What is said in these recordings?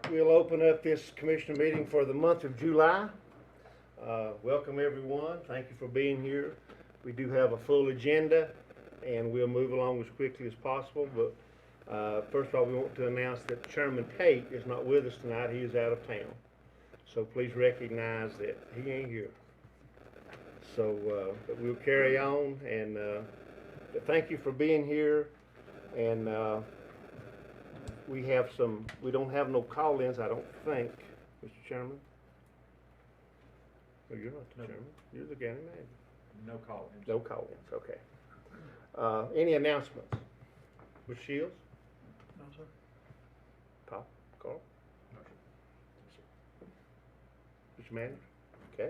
We'll open up this commissioner meeting for the month of July. Welcome everyone. Thank you for being here. We do have a full agenda and we'll move along as quickly as possible. But first of all, we want to announce that Chairman Tate is not with us tonight. He is out of town. So please recognize that he ain't here. So but we'll carry on and but thank you for being here. And we don't have no call-ins, I don't think, Mr. Chairman. Oh, you're not the chairman. You're the county manager. No call-ins. No call-ins, okay. Any announcements? Ms. Shields? No, sir. Pop? Carl? No, sir. Mr. Manager? Okay.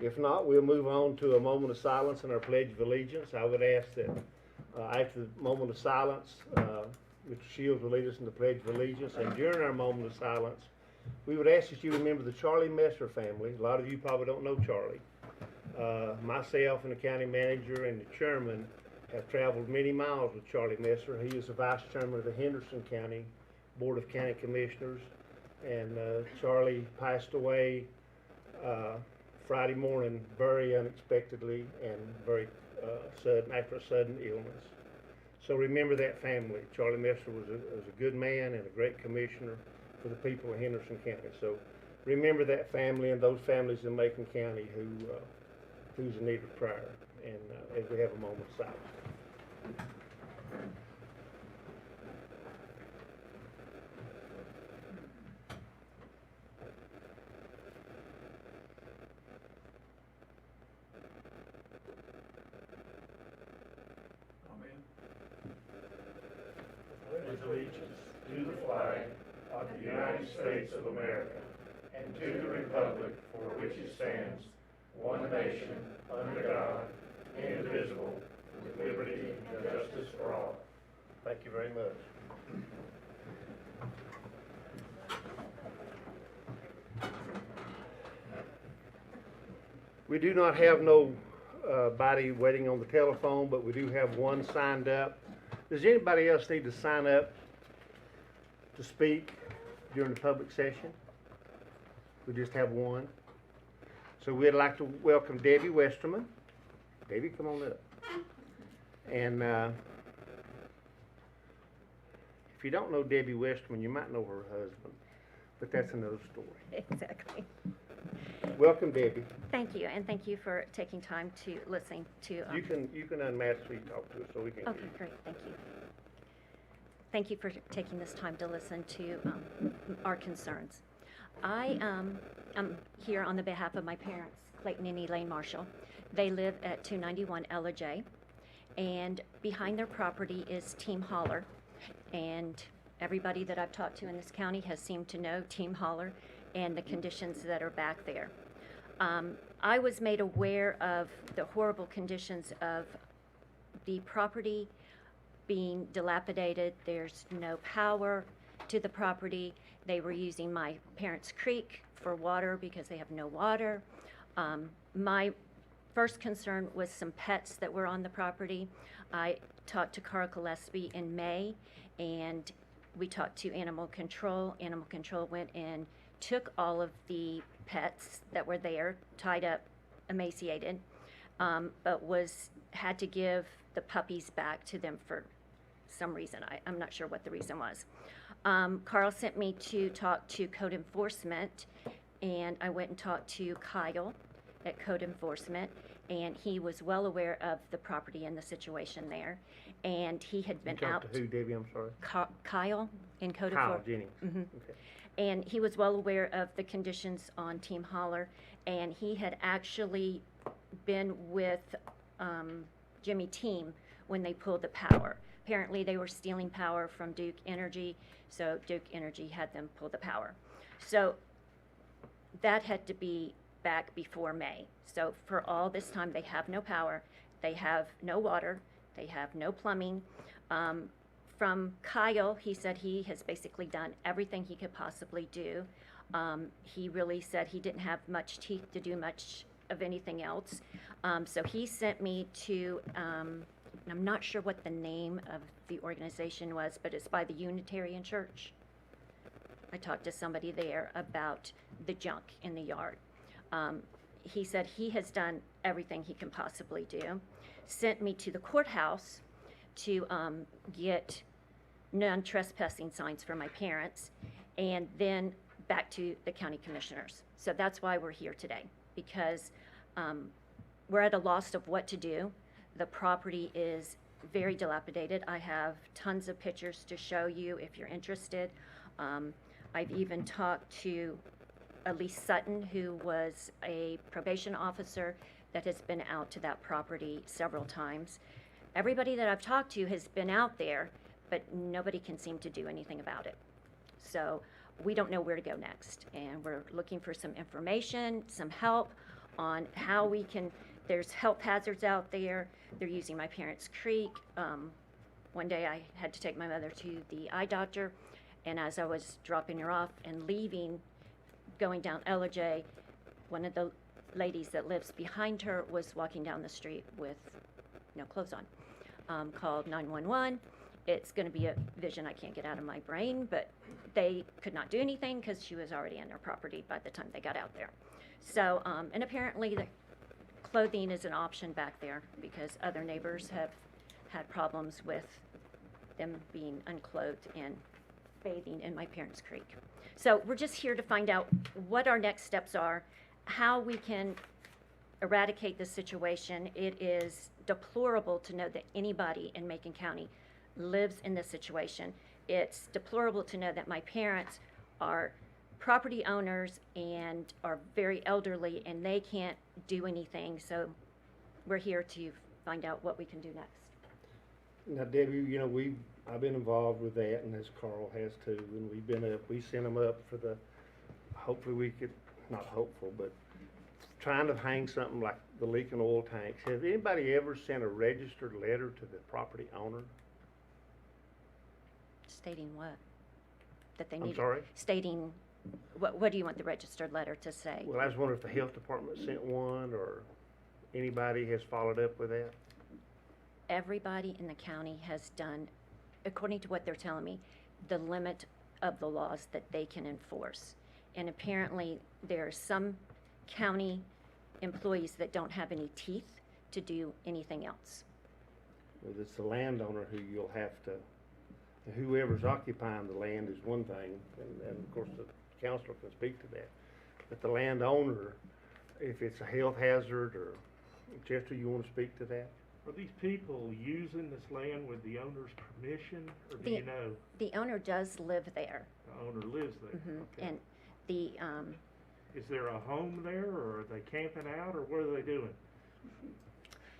If not, we'll move on to a moment of silence and our Pledge of Allegiance. I would ask that after the moment of silence, Mr. Shields will lead us in the Pledge of Allegiance, and during our moment of silence, we would ask that you remember the Charlie Messer family. A lot of you probably don't know Charlie. Myself and the county manager and the chairman have traveled many miles with Charlie Messer. He is the vice chairman of the Henderson County Board of County Commissioners, and Charlie passed away Friday morning very unexpectedly and very sudden, after a sudden illness. So remember that family. Charlie Messer was a good man and a great commissioner for the people of Henderson County. So remember that family and those families in Macon County who's in need of prayer. And as we have a moment of silence. Allegiance to the flag of the United States of America and to the republic for which it stands, one nation, under God, indivisible, with liberty and justice for all. Thank you very much. We do not have nobody waiting on the telephone, but we do have one signed up. Does anybody else need to sign up to speak during the public session? We just have one. So we'd like to welcome Debbie Westerman. Debbie, come on up. And if you don't know Debbie Westerman, you might know her husband, but that's another story. Exactly. Welcome, Debbie. Thank you, and thank you for taking time to listen to. You can unmask so you talk to us so we can. Okay, great. Thank you. Thank you for taking this time to listen to our concerns. I'm here on the behalf of my parents, Clayton and Elaine Marshall. They live at 291 Ella J, and behind their property is Team Holler, and everybody that I've talked to in this county has seemed to know Team Holler and the conditions that are back there. I was made aware of the horrible conditions of the property being dilapidated. There's no power to the property. They were using my parents' creek for water because they have no water. My first concern was some pets that were on the property. I talked to Carl Gillespie in May, and we talked to Animal Control. Animal Control went and took all of the pets that were there, tied up, emaciated, but had to give the puppies back to them for some reason. I'm not sure what the reason was. Carl sent me to talk to Code Enforcement, and I went and talked to Kyle at Code Enforcement, and he was well aware of the property and the situation there, and he had been You out. talked to who, Debbie? I'm sorry. Kyle in Code Kyle Enforcement. Jennings. Mm-hmm. Okay. And he was well aware of the conditions on Team Holler, and he had actually been with Jimmy Team when they pulled the power. Apparently they were stealing power from Duke Energy, so Duke Energy had them pull the power. So that had to be back before May. So for all this time, they have no power, they have no water, they have no plumbing. From Kyle, he said he has basically done everything he could possibly do. He really said he didn't have much teeth to do much of anything else. So he sent me to, I'm not sure what the name of the organization was, but it's by the Unitarian Church. I talked to somebody there about the junk in the yard. He said he has done everything he can possibly do, sent me to the courthouse to get non-trespassing signs for my parents, and then back to the county commissioners. So that's why we're here today, because we're at a loss of what to do. The property is very dilapidated. I have tons of pictures to show you if you're interested. I've even talked to Elise Sutton, who was a probation officer that has been out to that property several times. Everybody that I've talked to has been out there, but nobody can seem to do anything about it. So we don't know where to go next, and we're looking for some information, some help on how we can, there's health hazards out there. They're using my parents' creek. One day I had to take my mother to the eye doctor, and as I was dropping her off and leaving, going down LJ, one of the ladies that lives behind her was walking down the street with no clothes on. Called 911. It's going to be a vision I can't get out of my brain, but they could not do anything because she was already on their property by the time they got out there. So, and apparently the clothing is an option back there because other neighbors have had problems with them being unclothed and bathing in my parents' creek. So we're just here to find out what our next steps are, how we can eradicate this situation. It is deplorable to know that anybody in Macon County lives in this situation. It's deplorable to know that my parents are property owners and are very elderly and they can't do anything. So we're here to find out what we can do next. Now, Debbie, you know, I've been involved with that, and as Carl has too, and we sent them up for the, hopefully we could, not hopeful, but trying to hang something like the leaking oil tanks. Has anybody ever sent a registered letter to the property owner? Stating what? That they I'm need. sorry? Stating, what do you want the registered letter to say? Well, I was wondering if the health department sent one, or anybody has followed up with that? Everybody in the county has done, according to what they're telling me, the limit of the laws that they can enforce. And apparently there are some county employees that don't have any teeth to do anything else. Well, it's the landowner who you'll have to, whoever's occupying the land is one thing, and of course the councilor can speak to that. But the landowner, if it's a health hazard, or Chester, you want to speak to that? Are these people using this land with the owner's permission, or do you know? The owner does live there. The owner lives there? Okay. And the, Is there a home there, or are they camping out, or what are they doing?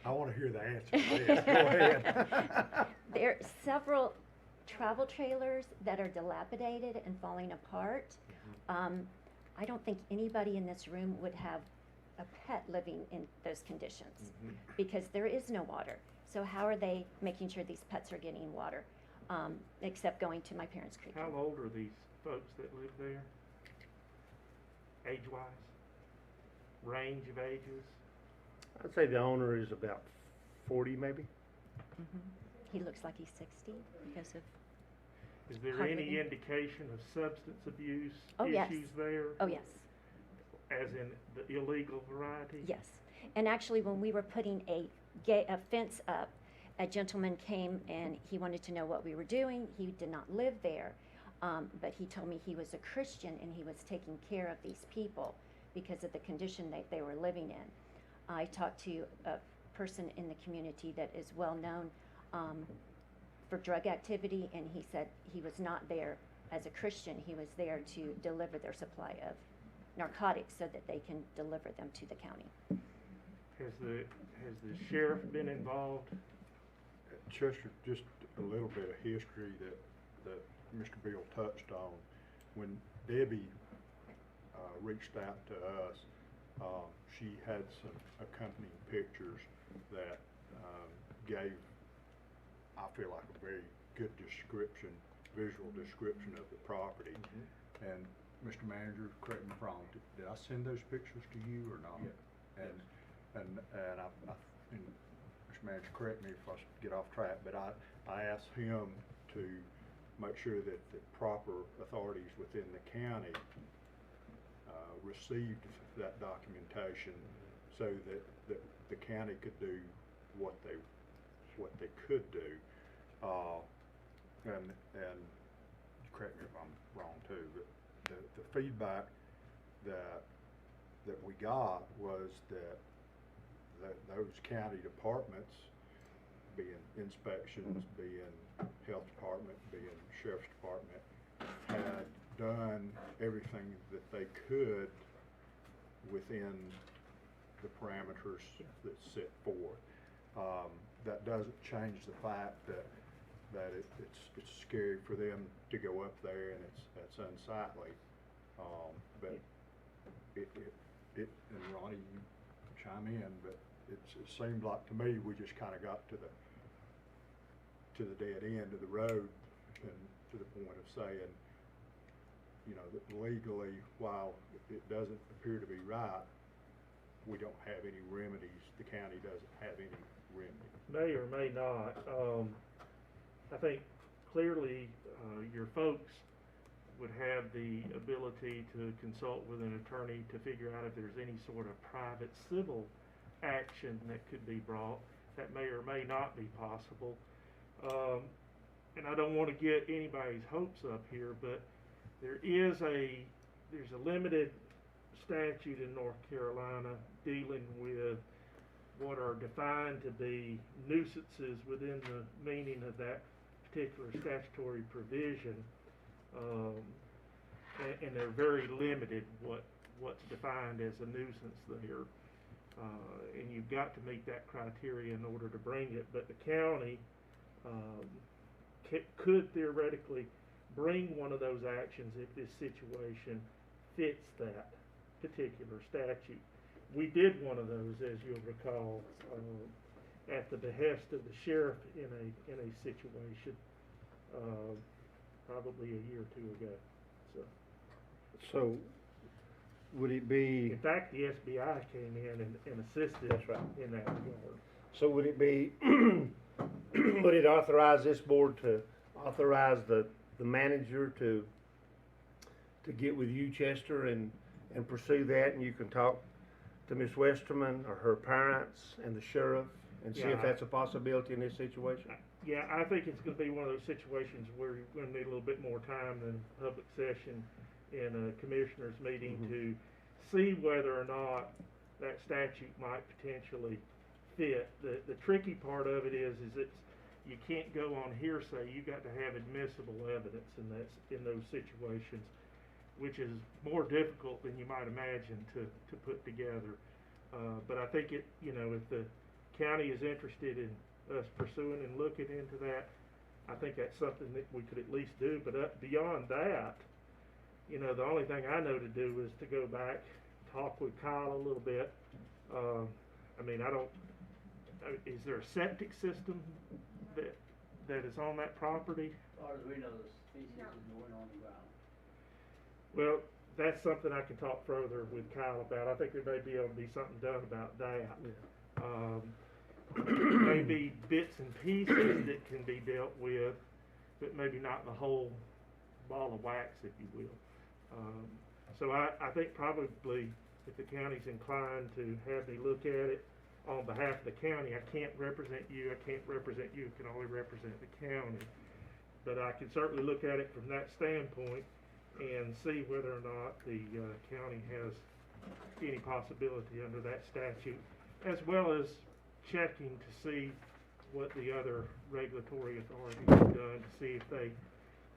I want to hear the answer to this. Go ahead. there are several travel trailers that are dilapidated and falling apart. I don't think anybody in this room would have a pet living in those conditions because there is no water. So how are they making sure these pets are getting water, except going to my parents' creek? How old are these folks that live there? Age-wise? Range of ages? I'd say the owner is about 40 maybe. He looks like he's 60 because of, Is there Hard any living. indication of substance abuse Oh, yes. issues there? oh yes, As in the illegal variety? yes. And actually when we were putting a fence up, a gentleman came and he wanted to know what we were doing. He did not live there, but he told me he was a Christian and he was taking care of these people because of the condition that they were living in. I talked to a person in the community that is well known for drug activity, and he said he was not there as a Christian. He was there to deliver their supply of narcotics so that they can deliver them to the county. Has the sheriff been involved? Chester, just a little bit of history that Mr. Bill touched on. When Debbie reached out to us, she had some accompanying pictures that gave, I feel like, a very good description, visual description of the property. And Mr. Manager, correct me if I'm wrong, did I send those pictures to you or not? Yeah. And Mr. Manager, correct me if I get off track, but I asked him to make sure that the proper authorities within the county received that documentation so that the county could do what they could do. And correct me if I'm wrong too, but the feedback that we got was that those county departments, being inspections, being health department, being sheriff's department, had done everything that they could within the parameters that's set forth. That doesn't change the fact that it's scary for them to go up there, and it's unsightly. But it and Ronnie, you chime in, but it seemed like to me we just kind of got to the dead end of the road, and to the point of saying, you know, that legally, while it doesn't appear to be right, we don't have any remedies. The county doesn't have any remedy. May or may not. I think clearly your folks would have the ability to consult with an attorney to figure out if there's any sort of private civil action that could be brought. That may or may not be possible. And I don't want to get anybody's hopes up here, but there's a limited statute in North Carolina dealing with what are defined to be nuisances within the meaning of that particular statutory provision, and they're very limited what's defined as a nuisance there, and you've got to meet that criteria in order to bring it. But the county could theoretically bring one of those actions if this situation fits that particular statute. We did one of those, as you'll recall, at the behest of the sheriff in a situation, probably a year or two ago. So would it be? In fact, the SBI came in and assisted. That's right. In that regard. So would it be? Would it authorize this board to authorize the manager to get with you, Chester, and pursue that, and you can talk to Ms. Westerman or her parents and the sheriff and see if that's a possibility in this situation? Yeah, I think it's going to be one of those situations where you're going to need a little bit more time than public session in a commissioners meeting to see whether or not that statute might potentially fit. The tricky part of it is you can't go on hearsay. You've got to have admissible evidence in those situations, which is more difficult than you might imagine to put together. But I think if the county is interested in us pursuing and looking into that, I think that's something that we could at least do. But beyond that, the only thing I know to do is to go back, talk with Kyle a little bit. Is there a septic system that is on that property? As far as we know, the species is going on the ground. Well, that's something I can talk further with Kyle about. I think there may be able to be something done about that. Yeah. Maybe bits and pieces that can be dealt with, but maybe not the whole ball of wax, if you will. So I think probably if the county's inclined to have me look at it on behalf of the county, I can't represent you. I can't represent you. I can only represent the county. But I can certainly look at it from that standpoint and see whether or not the county has any possibility under that statute, as well as checking to see what the other regulatory authorities have done to see if they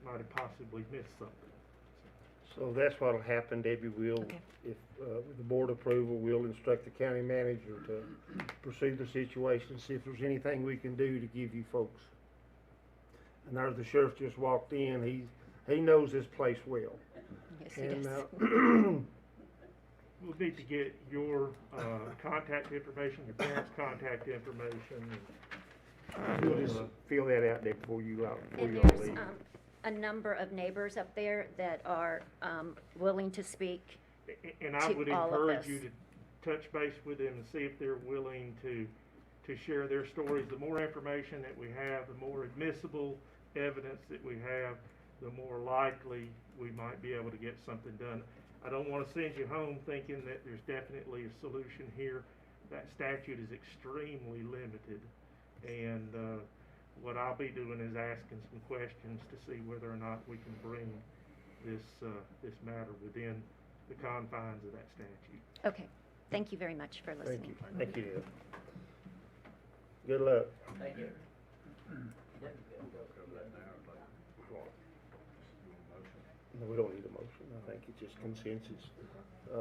might have possibly missed something. So that's what'll happen, Debbie. Okay. If with the board approval, we'll instruct the county manager to pursue the situation, see if there's anything we can do to give you folks. And there's the sheriff just walked in. He knows this place well. Yes, he And does. We'll need to get your contact information, your parents' contact information. we'll just fill that out there before you all And leave. there's a number of neighbors up there that are willing to speak. And I would to all of encourage us. you to touch base with them and see if they're willing to share their stories. The more information that we have, the more admissible evidence that we have, the more likely we might be able to get something done. I don't want to send you home thinking that there's definitely a solution here. That statute is extremely limited, and what I'll be doing is asking some questions to see whether or not we can bring this matter within the confines of that statute. Okay, thank you very much for Thank listening. you. Thank you, Deb. Good luck. Thank you. No, we don't need a motion. I think it's just consensus.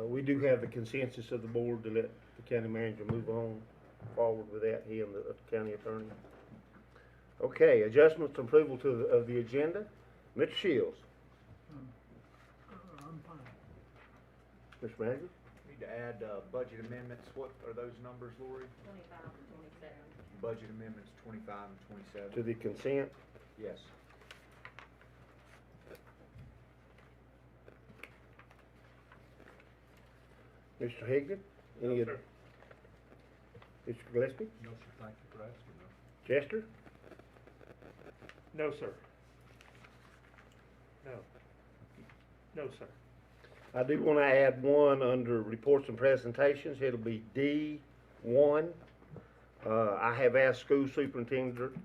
We do have the consensus of the board to let the county manager move on forward with that, he and the county attorney. Okay, adjustments and approval of the agenda. Mr. Shields. I'm fine. Mr. Manager? Need to add budget amendments. What are those numbers, Lori? 25 and 27. Budget amendments 25 and 27. To the consent. Yes. Mr. Higdon? No, Any sir. Mr. Gillespie? No, sir, thank you for asking, though. Chester? No, sir. No. No, sir. I do want to add one under reports and presentations. It'll be D1. I have asked School Superintendent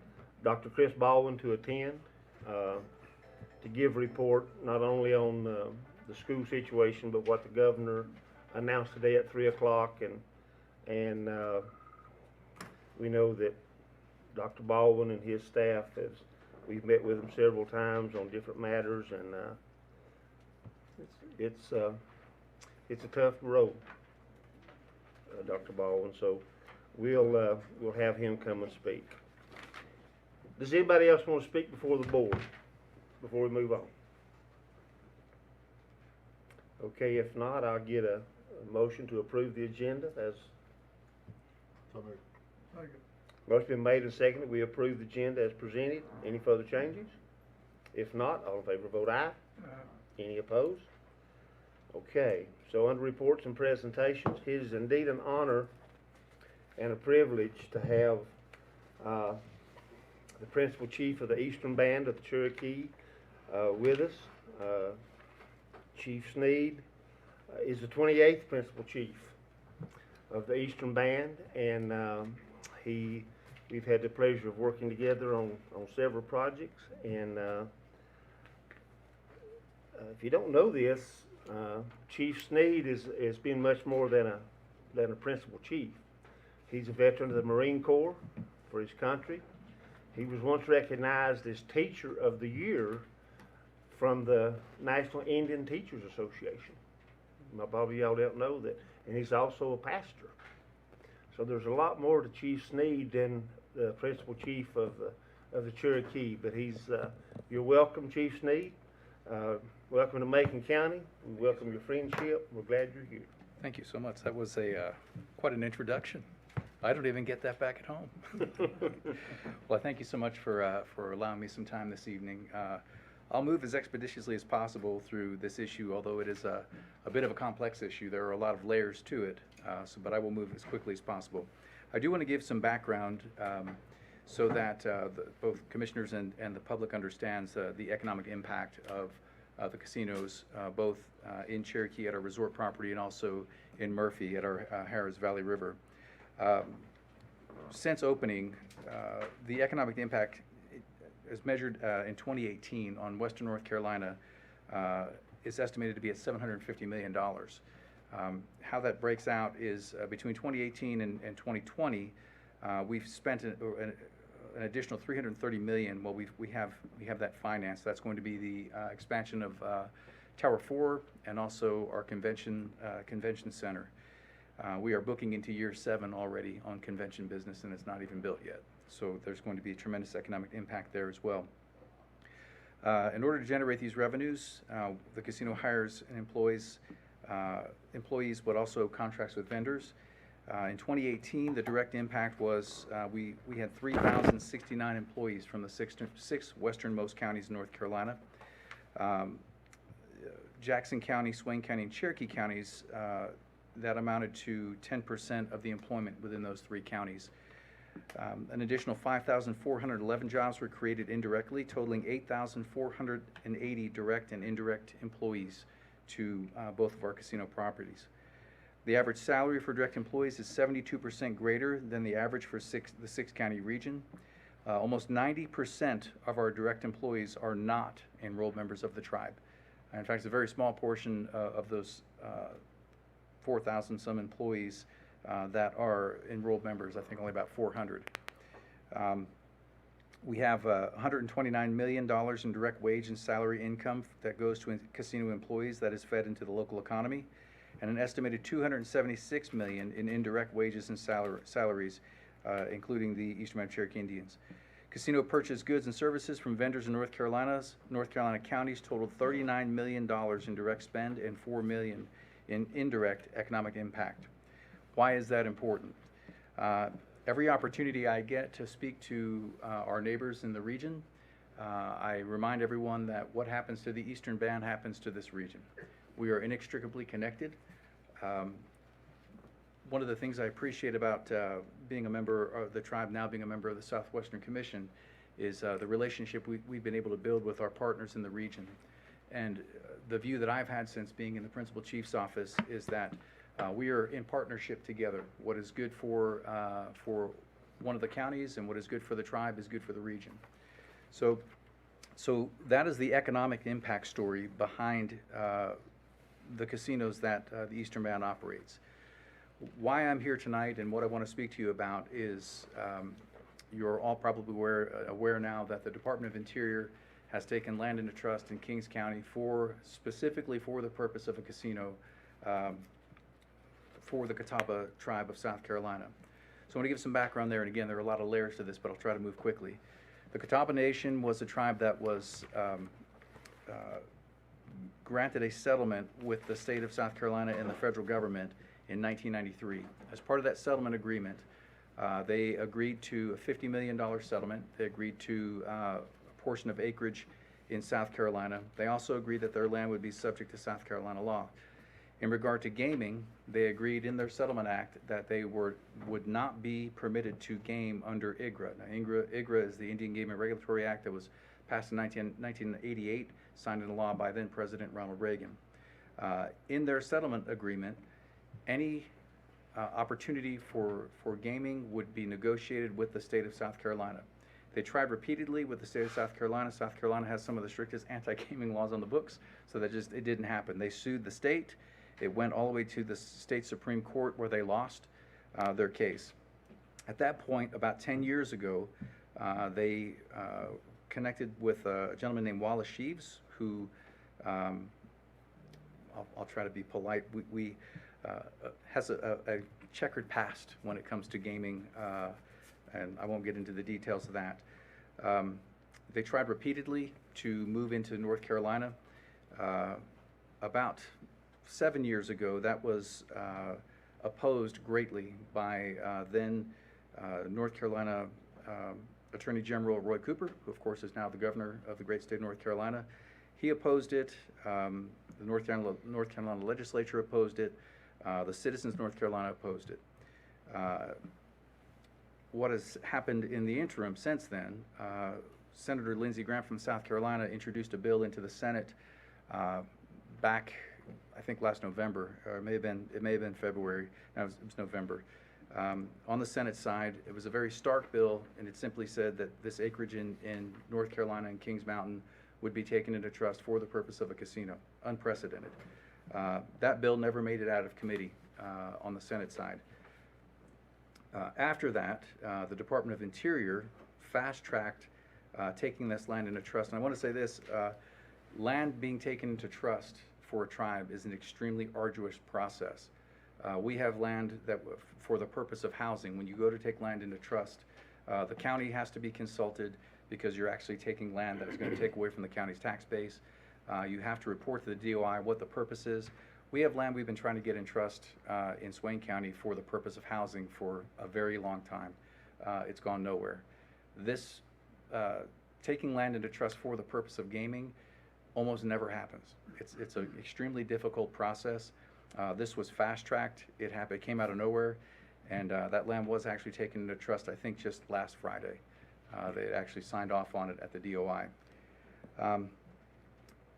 Dr. Chris Baldwin to attend to give a report not only on the school situation, but what the governor announced today at 3 o'clock. And we know that Dr. Baldwin and his staff, we've met with him several times on different matters, and it's a tough road, Dr. Baldwin. So we'll have him come and speak. Does anybody else want to speak before the board before we move on? Okay, if not, I'll get a motion to approve the agenda as. So moved. Second. Motion been made and seconded. We approve the agenda as presented. Any further changes? If not, all in favor vote aye. Any opposed? Okay, so under reports and presentations, it is indeed an honor and a privilege to have the principal chief of the Eastern Band of the Cherokee with us. Chief Sneed is the 28th principal chief of the Eastern Band, and we've had the pleasure of working together on several projects. And if you don't know this, Chief Sneed has been much more than a principal chief. He's a veteran of the Marine Corps for his country. He was once recognized as Teacher of the Year from the National Indian Teachers Association. Probably y'all don't know that. And he's also a pastor. So there's a lot more to Chief Sneed than the principal chief of the Cherokee. But you're welcome, Chief Sneed. Welcome to Macon County. We welcome your friendship. We're glad you're here. Thank you so much. That was quite an introduction. I don't even get that back at home. Well, thank you so much for allowing me some time this evening. I'll move as expeditiously as possible through this issue, although it is a bit of a complex issue. There are a lot of layers to it, but I will move as quickly as possible. I do want to give some background so that both commissioners and the public understands the economic impact of the casinos, both in Cherokee at our resort property and also in Murphy at our Harris Valley River. Since opening, the economic impact as measured in 2018 on Western North Carolina is estimated to be at $750 million. How that breaks out is between 2018 and 2020, we've spent an additional $330 million. Well, we have that financed. That's going to be the expansion of Tower 4 and also our convention center. We are booking into year 7 already on convention business, and it's not even built yet. So there's going to be a tremendous economic impact there as well. In order to generate these revenues, the casino hires and employees, but also contracts with vendors. In 2018, the direct impact was we had 3,069 employees from the six westernmost counties in North Carolina. Jackson County, Swain County, and Cherokee counties, that amounted to 10% of the employment within those 3 counties. An additional 5,411 jobs were created indirectly, totaling 8,480 direct and indirect employees to both of our casino properties. The average salary for direct employees is 72% greater than the average for the six-county region. Almost 90% of our direct employees are not enrolled members of the tribe. In fact, it's a very small portion of those 4,000 some employees that are enrolled members. I think only about 400. We have $129 million in direct wage and salary income that goes to casino employees that is fed into the local economy, and an estimated $276 million in indirect wages and salaries, including the Eastern Mountain Cherokee Indians. Casino purchased goods and services from vendors in North Carolina counties totaled $39 million in direct spend and $4 million in indirect economic impact. Why is that important? Every opportunity I get to speak to our neighbors in the region, I remind everyone that what happens to the Eastern Band happens to this region. We are inextricably connected. One of the things I appreciate about being a member of the tribe, now being a member of the Southwestern Commission, is the relationship we've been able to build with our partners in the region. And the view that I've had since being in the Principal Chief's office is that we are in partnership together. What is good for one of the counties and what is good for the tribe is good for the region. So that is the economic impact story behind the casinos that the Eastern Band operates. Why I'm here tonight and what I want to speak to you about is you're all probably aware now that the Department of Interior has taken land into trust in Kings County specifically for the purpose of a casino for the Catawba tribe of South Carolina. So I want to give some background there, and again, there are a lot of layers to this, but I'll try to move quickly. The Catawba Nation was a tribe that was granted a settlement with the state of South Carolina and the federal government in 1993. As part of that settlement agreement, they agreed to a $50 million settlement. They agreed to a portion of acreage in South Carolina. They also agreed that their land would be subject to South Carolina law. In regard to gaming, they agreed in their settlement act that they would not be permitted to game under IGRA. Now, IGRA is the Indian Game and Regulatory Act that was passed in 1988, signed into law by then President Ronald Reagan. In their settlement agreement, any opportunity for gaming would be negotiated with the state of South Carolina. They tried repeatedly with the state of South Carolina. South Carolina has some of the strictest anti-gaming laws on the books, so that it didn't happen. They sued the state. It went all the way to the state Supreme Court where they lost their case. At that point, about 10 years ago, they connected with a gentleman named Wallace Sheaves, who, I'll try to be polite, has a checkered past when it comes to gaming, and I won't get into the details of that. They tried repeatedly to move into North Carolina. About 7 years ago, that was opposed greatly by then North Carolina Attorney General Roy Cooper, who of course is now the governor of the great state of North Carolina. He opposed it. The North Carolina legislature opposed it. The citizens of North Carolina opposed it. What has happened in the interim since then, Senator Lindsey Graham from South Carolina introduced a bill into the Senate back, I think last November, or it may have been February. No, it was November. On the Senate side, it was a very stark bill, and it simply said that this acreage in North Carolina and Kings Mountain would be taken into trust for the purpose of a casino. Unprecedented. That bill never made it out of committee on the Senate side. After that, the Department of Interior fast-tracked taking this land into trust. And I want to say this, land being taken into trust for a tribe is an extremely arduous process. We have land that for the purpose of housing. When you go to take land into trust, the county has to be consulted because you're actually taking land that is going to take away from the county's tax base. You have to report to the DOI what the purpose is. We have land we've been trying to get in trust in Swain County for the purpose of housing for a very long time. It's gone nowhere. This taking land into trust for the purpose of gaming almost never happens. It's an extremely difficult process. This was fast-tracked. It came out of nowhere. And that land was actually taken into trust, I think, just last Friday. They had actually signed off on it at the DOI.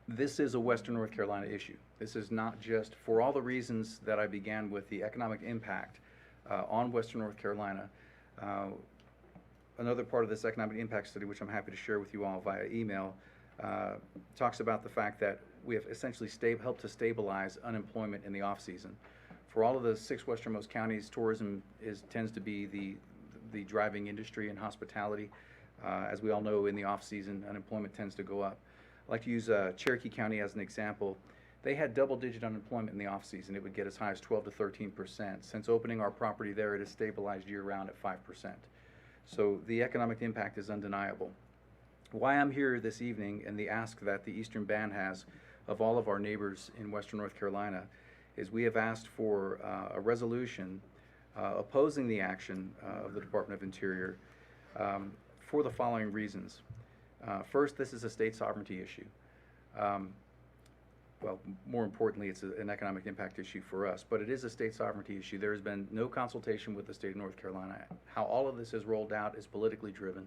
This is a Western North Carolina issue. This is not just, for all the reasons that I began with, the economic impact on Western North Carolina. Another part of this economic impact study, which I'm happy to share with you all via email, talks about the fact that we have essentially helped to stabilize unemployment in the off-season. For all of the 6 westernmost counties, tourism tends to be the driving industry and hospitality. As we all know, in the off-season, unemployment tends to go up. I'd like to use Cherokee County as an example. They had double-digit unemployment in the off-season. It would get as high as 12 to 13%. Since opening our property there, it has stabilized year-round at 5%. So the economic impact is undeniable. Why I'm here this evening, and the ask that the Eastern Band has of all of our neighbors in Western North Carolina, is we have asked for a resolution opposing the action of the Department of Interior for the following reasons. First, this is a state sovereignty issue. Well, more importantly, it's an economic impact issue for us, but it is a state sovereignty issue. There has been no consultation with the state of North Carolina. How all of this is rolled out is politically driven.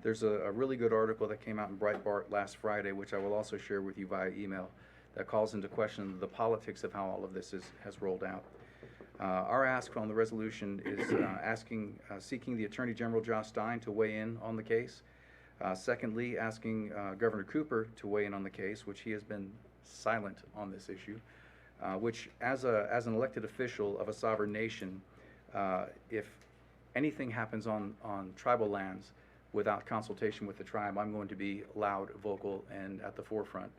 There's a really good article that came out in Breitbart last Friday, which I will also share with you via email, that calls into question the politics of how all of this has rolled out. Our ask on the resolution is seeking the Attorney General Josh Stein to weigh in on the case. Secondly, asking Governor Cooper to weigh in on the case, which he has been silent on this issue, which as an elected official of a sovereign nation, if anything happens on tribal lands without consultation with the tribe, I'm going to be loud, vocal, and at the forefront.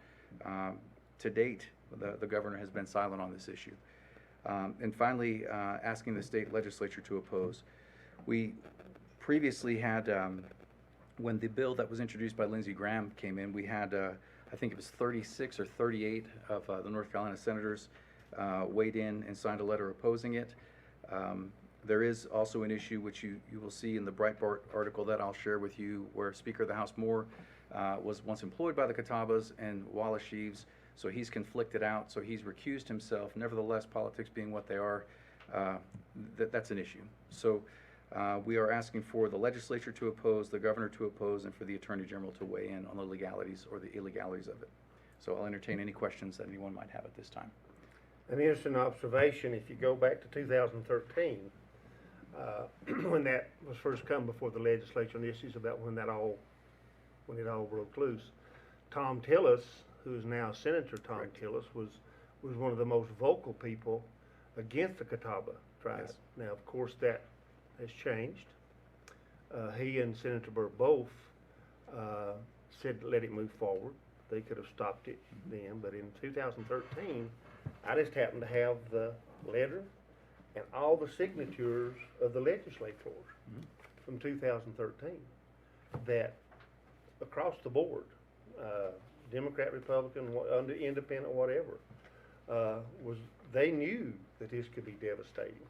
To date, the governor has been silent on this issue. And finally, asking the state legislature to oppose. We previously had, when the bill that was introduced by Lindsey Graham came in, we had, I think it was 36 or 38 of the North Carolina senators weighed in and signed a letter opposing it. There is also an issue which you will see in the Breitbart article that I'll share with you, where Speaker of the House Moore was once employed by the Catawbas and Wallace Sheaves, so he's conflicted out, so he's recused himself. Nevertheless, politics being what they are, that's an issue. So we are asking for the legislature to oppose, the governor to oppose, and for the Attorney General to weigh in on the legalities or the illegalities of it. So I'll entertain any questions that anyone might have at this time. An interesting observation, if you go back to 2013, when that was first come before the legislature on issues about when it all broke loose, Tom Tillis, who is now Senator Tom Correct. Tillis, was one of the most vocal people against the Catawba tribe. Yes. Now, of course, that has changed. He and Senator Burr both said let it move forward. They could have stopped it then, but in 2013, I just happened to have the letter and all the signatures of the legislators from 2013 that across the board, Democrat, Republican, independent, whatever, they knew that this could be devastating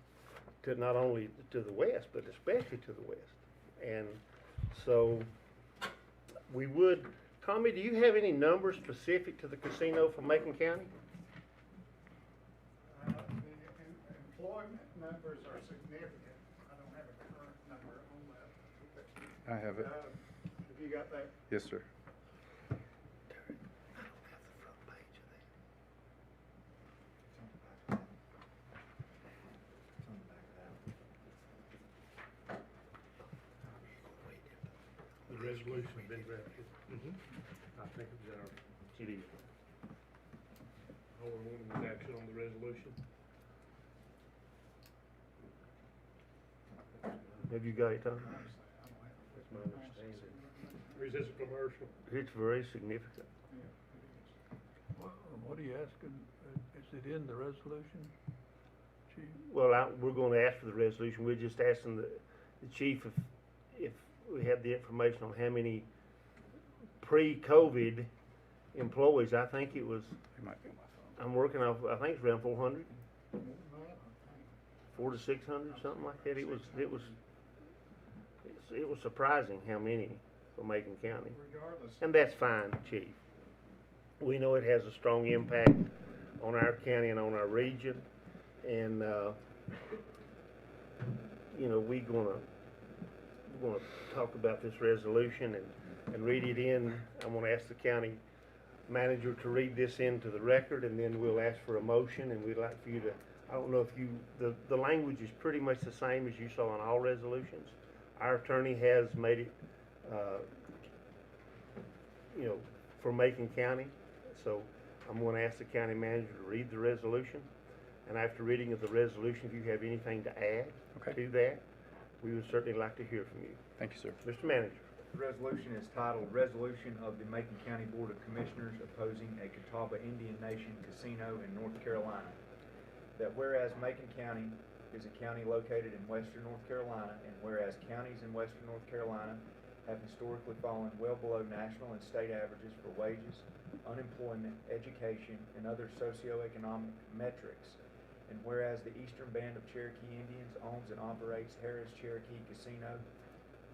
to not only to the West, but especially to the West. And so we would, Tommy, do you have any numbers specific to the casino from Macon County? The employment numbers are significant. I don't have a current number on that. I have it. Have you got that? Yes, sir. The resolution been drafted. I think it was our CD. All we're wanting is action on the resolution. Have you got it, Tom? That's my understanding. Or is this a commercial? It's very significant. What are you asking? Is it in the resolution, Chief? Well, we're going to ask for the resolution. We're just asking the chief if we have the information on how many pre-COVID employees. I think it was, It might be on my phone. I'm working off, I think it's around 400, 400 to 600, something like that. It was surprising how many for Macon County. Regardless. And that's fine, Chief. We know it has a strong impact on our county and on our region. And we're gonna talk about this resolution and read it in. I'm gonna ask the county manager to read this into the record, and then we'll ask for a motion, and we'd like for you to, I don't know if the language is pretty much the same as you saw in all resolutions. Our attorney has made it, for Macon County, so I'm gonna ask the county manager to read the resolution, and after reading of the resolution, if you have anything to add Okay. to that, we would certainly like to hear from you. Thank you, sir. Mr. Manager. The resolution is titled Resolution of the Macon County Board of Commissioners Opposing a Catawba Indian Nation Casino in North Carolina. That whereas Macon County is a county located in western North Carolina, and whereas counties in western North Carolina have historically fallen well below national and state averages for wages, unemployment, education, and other socioeconomic metrics. And whereas the Eastern Band of Cherokee Indians owns and operates Harris Cherokee Casino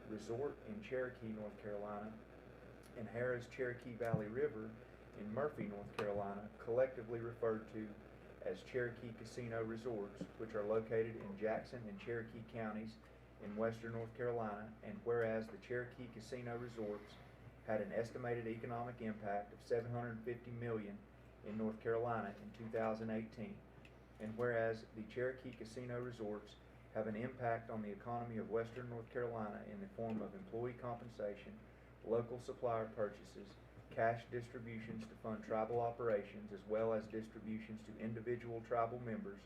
Resort in Cherokee, North Carolina, and Harris Cherokee Valley River in Murphy, North Carolina, collectively referred to as Cherokee Casino Resorts, which are located in Jackson and Cherokee counties in western North Carolina, and whereas the Cherokee Casino Resorts had an estimated economic impact of $750 million in North Carolina in 2018, and whereas the Cherokee Casino Resorts have an impact on the economy of western North Carolina in the form of employee compensation, local supplier purchases, cash distributions to fund tribal operations, as well as distributions to individual tribal members,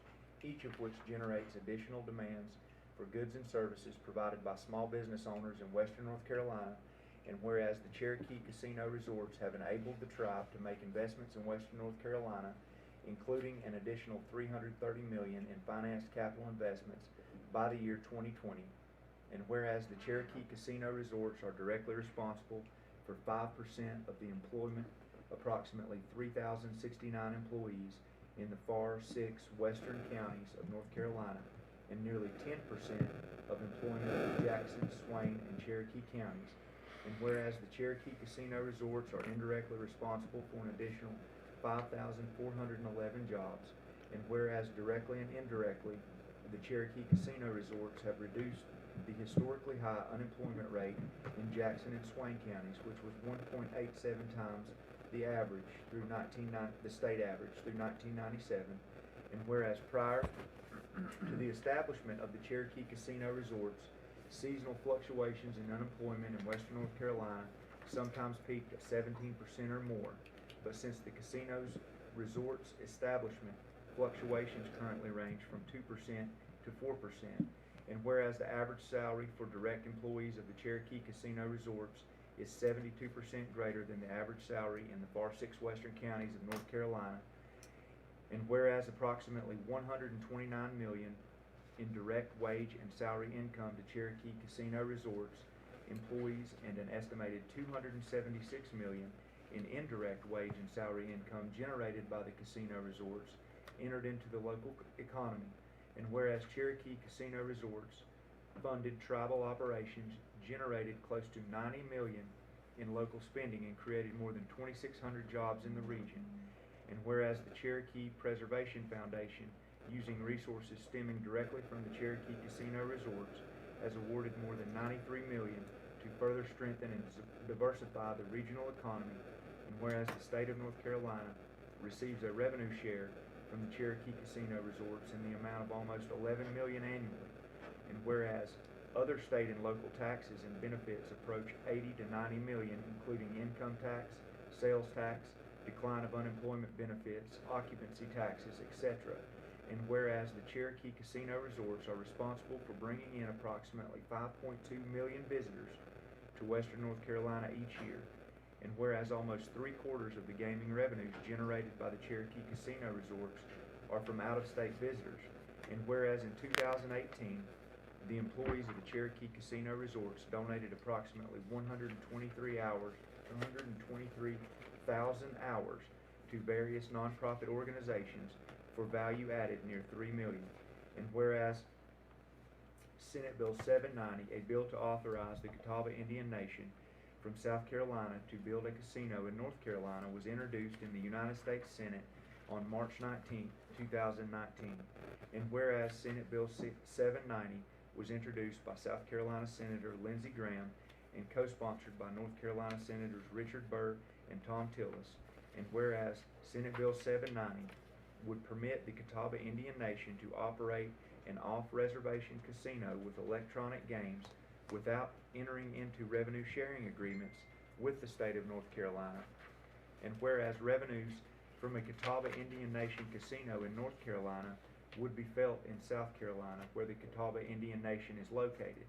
each of which generates additional demands for goods and services provided by small business owners in western North Carolina, and whereas the Cherokee Casino Resorts have enabled the tribe to make investments in western North Carolina, including an additional $330 million in financed capital investments by the year 2020, and whereas the Cherokee Casino Resorts are directly responsible for 5% of the employment, approximately 3,069 employees in the far 6 western counties of North Carolina, and nearly 10% of employment in Jackson, Swain, and Cherokee counties, and whereas the Cherokee Casino Resorts are indirectly responsible for an additional 5,411 jobs, and whereas directly and indirectly the Cherokee Casino Resorts have reduced the historically high unemployment rate in Jackson and Swain counties, which was 1.87 times the average through the state average through 1997, and whereas prior to the establishment of the Cherokee Casino Resorts, seasonal fluctuations in unemployment in western North Carolina sometimes peaked at 17% or more, but since the casino's resorts establishment, fluctuations currently range from 2% to 4%, and whereas the average salary for direct employees of the Cherokee Casino Resorts is 72% greater than the average salary in the far 6 western counties of North Carolina, and whereas approximately $129 million in direct wage and salary income to Cherokee Casino Resorts employees and an estimated $276 million in indirect wage and salary income generated by the casino resorts entered into the local economy, and whereas Cherokee Casino Resorts funded tribal operations, generated close to $90 million in local spending, and created more than 2,600 jobs in the region, and whereas the Cherokee Preservation Foundation, using resources stemming directly from the Cherokee Casino Resorts, has awarded more than $93 million to further strengthen and diversify the regional economy, and whereas the state of North Carolina receives a revenue share from the Cherokee Casino Resorts in the amount of almost $11 million annually, and whereas other state and local taxes and benefits approach $80 to $90 million, including income tax, sales tax, decline of unemployment benefits, occupancy taxes, etc., and whereas the Cherokee Casino Resorts are responsible for bringing in approximately 5.2 million visitors to western North Carolina each year, and whereas almost 3/4 of the gaming revenues generated by the Cherokee Casino Resorts are from out-of-state visitors, and whereas in 2018, the employees of the Cherokee Casino Resorts donated approximately 123,000 hours to various nonprofit organizations for value added near $3 million, and whereas Senate Bill 790, a bill to authorize the Catawba Indian Nation from South Carolina to build a casino in North Carolina, was introduced in the United States Senate on March 19, 2019. And whereas Senate Bill 790 was introduced by South Carolina Senator Lindsey Graham and co-sponsored by North Carolina Senators Richard Burr and Tom Tillis. And whereas Senate Bill 790 would permit the Catawba Indian Nation to operate an off-reservation casino with electronic games without entering into revenue sharing agreements with the state of North Carolina. And whereas revenues from a Catawba Indian Nation casino in North Carolina would be felt in South Carolina, where the Catawba Indian Nation is located.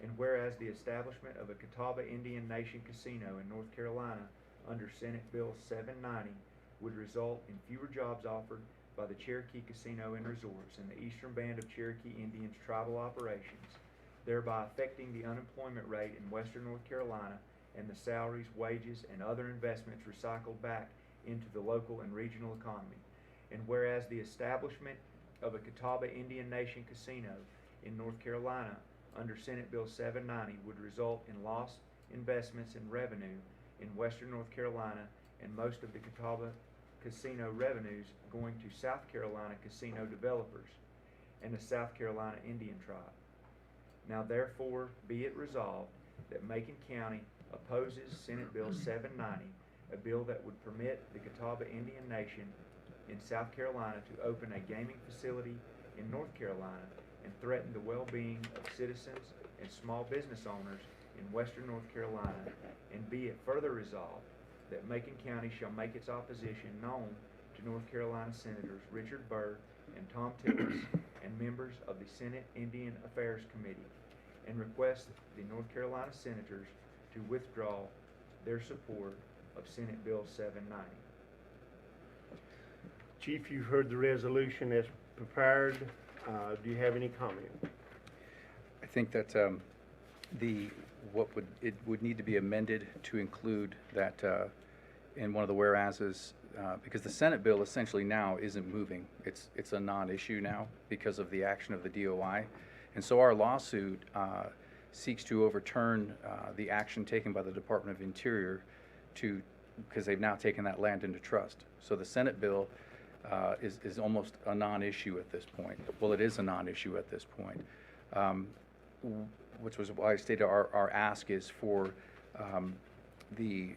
And whereas the establishment of a Catawba Indian Nation casino in North Carolina under Senate Bill 790 would result in fewer jobs offered by the Cherokee Casino and Resorts and the Eastern Band of Cherokee Indians tribal operations, thereby affecting the unemployment rate in Western North Carolina and the salaries, wages, and other investments recycled back into the local and regional economy. And whereas the establishment of a Catawba Indian Nation casino in North Carolina under Senate Bill 790 would result in lost investments and revenue in Western North Carolina and most of the Catawba casino revenues going to South Carolina casino developers and the South Carolina Indian tribe. Now therefore be it resolved that Macon County opposes Senate Bill 790, a bill that would permit the Catawba Indian Nation in South Carolina to open a gaming facility in North Carolina and threaten the well-being of citizens and small business owners in Western North Carolina, and be it further resolved that Macon County shall make its opposition known to North Carolina Senators Richard Burr and Tom Tillis and members of the Senate Indian Affairs Committee, and request the North Carolina Senators to withdraw their support of Senate Bill 790. Chief, you've heard the resolution as prepared. Do you have any comment? I think that it would need to be amended to include that in one of the whereases, because the Senate bill essentially now isn't moving. It's a non-issue now because of the action of the DOI. And so our lawsuit seeks to overturn the action taken by the Department of Interior because they've now taken that land into trust. So the Senate bill is almost a non-issue at this point. Well, it is a non-issue at this point, which was why I stated our ask is for the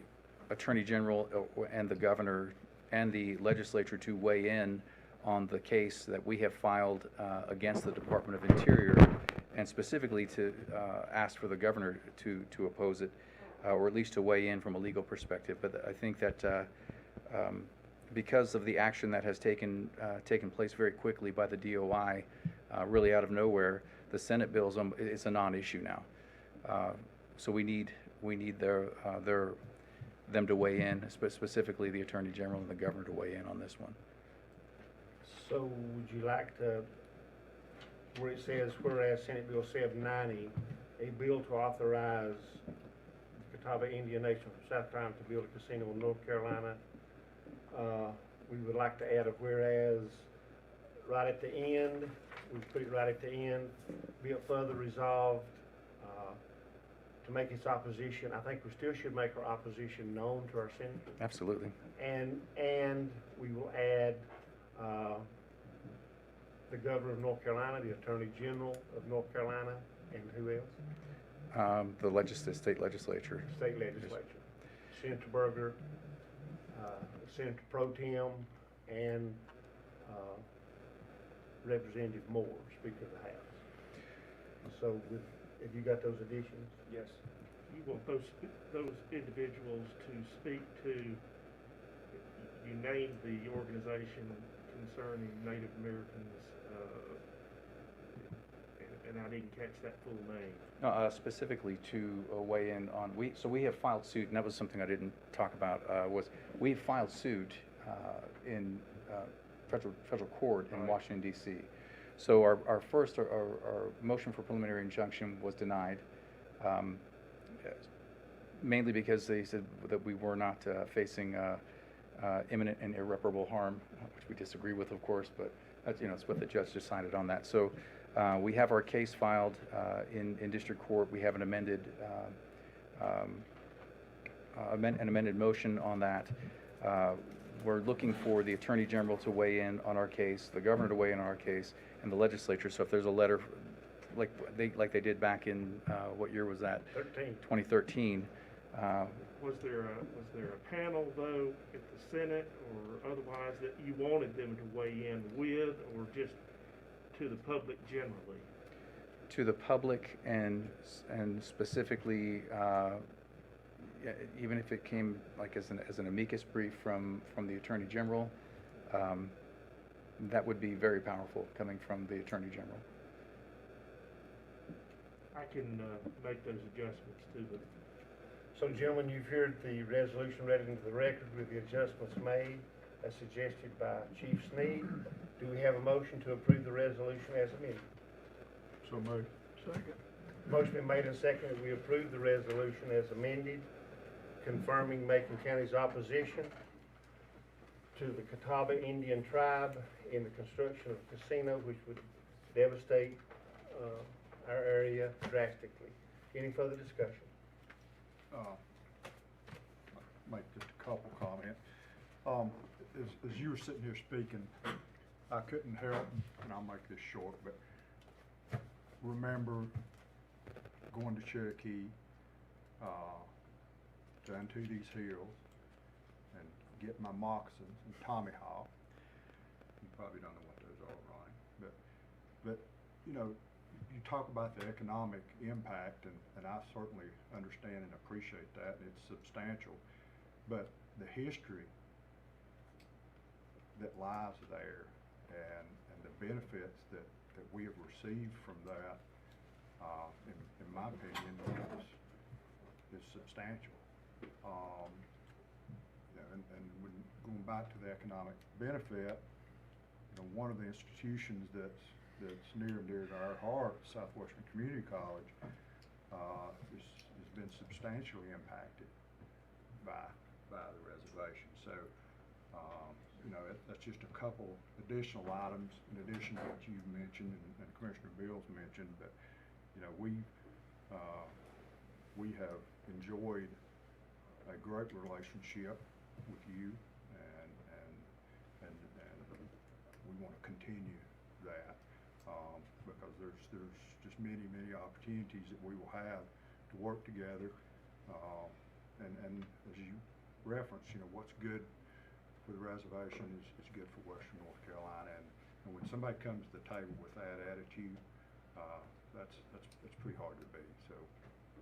Attorney General and the Governor and the Legislature to weigh in on the case that we have filed against the Department of Interior, and specifically to ask for the Governor to oppose it, or at least to weigh in from a legal perspective. But I think that because of the action that has taken place very quickly by the DOI, really out of nowhere, the Senate bill is a non-issue now. So we need them to weigh in, specifically the Attorney General and the Governor to weigh in on this one. So would you like to, where it says, whereas Senate Bill 790, a bill to authorize the Catawba Indian Nation from South Carolina to build a casino in North Carolina, we would like to add a whereas right at the end. We put it right at the end. Be it further resolved to make its opposition. I think we still should make our opposition known to our senators. Absolutely. And we will add the Governor of North Carolina, the Attorney General of North Carolina, and who else? The state legislature. State legislature. Senator Berger, Senator Pro Tem, and Representative Moore, Speaker of the House. So have you got those additions? Yes. You want those individuals to speak to, you named the organization concerning Native Americans, and I didn't catch that full name. Specifically to weigh in on, so we have filed suit, and that was something I didn't talk about, we filed suit in federal court in Washington, D.C. So our motion for preliminary injunction was denied, mainly because they said that we were not facing imminent and irreparable harm, which we disagree with, of course, but it's what the judge decided on that. So we have our case filed in district court. We have an amended motion on that. We're looking for the Attorney General to weigh in on our case, the Governor to weigh in on our case, and the Legislature. So if there's a letter like they did back in, what year was that? 13. 2013. Was there a panel though at the Senate or otherwise that you wanted them to weigh in with, or just to the public generally? To the public and specifically, even if it came like as an amicus brief from the Attorney General, that would be very powerful coming from the Attorney General. I can make those adjustments to the. So gentlemen, you've heard the resolution read into the record with the adjustments made as suggested by Chief Sneed. Do we have a motion to approve the resolution as amended? So moved. Second. Motion been made and seconded that we approve the resolution as amended, confirming Macon County's opposition to the Catawba Indian tribe in the construction of a casino which would devastate our area drastically. Any further discussion? Make just a couple comments. As you were sitting here speaking, I couldn't help, and I'll make this short, but remember going to Cherokee, down to these hills, and get my moccasins and Tommy Hawk. You probably don't know what those are, Ronnie, but you know, you talk about the economic impact, and I certainly understand and appreciate that, and it's substantial. But the history that lies there and the benefits that we have received from that, in my opinion, is substantial. And when going back to the economic benefit, you know, one of the institutions that's near and dear to our heart, Southwestern Community College, has been substantially impacted by the reservation. So, you know, that's just a couple additional items in addition to what you've mentioned and Commissioner Bills mentioned. But, you know, we have enjoyed a great relationship with you, and we want to continue that, because there's just many opportunities that we will have to work together, and as you reference, you know, what's good for the reservation is good for Western North Carolina, and when somebody comes to the table with that attitude, that's pretty hard to beat. So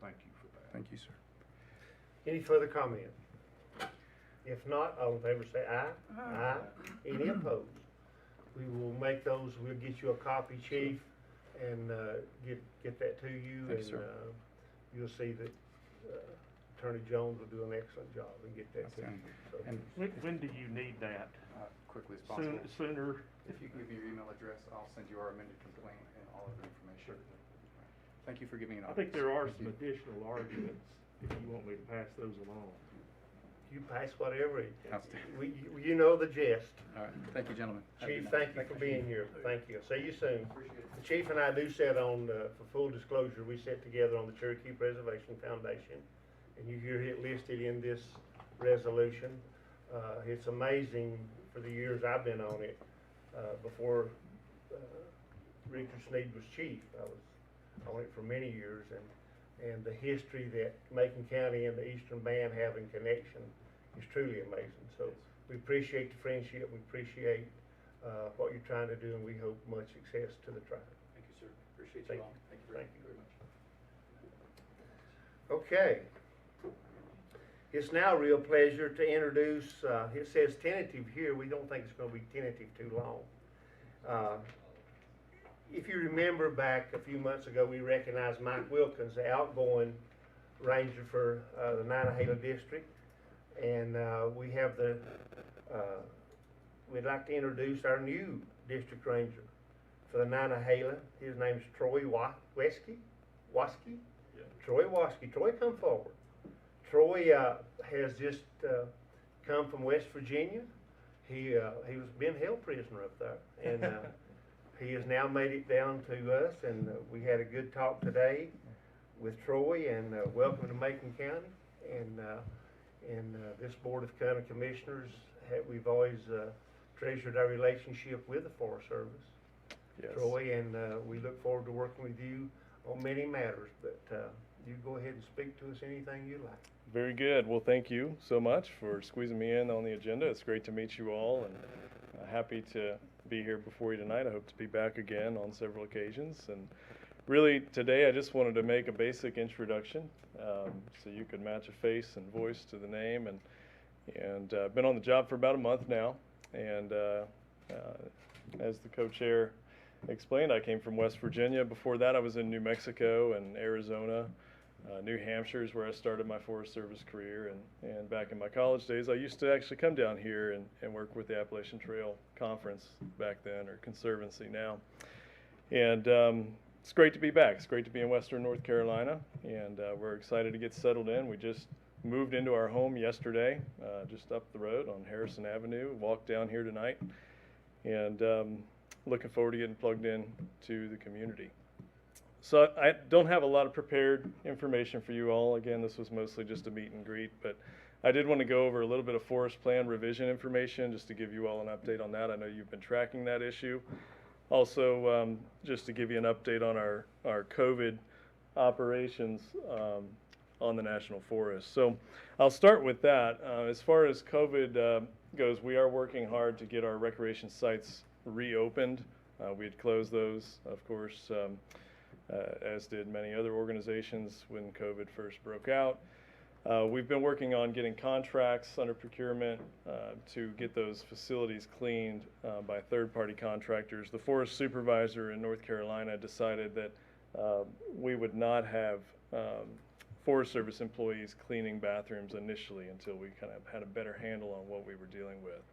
thank you for that. Thank you, sir. Any further comment? If not, all in favor say aye. Aye. Any opposed? We will make those, we'll get you a copy, Chief, and get that to you. Thank you, sir. You'll see that Attorney Jones will do an excellent job and get that to Outstanding. you. So, And When do you need that? quickly as possible. Sooner? If you can give me your email address, I'll send you our amended complaint and all of the information. Thank you for giving me an I think there are Thank some you. additional arguments, if you want me to pass those along. you pass whatever. Outstanding. You know the gist. All right, thank you, gentlemen. Have a Chief, good night. thank you for being here. Thank you. See you soon. Appreciate it. The Chief and I do sit on, for full disclosure, we sit together on the Cherokee Preservation Foundation, and you hear it listed in this resolution. It's amazing for the years I've been on it. Before Richard Sneed was chief, I was on it for many years, and the history that Macon County and the Eastern Band have in connection is truly amazing. So we appreciate the friendship, we appreciate what you're trying to do, and we hope much success to the tribe. Thank you, sir. Appreciate Thank you all. you. Thank you Thank very you. Okay. It's now a real pleasure to introduce, it says tentative here, we don't think it's going to be tentative too long. If you remember back a few months ago, we recognized Mike Wilkins, the outgoing ranger for the Nantahala district. And we have we'd like to introduce our new district ranger for the Nantahala. His name's Troy Waskey. Yeah. Troy Waskey. Troy, come forward. Troy has just come from West Virginia. He was been held prisoner up there, and he has now made it down to us. And we had a good talk today with Troy, and welcome to Macon County. And this Board of County Commissioners, we've always treasured our relationship with the Forest Service. Yes. Troy, and we look forward to working with you on many matters, but you go ahead and speak to us anything you like. Very good. Well, thank you so much for squeezing me in on the agenda. It's great to meet you all, and happy to be here before you tonight. I hope to be back again on several occasions. And really, today I just wanted to make a basic introduction, so you could match a face and voice to the name. And I've been on the job for about a month now, and as the co-chair explained, I came from West Virginia. Before that, I was in New Mexico and Arizona. New Hampshire is where I started my Forest Service career, and back in my college days, I used to actually come down here and work with the Appalachian Trail Conference back then, or Conservancy now. And it's great to be back. It's great to be in Western North Carolina, and we're excited to get settled in. We just moved into our home yesterday, just up the road on Harrison Avenue, walked down here tonight, and looking forward to getting plugged in to the community. So I don't have a lot of prepared information for you all. Again, this was mostly just a meet and greet, but I did want to go over a little bit of forest plan revision information just to give you all an update on that. I know you've been tracking that issue. Also, just to give you an update on our COVID operations on the National Forest. So I'll start with that. As far as COVID goes, we are working hard to get our recreation sites reopened. We had closed those, of course, as did many other organizations when COVID first broke out. We've been working on getting contracts under procurement to get those facilities cleaned by third-party contractors. The forest supervisor in North Carolina decided that we would not have Forest Service employees cleaning bathrooms initially until we kind of had a better handle on what we were dealing with.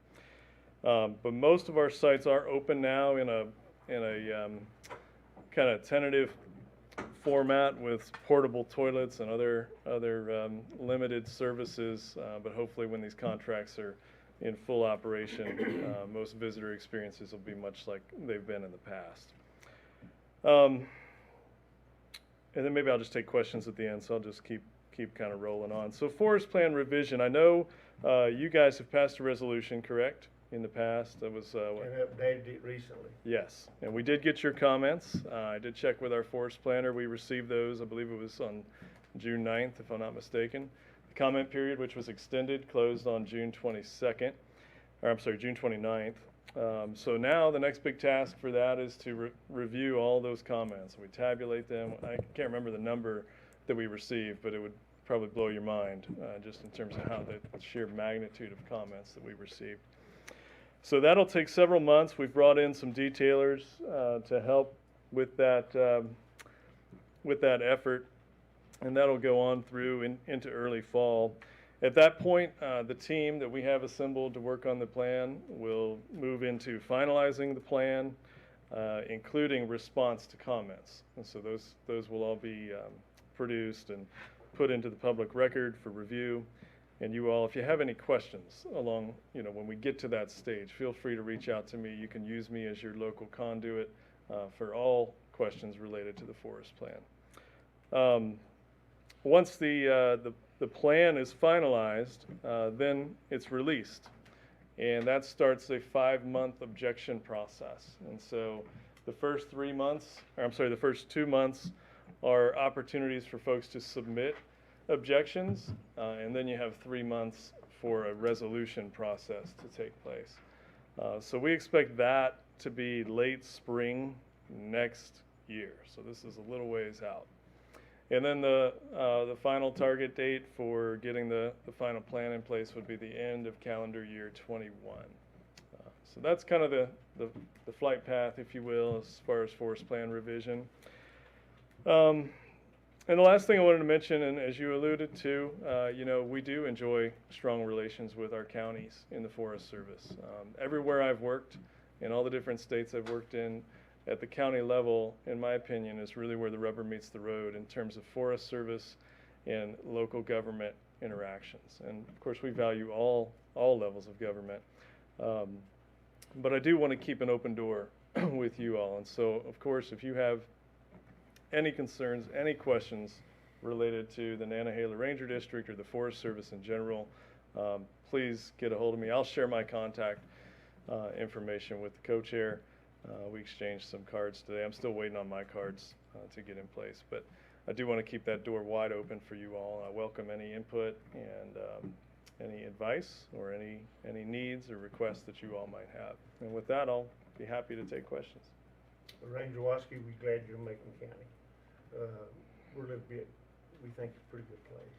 But most of our sites are open now in a kind of tentative format with portable toilets and other limited services, but hopefully when these contracts are in full operation, most visitor experiences will be much like they've been in the past. And then maybe I'll just take questions at the end, so I'll just keep kind of rolling on. So forest plan revision, I know you guys have passed a resolution, correct? In the past, that was And updated it recently. yes, and we did get your comments. I did check with our forest planner. We received those, I believe it was on June 9th, if I'm not mistaken. The comment period, which was extended, closed on June 22nd, or I'm sorry, June 29th. So now the next big task for that is to review all those comments. We tabulate them. I can't remember the number that we received, but it would probably blow your mind just in terms of how the sheer magnitude of comments that we received. So that'll take several months. We've brought in some detailers to help with that effort, and that'll go on through into early fall. At that point, the team that we have assembled to work on the plan will move into finalizing the plan, including response to comments. And so those will all be produced and put into the public record for review. And you all, if you have any questions along, when we get to that stage, feel free to reach out to me. You can use me as your local conduit for all questions related to the forest plan. Once the plan is finalized, then it's released. And that starts a 5-month objection process. And so the first 2 months are opportunities for folks to submit objections, and then you have 3 months for a resolution process to take place. So we expect that to be late spring next year. So this is a little ways out. And then the final target date for getting the final plan in place would be the end of calendar year 21. So that's kind of the flight path, if you will, as far as forest plan revision. And the last thing I wanted to mention, and as you alluded to, we do enjoy strong relations with our counties in the Forest Service. Everywhere I've worked, in all the different states I've worked in, at the county level, in my opinion, is really where the rubber meets the road in terms of Forest Service and local government interactions. And of course, we value all levels of government. But I do want to keep an open door with you all. And so, of course, if you have any concerns, any questions related to the Nantahala Ranger District or the Forest Service in general, please get a hold of me. I'll share my contact information with the co-chair. We exchanged some cards today. I'm still waiting on my cards to get in place, but I do want to keep that door wide open for you all. I welcome any input and any advice or any needs or requests that you all might have. And with that, I'll be happy to take questions. Ranger Waskey, we're glad you're in Macon County. We're a little bit, we think it's a pretty good place.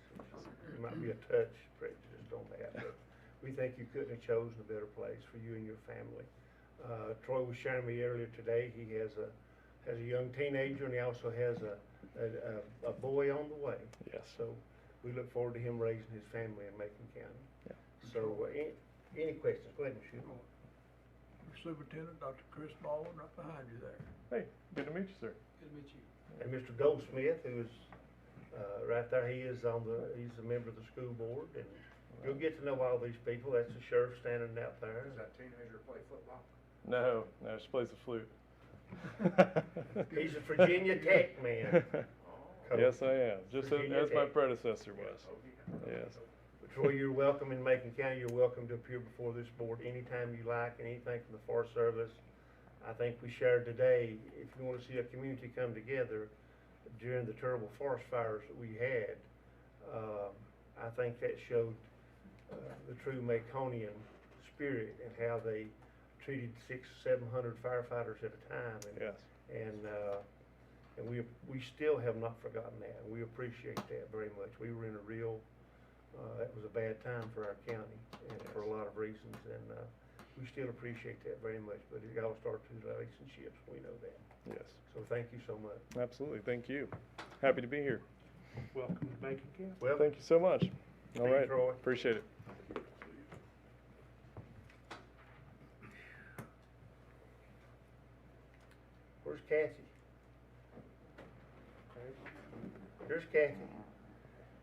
There might be a touch prejudice on that, but we think you couldn't have chosen a better place for you and your family. Troy was sharing me earlier today, he has a young teenager and he also has a boy on the way. Yes. So we look forward to him raising his family in Macon County. Yeah. So any questions, go ahead and shoot. Superintendent Dr. Chris Baldwin, right behind you there. Hey, good to meet you, sir. Good to meet you. And Mr. Goldsmith, who is right there, he's a member of the school board, and you'll get to know all these people. That's the sheriff standing out there. Does that teenager play football? No, she plays the flute. He's a Virginia Tech man. Yes, I am. Just Virginia as my Tech. predecessor was. Yes. Troy, you're welcome in Macon County. You're welcome to appear before this board anytime you like, anything from the Forest Service. I think we shared today, if you want to see a community come together during the terrible forest fires that we had, I think that showed the true Maconian spirit and how they treated 600-700 firefighters at a time. And, Yes. and we still have not forgotten that. We appreciate that very much. We were in a real that was a bad time for our county and for a lot of reasons, and we still appreciate that very much, but it all starts with relationships, we know that. Yes. So thank you so much. Absolutely. Thank you. Happy to be here. Welcome to Macon County. Well, Thank you so much. All Thank you, right. Troy. Appreciate it. Where's Kathy? Here's Kathy.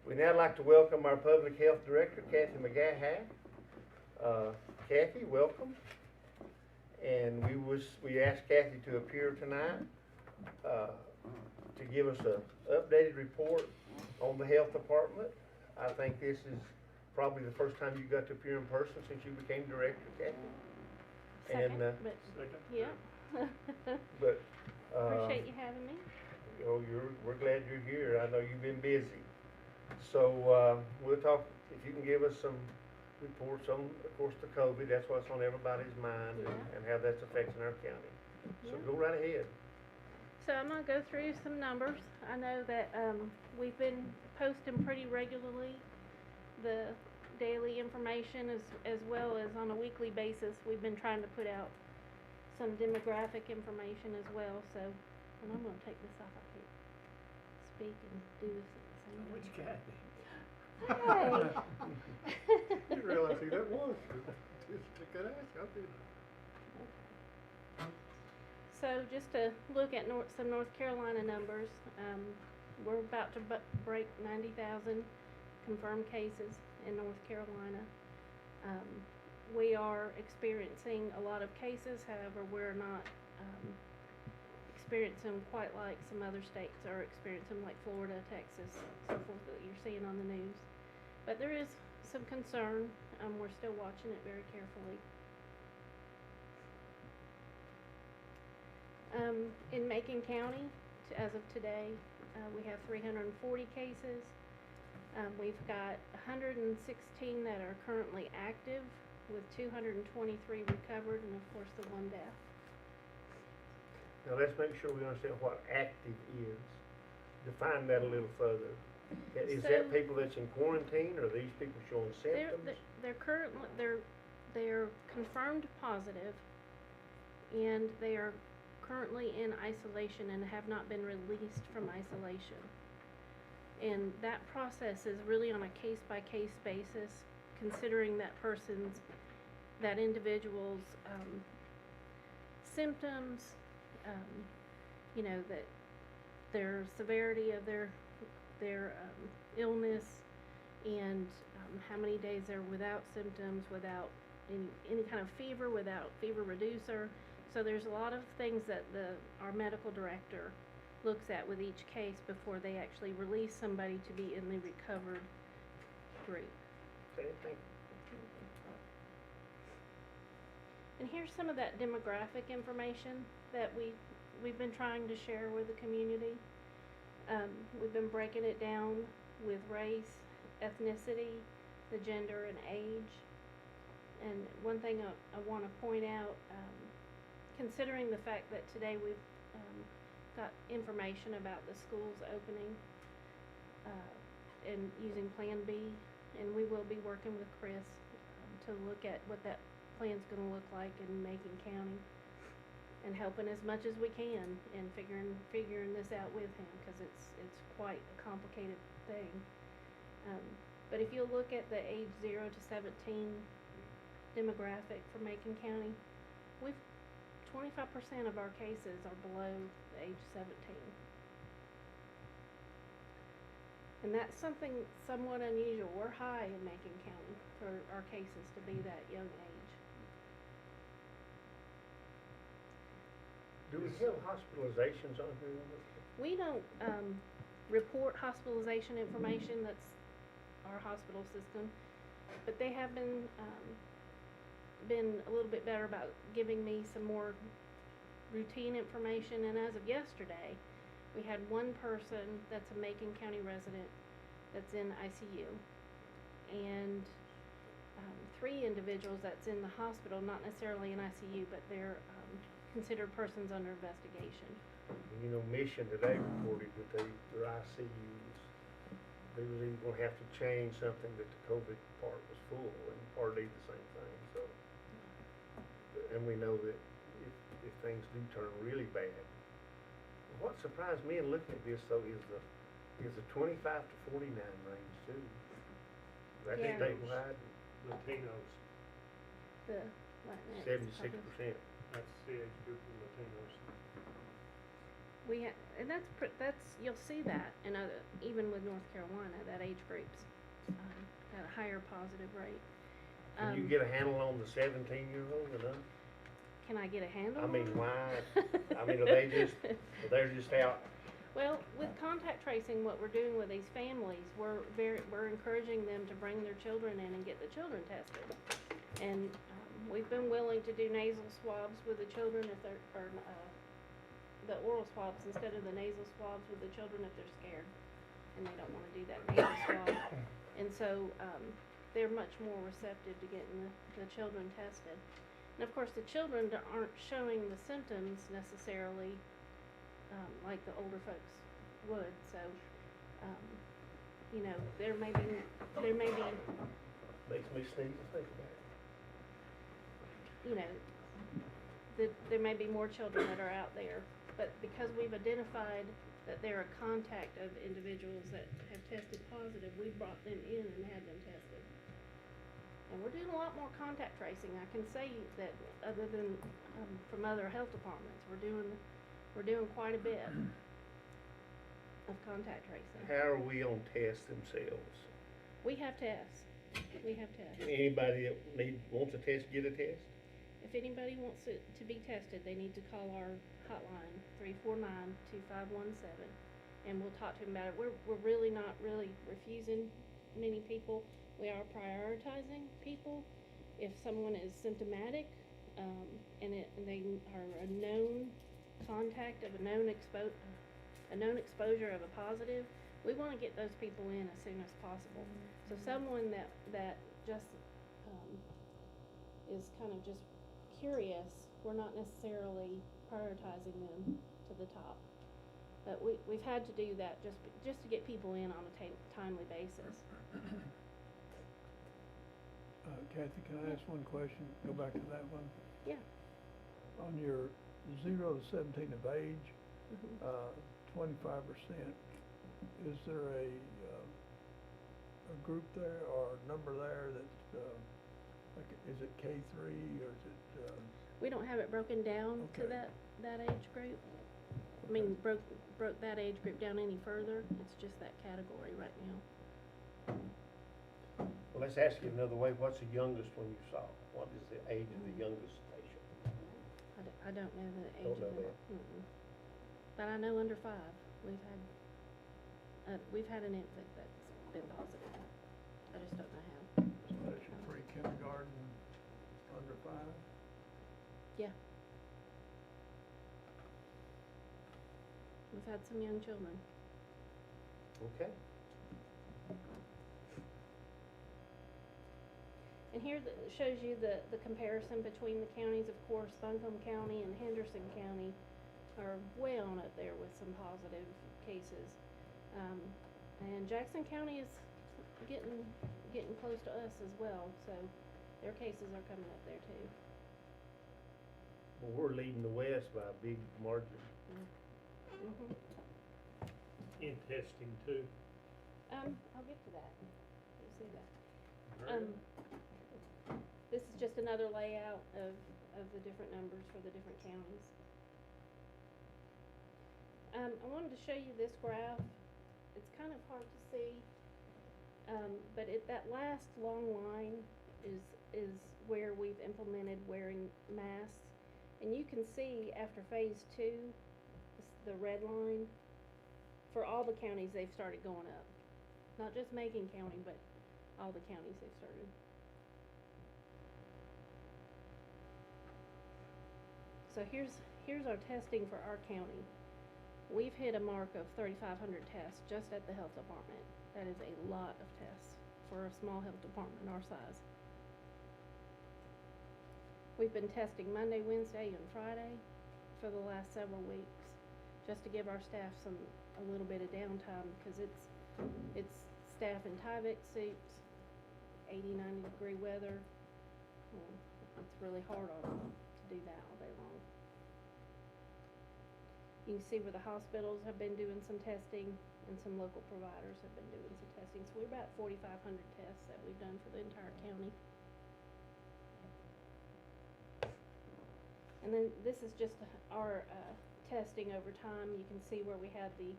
We'd now like to welcome our Public Health Director, Kathy McGaha. Kathy, welcome. And we asked Kathy to appear tonight to give us an updated report on the health department. I think this is probably the first time you got to appear in person since you became director, Kathy. Second, And, but, yeah. but Appreciate you having me. you know, we're glad you're here. I know you've been busy. So we'll talk, if you can give us some reports on, of course, the COVID. That's what's on everybody's mind and how that's affecting our county. So Yeah. go right ahead. So I'm gonna go through some numbers. I know that we've been posting pretty regularly the daily information as well as on a weekly basis. We've been trying to put out some demographic information as well. So, and I'm gonna take this off. I can't speak and do this at the same time. Which Kathy? Hey. You realize who that was? Just took that ass out there. So just to look at some North Carolina numbers, we're about to break 90,000 confirmed cases in North Carolina. We are experiencing a lot of cases, however, we're not experiencing them quite like some other states are experiencing, like Florida, Texas, so forth, that you're seeing on the news. But there is some concern. We're still watching it very carefully. In Macon County, as of today, we have 340 cases. We've got 116 that are currently active, with 223 recovered, and of course the one death. Now let's make sure we understand what active is. Define that a little further. Is that So- people that's in quarantine, or are these people showing symptoms? They're currently they're confirmed positive, and they are currently in isolation and have not been released from isolation. And that process is really on a case-by-case basis, considering that individual's symptoms, you know, that their severity of their illness, and how many days they're without symptoms, without any kind of fever, without fever reducer. So there's a lot of things that our medical director looks at with each case before they actually release somebody to be in the recovered group. Okay, thank you. And here's some of that demographic information that we've been trying to share with the community. We've been breaking it down with race, ethnicity, the gender, and age. And one thing I want to point out, considering the fact that today we've got information about the schools opening and using Plan B, and we will be working with Chris to look at what that plan's going to look like in Macon County, and helping as much as we can in figuring this out with him, because it's quite a complicated thing. But if you look at the age 0 to 17 demographic for Macon County, 25% of our cases are below the age 17. And that's something somewhat unusual. We're high in Macon County for our cases to be that young age. Do we have hospitalizations on here? We don't report hospitalization information. That's our hospital system, but they have been a little bit better about giving me some more routine information. And as of yesterday, we had one person that's a Macon County resident that's in ICU, and 3 individuals that's in the hospital, not necessarily in ICU, but they're considered persons under investigation. You know, Mission today reported that their ICUs, they was even gonna have to change something, that the COVID part was full, and part did the same thing, so. And we know that if things do turn really bad. What surprised me in looking at this though is the 25 to 49 range too. That's Yeah. statewide, Latinos, The Latinx 76%. that's the age group of Latinos. And that's you'll see that in even with North Carolina, that age groups at a higher positive rate. Can you get a handle on the 17-year-old or not? Can I get a handle? I mean, on it? why? I mean, they're just out? Well, with contact tracing, what we're doing with these families, we're encouraging them to bring their children in and get the children tested. And we've been willing to do nasal swabs with the children if they're, or the oral swabs instead of the nasal swabs with the children if they're scared and they don't want to do that nasal swab. And so they're much more receptive to getting the children tested. And of course, the children aren't showing the symptoms necessarily like the older folks would. So, you know, there may be. Makes me sneeze to think about it. You know, there may be more children that are out there, but because we've identified that they're a contact of individuals that have tested positive, we brought them in and had them tested. And we're doing a lot more contact tracing. I can say that other than from other health departments, we're doing quite a bit of contact tracing. How are we on tests themselves? We have tests. We have tests. Anybody that wants a test, get a test? If anybody wants it to be tested, they need to call our hotline, 349-2517, and we'll talk to them about it. We're really not refusing many people. We are prioritizing people. If someone is symptomatic, and they are a known contact of a known exposure of a positive, we want to get those people in as soon as possible. So someone that just is kind of just curious, we're not necessarily prioritizing them to the top. But we've had to do that just to get people in on a timely basis. Kathy, can I ask one question? Go back to that one. Yeah. On your 0 to 17 of age, 25%, is there a group there or a number there that's, like, is it K3 or is it? We don't have it broken down to Okay. that age group. I mean, broke that age group down any further. It's just that category right now. Well, let's ask you another way. What's the youngest one you saw? What is the age of the youngest patient? I don't know the age Don't know of them. that. But I know under 5, we've had an infant that's been positive. I just don't know how. Special pre-kindergarten under 5? Yeah. We've had some young children. Okay. And here shows you the comparison between the counties. Of course, Buncombe County and Henderson County are way on up there with some positive cases. And Jackson County is getting close to us as well, so their cases are coming up there too. Well, we're leading the West by a big margin. Mm-hmm. In testing too. I'll get to that. You'll see that. This is just another layout of the different numbers for the different counties. I wanted to show you this graph. It's kind of hard to see, but that last long line is where we've implemented wearing masks. And you can see after phase 2, the red line, for all the counties they've started going up. Not just Macon County, but all the counties they've started. So here's our testing for our county. We've hit a mark of 3,500 tests just at the health department. That is a lot of tests for a small health department our size. We've been testing Monday, Wednesday, and Friday for the last several weeks, just to give our staff a little bit of downtime, because it's staff in Tyvek suits, 80, 90 degree weather. It's really hard on them to do that all day long. You can see where the hospitals have been doing some testing, and some local providers have been doing some testing. So we're about 4,500 tests that we've done for the entire county. And then this is just our testing over time. You can see where we had the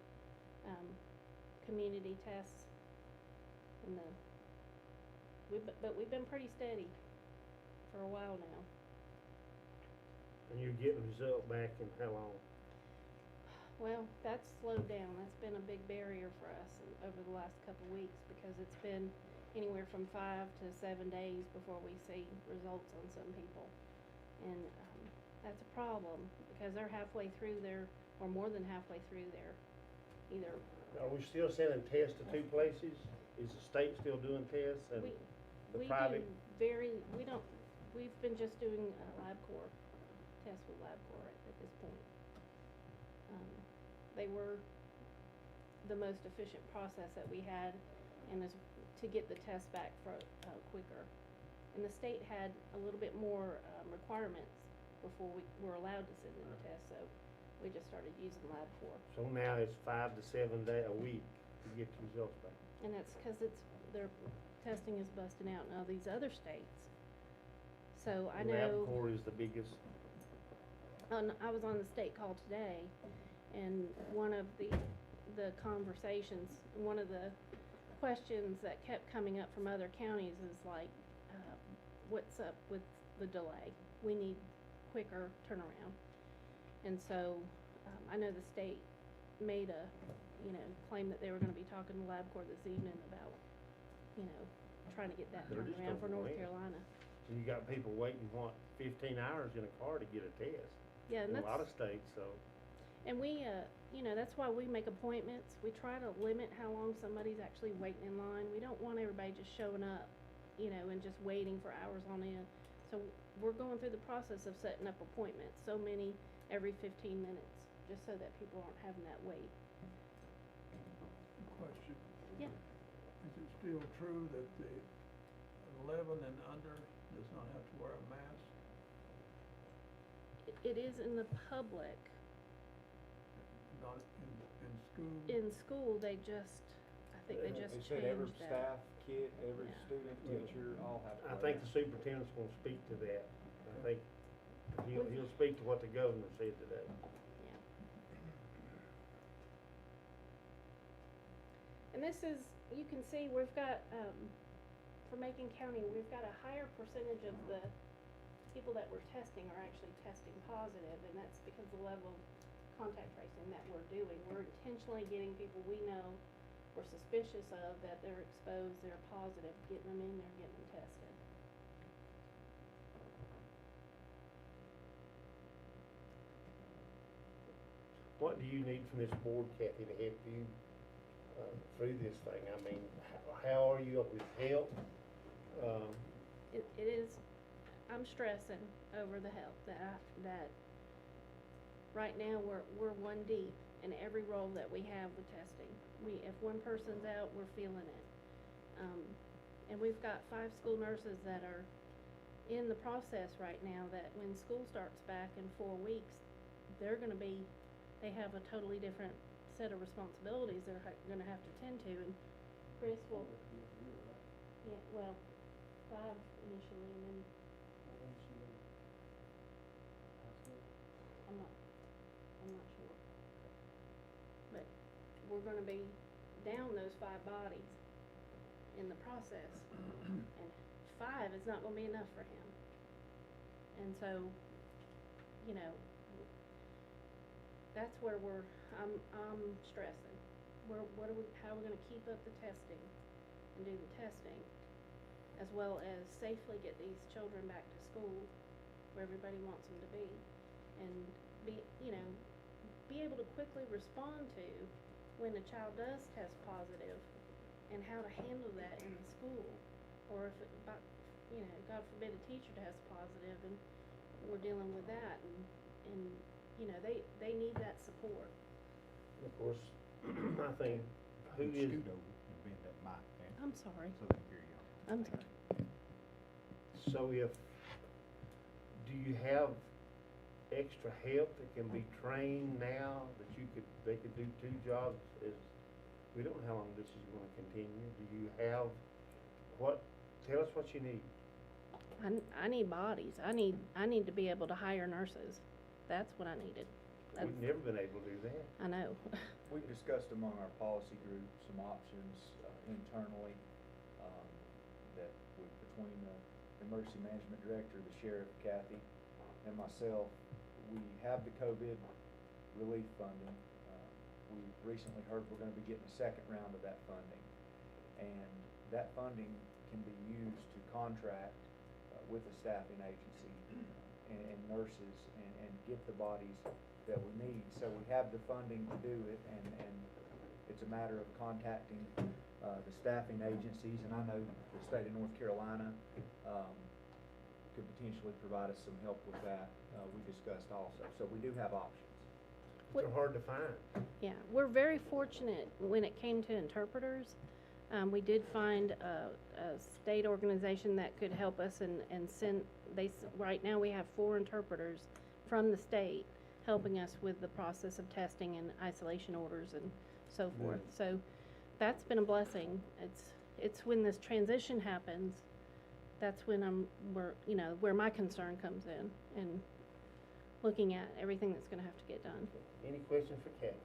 community tests, and but we've been pretty steady for a while now. And you're getting the result back in how long? Well, that's slowed down. That's been a big barrier for us over the last couple of weeks, because it's been anywhere from 5 to 7 days before we see results on some people. And that's a problem, because they're halfway through or more than halfway through either. Are we still sending tests to 2 places? Is the state still doing tests and the private? We've been just doing LabCorp, tests with LabCorp at this point. They were the most efficient process that we had, and is to get the test back for quicker. And the state had a little bit more requirements before we were allowed to send them a test, so we just started using LabCorp. So now it's 5 to 7 days a week to get the results back. And that's because their testing is busting out in all these other states. So I know. LabCorp is the biggest. I was on the state call today, and one of the conversations, one of the questions that kept coming up from other counties is like, what's up with the delay? We need quicker turnaround. And so I know the state made a claim that they were going to be talking to LabCorp this evening about trying to get that turned around for North Carolina. And you got people waiting 15 hours in a car to get a test. Yeah, and in a lot of states, so. And we, that's why we make appointments. We try to limit how long somebody's actually waiting in line. We don't want everybody just showing up, and just waiting for hours on end. So we're going through the process of setting up appointments, so many every 15 minutes, just so that people aren't having that wait. Question. Yeah. Is it still true that the 11 and under does not have to wear a mask? It is in the public. Not in school? In school, I think they just changed that. They said every staff, kid, every Yeah. student, teacher, all have to I wear think the masks. superintendent's gonna speak to that. I think he'll speak to what the governor said today. Yeah. And this is, you can see we've got, for Macon County, we've got a higher percentage of the people that we're testing are actually testing positive, and that's because the level of contact tracing that we're doing. We're intentionally getting people we know we're suspicious of, that they're exposed, they're positive, getting them in there, getting them tested. what do you need from this board, Kathy, to help you, through this thing? I mean, how are you with help? It is, I'm stressing over the help that right now we're one deep in every role that we have with testing. If one person's out, we're feeling it. And we've got 5 school nurses that are in the process right now that when school starts back in 4 weeks, they have a totally different set of responsibilities they're gonna have to tend to, and Chris will, yeah, well, 5 initially, and then I'm not sure. But we're gonna be down those 5 bodies in the process, and 5 is not gonna be enough for him. And so, you know, that's where I'm stressing. How are we gonna keep up the testing and do the testing, as well as safely get these children back to school where everybody wants them to be, and be able to quickly respond to when a child does test positive, and how to handle that in the school, or if God forbid a teacher tests positive and we're dealing with that, and they need that support. Of course, I think, who is, Scoot over and bend that mic down I'm sorry. so they can hear you. I'm sorry. so do you have extra help that can be trained now, that they could do 2 jobs? We don't know how long this is gonna continue. Do you have, tell us what you need. I need bodies. I need to be able to hire nurses. That's what I needed. We've never been able to do that. I know. We've discussed among our policy group some options internally, that between the emergency management director, the sheriff, Kathy, and myself, we have the COVID relief funding. We recently heard we're gonna be getting a second round of that funding. And that funding can be used to contract with a staffing agency and nurses and get the bodies that we need. So we have the funding to do it, and it's a matter of contacting the staffing agencies, and I know the state of North Carolina could potentially provide us some help with that. We discussed also, so we do have options. They're hard to find. Yeah, we're very fortunate when it came to interpreters. We did find a state organization that could help us and send, right now we have 4 interpreters from the state helping us with the process of testing and isolation orders and so forth. So that's been a blessing. It's when this transition happens, that's when where my concern comes in, and looking at everything that's gonna have to get done. Any questions for Kathy?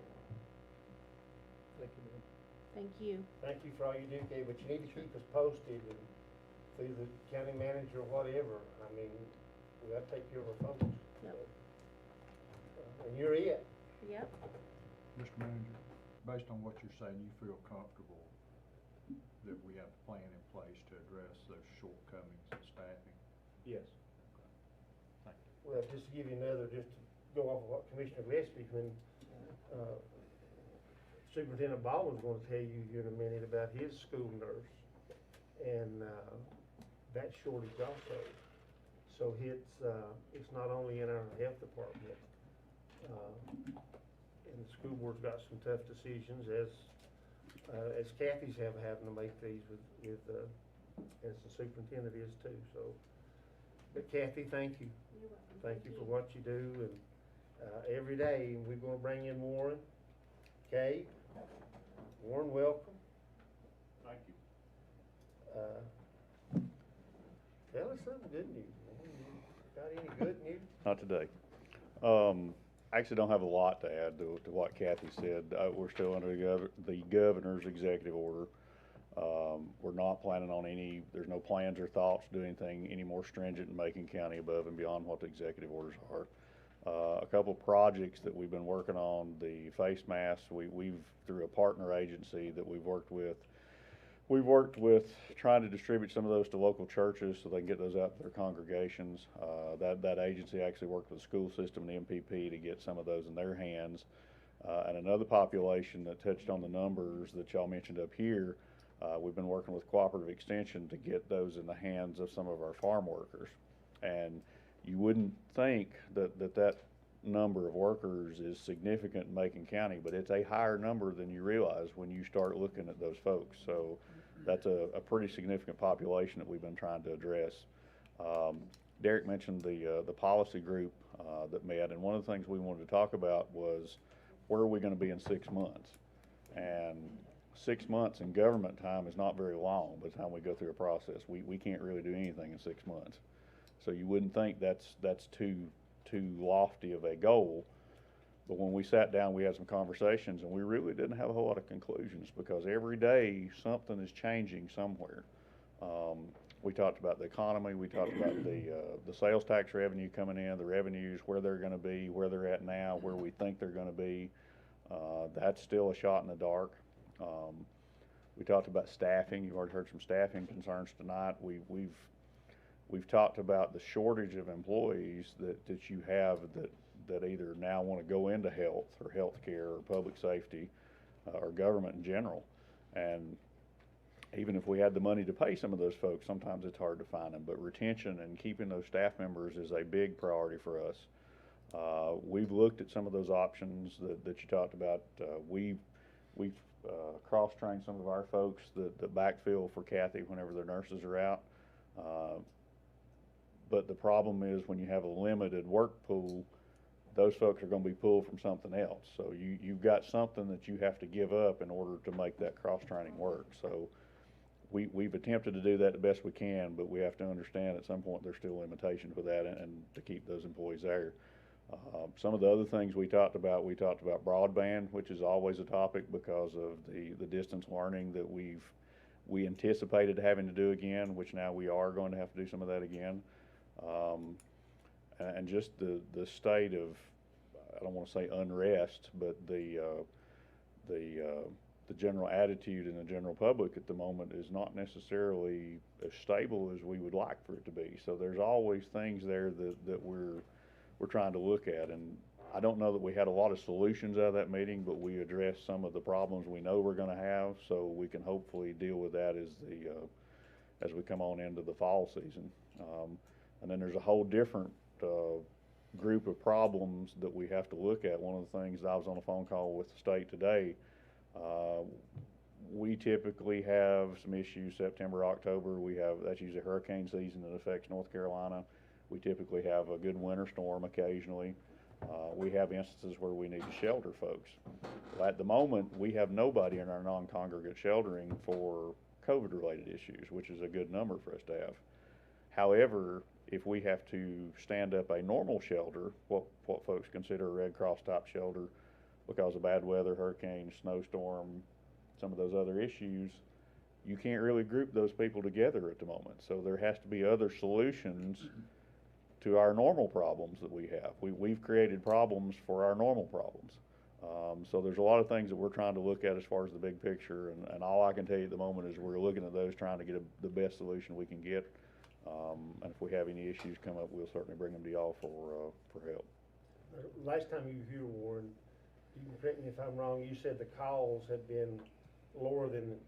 Thank you. Thank you for all you do, Kay, but you need to keep us posted, and through the county manager or whatever. I mean, we gotta take care of our folks. Yep. And you're it. Yep. Mr. Manager, based on what you're saying, you feel comfortable that we have a plan in place to address those shortcomings in staffing? Yes. Thank you. Well, just to give you another, just to go off of what Commissioner Gillespie, when, Superintendent Baldwin's gonna tell you here in a minute about his school nurse, and, that shortage also. So it's not only in our health department, and the school board's got some tough decisions, as Kathy's having to make these with as the superintendent is too, so. But Kathy, thank you. You're welcome. Thank you for what you do, and, every day, we're gonna bring in Warren. Kay, Warren, welcome. Thank you. Tell us some good news, man. Got any good news? Not today. I actually don't have a lot to add to what Kathy said. We're still under the governor's executive order. We're not planning on there's no plans or thoughts to do anything any more stringent in Macon County above and beyond what the executive orders are. A couple projects that we've been working on, the face masks, we've through a partner agency that we've worked with trying to distribute some of those to local churches so they can get those out to their congregations. That agency actually worked with the school system and the MPP to get some of those in their hands. And another population that touched on the numbers that y'all mentioned up here, we've been working with Cooperative Extension to get those in the hands of some of our farm workers. And you wouldn't think that number of workers is significant in Macon County, but it's a higher number than you realize when you start looking at those folks. So that's a pretty significant population that we've been trying to address. Derek mentioned the policy group that met, and one of the things we wanted to talk about was where are we going to be in 6 months? And 6 months in government time is not very long by the time we go through a process. We can't really do anything in 6 months. So you wouldn't think that's too lofty of a goal. But when we sat down, we had some conversations, and we really didn't have a whole lot of conclusions because every day something is changing somewhere. We talked about the economy. We talked about the sales tax revenue coming in, the revenues, where they're going to be, where they're at now, where we think they're going to be. That's still a shot in the dark. We talked about staffing. You've already heard some staffing concerns tonight. We've talked about the shortage of employees that you have that either now want to go into health or healthcare or public safety or government in general. And even if we had the money to pay some of those folks, sometimes it's hard to find them. But retention and keeping those staff members is a big priority for us. We've looked at some of those options that you talked about. We've cross-trained some of our folks that backfill for Kathy whenever their nurses are out. But the problem is when you have a limited work pool, those folks are going to be pulled from something else. So you've got something that you have to give up in order to make that cross-training work. So we've attempted to do that the best we can, but we have to understand at some point there's still limitations with that and to keep those employees there. Some of the other things we talked about broadband, which is always a topic because of the distance learning that we anticipated having to do again, which now we are going to have to do some of that again. And just the state of, I don't want to say unrest, but the general attitude in the general public at the moment is not necessarily as stable as we would like for it to be. So there's always things there that we're trying to look at. And I don't know that we had a lot of solutions out of that meeting, but we addressed some of the problems we know we're going to have, so we can hopefully deal with that as we come on into the fall season. And then there's a whole different group of problems that we have to look at. One of the things, I was on a phone call with the state today. We typically have some issues September, October. That's usually hurricane season that affects North Carolina. We typically have a good winter storm occasionally. We have instances where we need to shelter folks. Well, at the moment, we have nobody in our non-congregate sheltering for COVID-related issues, which is a good number for us to have. However, if we have to stand up a normal shelter, what folks consider a Red Cross type shelter, because of bad weather, hurricane, snowstorm, some of those other issues, you can't really group those people together at the moment. So there has to be other solutions to our normal problems that we have. We've created problems for our normal problems. So there's a lot of things that we're trying to look at as far as the big picture, and all I can tell you at the moment is we're looking at those, trying to get the best solution we can get. And if we have any issues come up, we'll certainly bring them to y'all for help. Last time you were here, Warren, you can correct me if I'm wrong, you said the calls had been lower than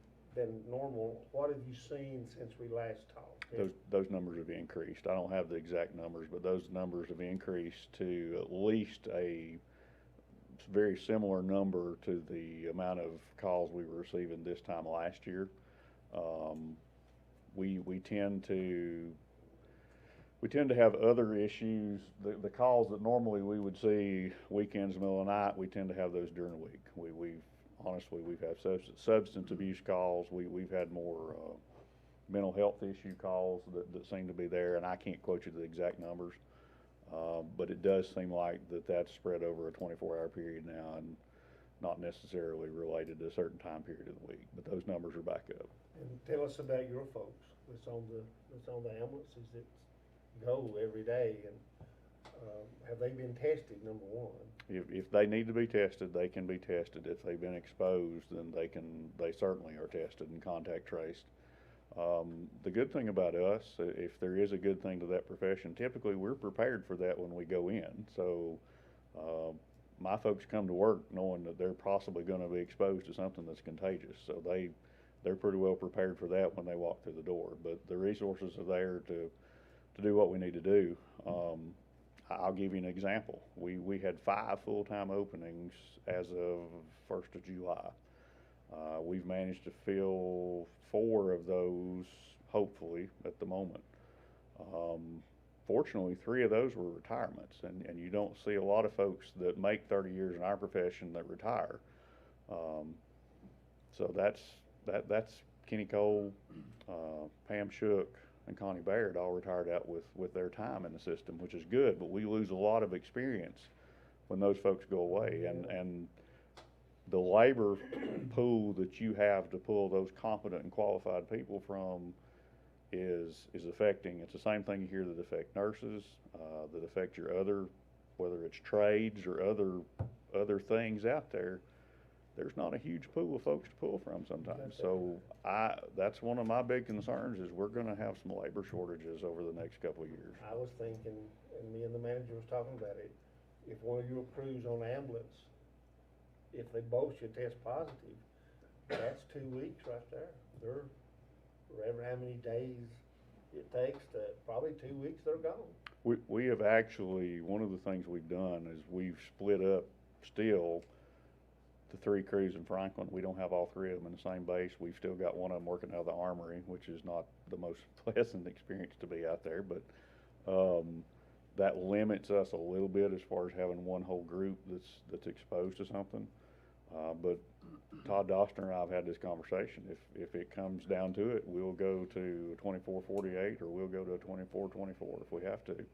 normal. What have you seen since we last talked? Those numbers have increased. I don't have the exact numbers, but those numbers have increased to at least a very similar number to the amount of calls we were receiving this time last year. We tend to have other issues. The calls that normally we would see weekends, middle of the night, we tend to have those during the week. We've had substance abuse calls. We've had more mental health issue calls that seem to be there, and I can't quote you the exact numbers, but it does seem like that's spread over a 24-hour period now and not necessarily related to a certain time period of the week. But those numbers are back up. And tell us about your folks that's on the ambulances that go every day, and have they been tested, number one? If they need to be tested, they can be tested. If they've been exposed, then they certainly are tested and contact traced. The good thing about us, if there is a good thing to that profession, typically we're prepared for that when we go in. So my folks come to work knowing that they're possibly gonna be exposed to something that's contagious, so they're pretty well prepared for that when they walk through the door. But the resources are there to do what we need to do. I'll give you an example. We had 5 full-time openings as of 1st of July. We've managed to fill 4 of those, hopefully, at the moment. Fortunately, 3 of those were retirements, and you don't see a lot of folks that make 30 years in our profession that retire. So that's Kenny Cole, Pam Shook, and Connie Baird all retired out with their time in the system, which is good, but we lose a lot of experience when those folks go away, and the labor pool that you have to pull those competent and qualified people from is affecting. It's the same thing here that affect nurses, that affect your other, whether it's trades or other things out there. There's not a huge pool of folks to pull from sometimes. So that's one of my big concerns is we're gonna have some labor shortages over the next couple of years. I was thinking, and me and the manager was talking about it, if one of your crews on the ambulance, if they both should test positive, that's 2 weeks right there. They're, whatever how many days it takes to, probably 2 weeks, they're gone. We have actually, one of the things we've done is we've split up still the 3 crews in Franklin. We don't have all 3 of them in the same base. We've still got one of them working out of the armory, which is not the most pleasant experience to be out there, but that limits us a little bit as far as having one whole group that's exposed to something. But Todd Dostner and I have had this conversation. If it comes down to it, we'll go to a 24-48 or we'll go to a 24-24 if we have to, in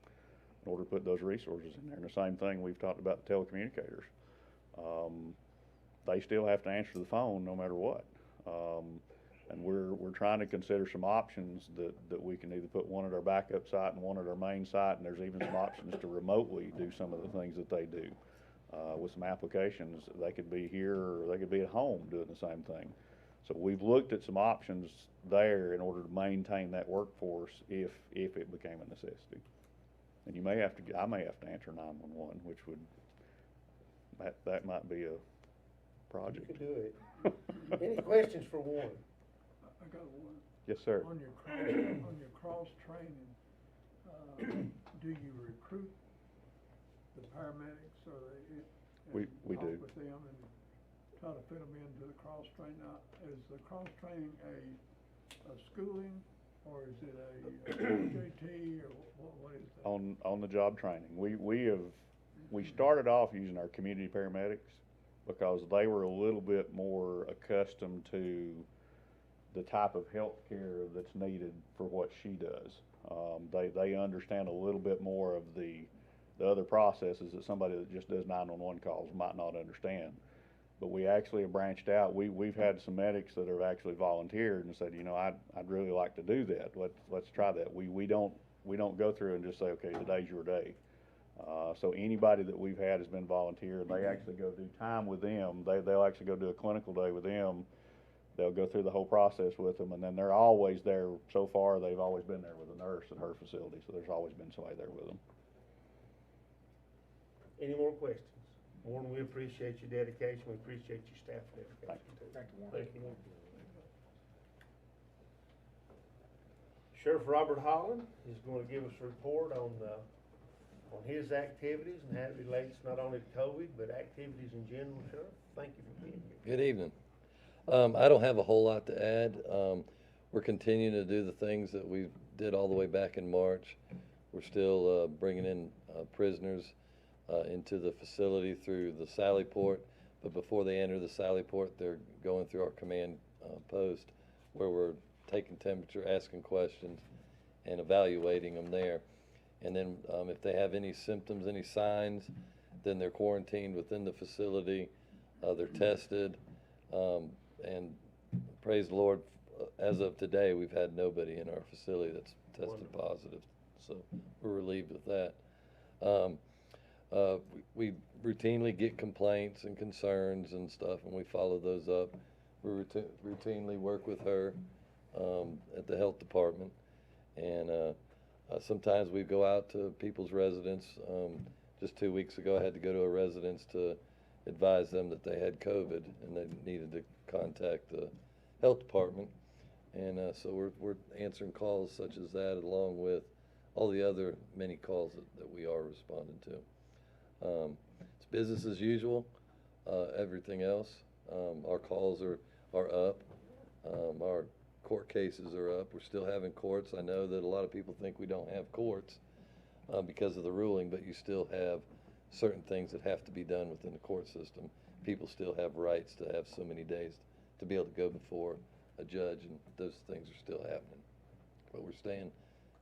order to put those resources in there. And the same thing we've talked about the telecommunicators. They still have to answer the phone no matter what. And we're trying to consider some options that we can either put one at our backup site and one at our main site, and there's even some options to remotely do some of the things that they do. With some applications, they could be here or they could be at home doing the same thing. So we've looked at some options there in order to maintain that workforce if it became a necessity. And I may have to answer 911, which would, that might be a project. You can do it. Any questions for Warren? I got one. Yes, sir. On your cross training, do you recruit the paramedics, or they We talk do. with them and try to fit them into the cross training? Now, is the cross training a schooling, or is it a JT, or what is that? On the job training, we started off using our community paramedics because they were a little bit more accustomed to the type of health care that's needed for what she does. They understand a little bit more of the other processes that somebody that just does 911 calls might not understand. But we actually have branched out. We've had some medics that have actually volunteered and said, you know, I'd really like to do that. Let's try that. We don't go through and just say, okay, today's your day. So anybody that we've had has been volunteer, and they actually go do time with them. They'll actually go do a clinical day with them. They'll go through the whole process with them, and then they're always there. So far, they've always been there with a nurse at her facility, so there's always been somebody there with them. Any more questions? Warren, we appreciate your dedication. We appreciate your staff dedication too. Thank you, Warren. Thank you, Warren. Sheriff Robert Holland is going to give us a report on his activities and how it relates not only to COVID, but activities in general. Sheriff, thank you for being here. Good evening. I don't have a whole lot to add. We're continuing to do the things that we did all the way back in March. We're still bringing in prisoners into the facility through the Sally Port, but before they enter the Sally Port, they're going through our command post, where we're taking temperature, asking questions, and evaluating them there. And then if they have any symptoms, any signs, then they're quarantined within the facility. They're tested, and praise the Lord, as of today, we've had nobody in our facility that's tested positive, so we're relieved with that. We routinely get complaints and concerns and stuff, and we follow those up. We routinely work with her at the health department, and sometimes we go out to people's residence just 2 weeks ago, I had to go to a residence to advise them that they had COVID and they needed to contact the health department. And so we're answering calls such as that, along with all the other many calls that we are responding to. It's business as usual, everything else. Our calls are up. Our court cases are up. We're still having courts. I know that a lot of people think we don't have courts because of the ruling, but you still have certain things that have to be done within the court system. People still have rights to have so many days to be able to go before a judge, and those things are still happening. But we're staying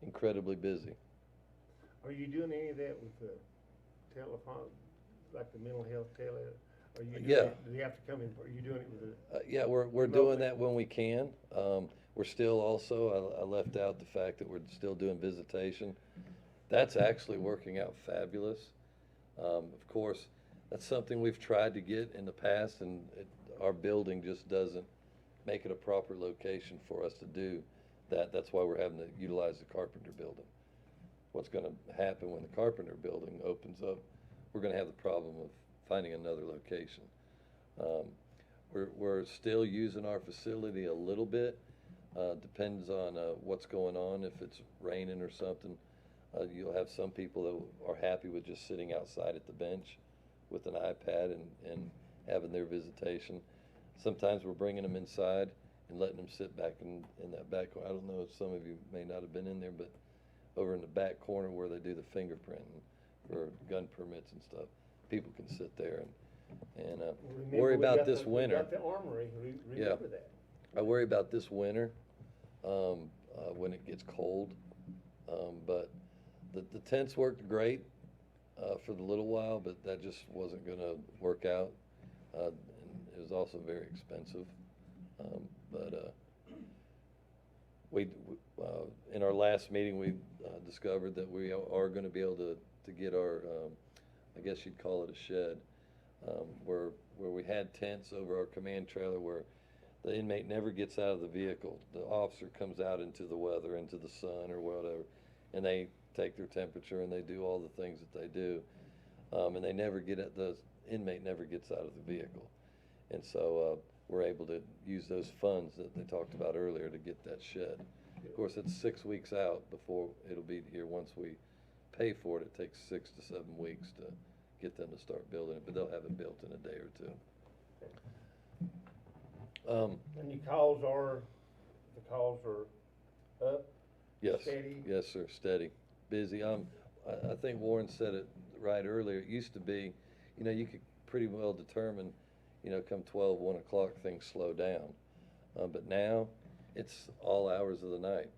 incredibly busy. Are you doing any of that with the telephone, like the mental health tele? Are you doing Yeah. it, do they have to come in, are you doing it with the? Yeah, we're doing that when we can. We're still also, I left out the fact that we're still doing visitation. That's actually working out fabulous. Of course, that's something we've tried to get in the past, and our building just doesn't make it a proper location for us to do that. That's why we're having to utilize the Carpenter building. What's going to happen when the Carpenter building opens up, we're going to have the problem of finding another location. We're still using our facility a little bit. Depends on what's going on. If it's raining or something, you'll have some people that are happy with just sitting outside at the bench with an iPad and having their visitation. Sometimes we're bringing them inside and letting them sit back in that back corner. I don't know if some of you may not have been in there, but over in the back corner where they do the fingerprinting for gun permits and stuff, people can sit there and worry about this winter. We got the armory, remember that. I worry about this winter when it gets cold, but the tents worked great for the little while, but that just wasn't going to work out. And it was also very expensive, but we in our last meeting we discovered that we are going to be able to get our I guess you'd call it a shed, where we had tents over our command trailer where the inmate never gets out of the vehicle. The officer comes out into the weather, into the sun or whatever, and they take their temperature and they do all the things that they do, and they never get at the inmate never gets out of the vehicle, and so we're able to use those funds that they talked about earlier to get that shed. Of course, it's 6 weeks out before it'll be here. Once we pay for it, it takes 6 to 7 weeks to get them to start building it, but they'll have it built in a day or two. And the calls are up? Yes. Steady? Yes, sir, steady, busy. I think Warren said it right earlier. It used to be, you could pretty well determine, come 12, 1 o'clock, things slow down. But now, it's all hours of the night.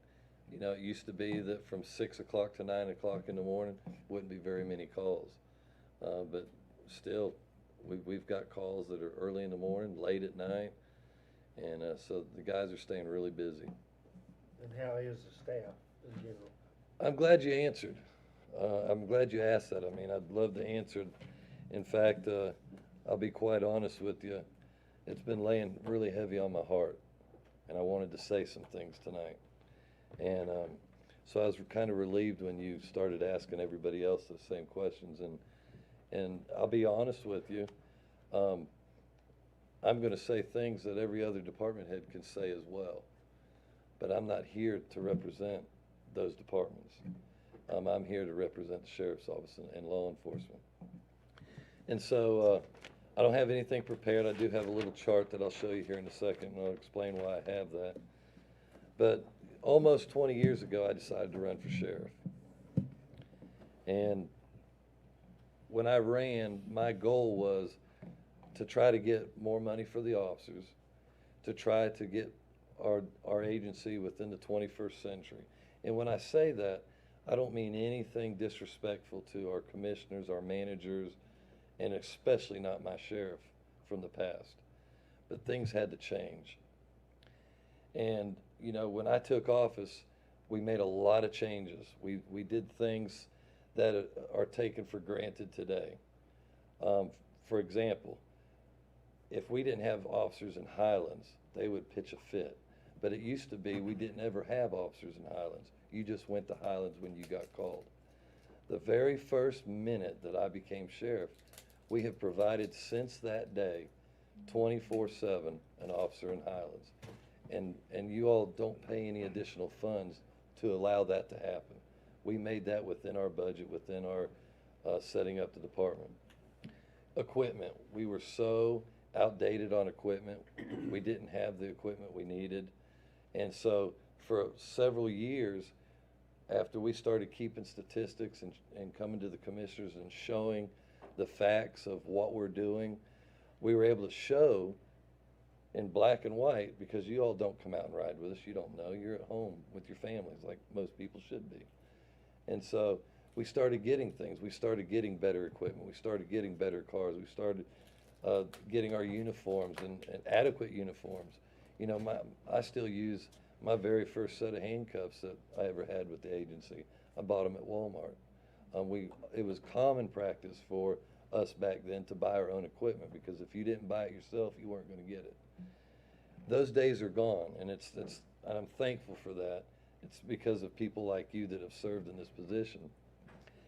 It used to be that from 6 o'clock to 9 o'clock in the morning, wouldn't be very many calls. But still, we've got calls that are early in the morning, late at night, and so the guys are staying really busy. And how is the staff in general? I'm glad you answered. I'm glad you asked that. I mean, I'd love to answer. In fact, I'll be quite honest with you. It's been laying really heavy on my heart, and I wanted to say some things tonight. And so I was kind of relieved when you started asking everybody else the same questions. And I'll be honest with you, I'm going to say things that every other department head can say as well. But I'm not here to represent those departments. I'm here to represent the Sheriff's Office and law enforcement. And so I don't have anything prepared. I do have a little chart that I'll show you here in a second, and I'll explain why I have that. But almost 20 years ago, I decided to run for sheriff. And when I ran, my goal was to try to get more money for the officers, to try to get our agency within the 21st century. And when I say that, I don't mean anything disrespectful to our commissioners, our managers, and especially not my sheriff from the past. But things had to change. And, when I took office, we made a lot of changes. We did things that are taken for granted today. For example, if we didn't have officers in Highlands, they would pitch a fit. But it used to be we didn't ever have officers in Highlands. You just went to Highlands when you got called. The very first minute that I became sheriff, we have provided since that day, 24/7, an officer in Highlands. And you all don't pay any additional funds to allow that to happen. We made that within our budget, within our setting up the department. Equipment, we were so outdated on equipment. We didn't have the equipment we needed. And so for several years, after we started keeping statistics and coming to the commissioners and showing the facts of what we're doing, we were able to show in black and white, because you all don't come out and ride with us. You don't know. You're at home with your families like most people should be. And so we started getting things. We started getting better equipment. We started getting better cars. We started getting our uniforms and adequate uniforms. You know, I still use my very first set of handcuffs that I ever had with the agency. I bought them at Walmart. It was common practice for us back then to buy our own equipment, because if you didn't buy it yourself, you weren't going to get it. Those days are gone, and I'm thankful for that. It's because of people like you that have served in this position.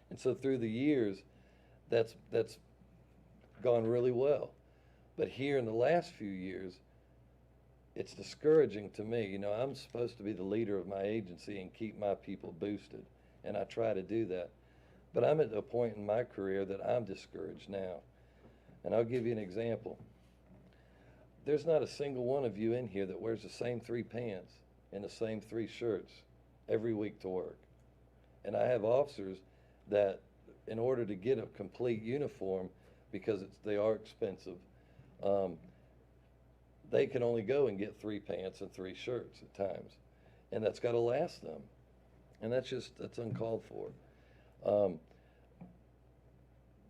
And so through the years, that's gone really well. But here in the last few years, it's discouraging to me. You know, I'm supposed to be the leader of my agency and keep my people boosted, and I try to do that. But I'm at a point in my career that I'm discouraged now. And I'll give you an example. There's not a single one of you in here that wears the same 3 pants and the same 3 shirts every week to work. And I have officers that, in order to get a complete uniform, because they are expensive, they can only go and get 3 pants and 3 shirts at times. And that's got to last them. And that's uncalled for.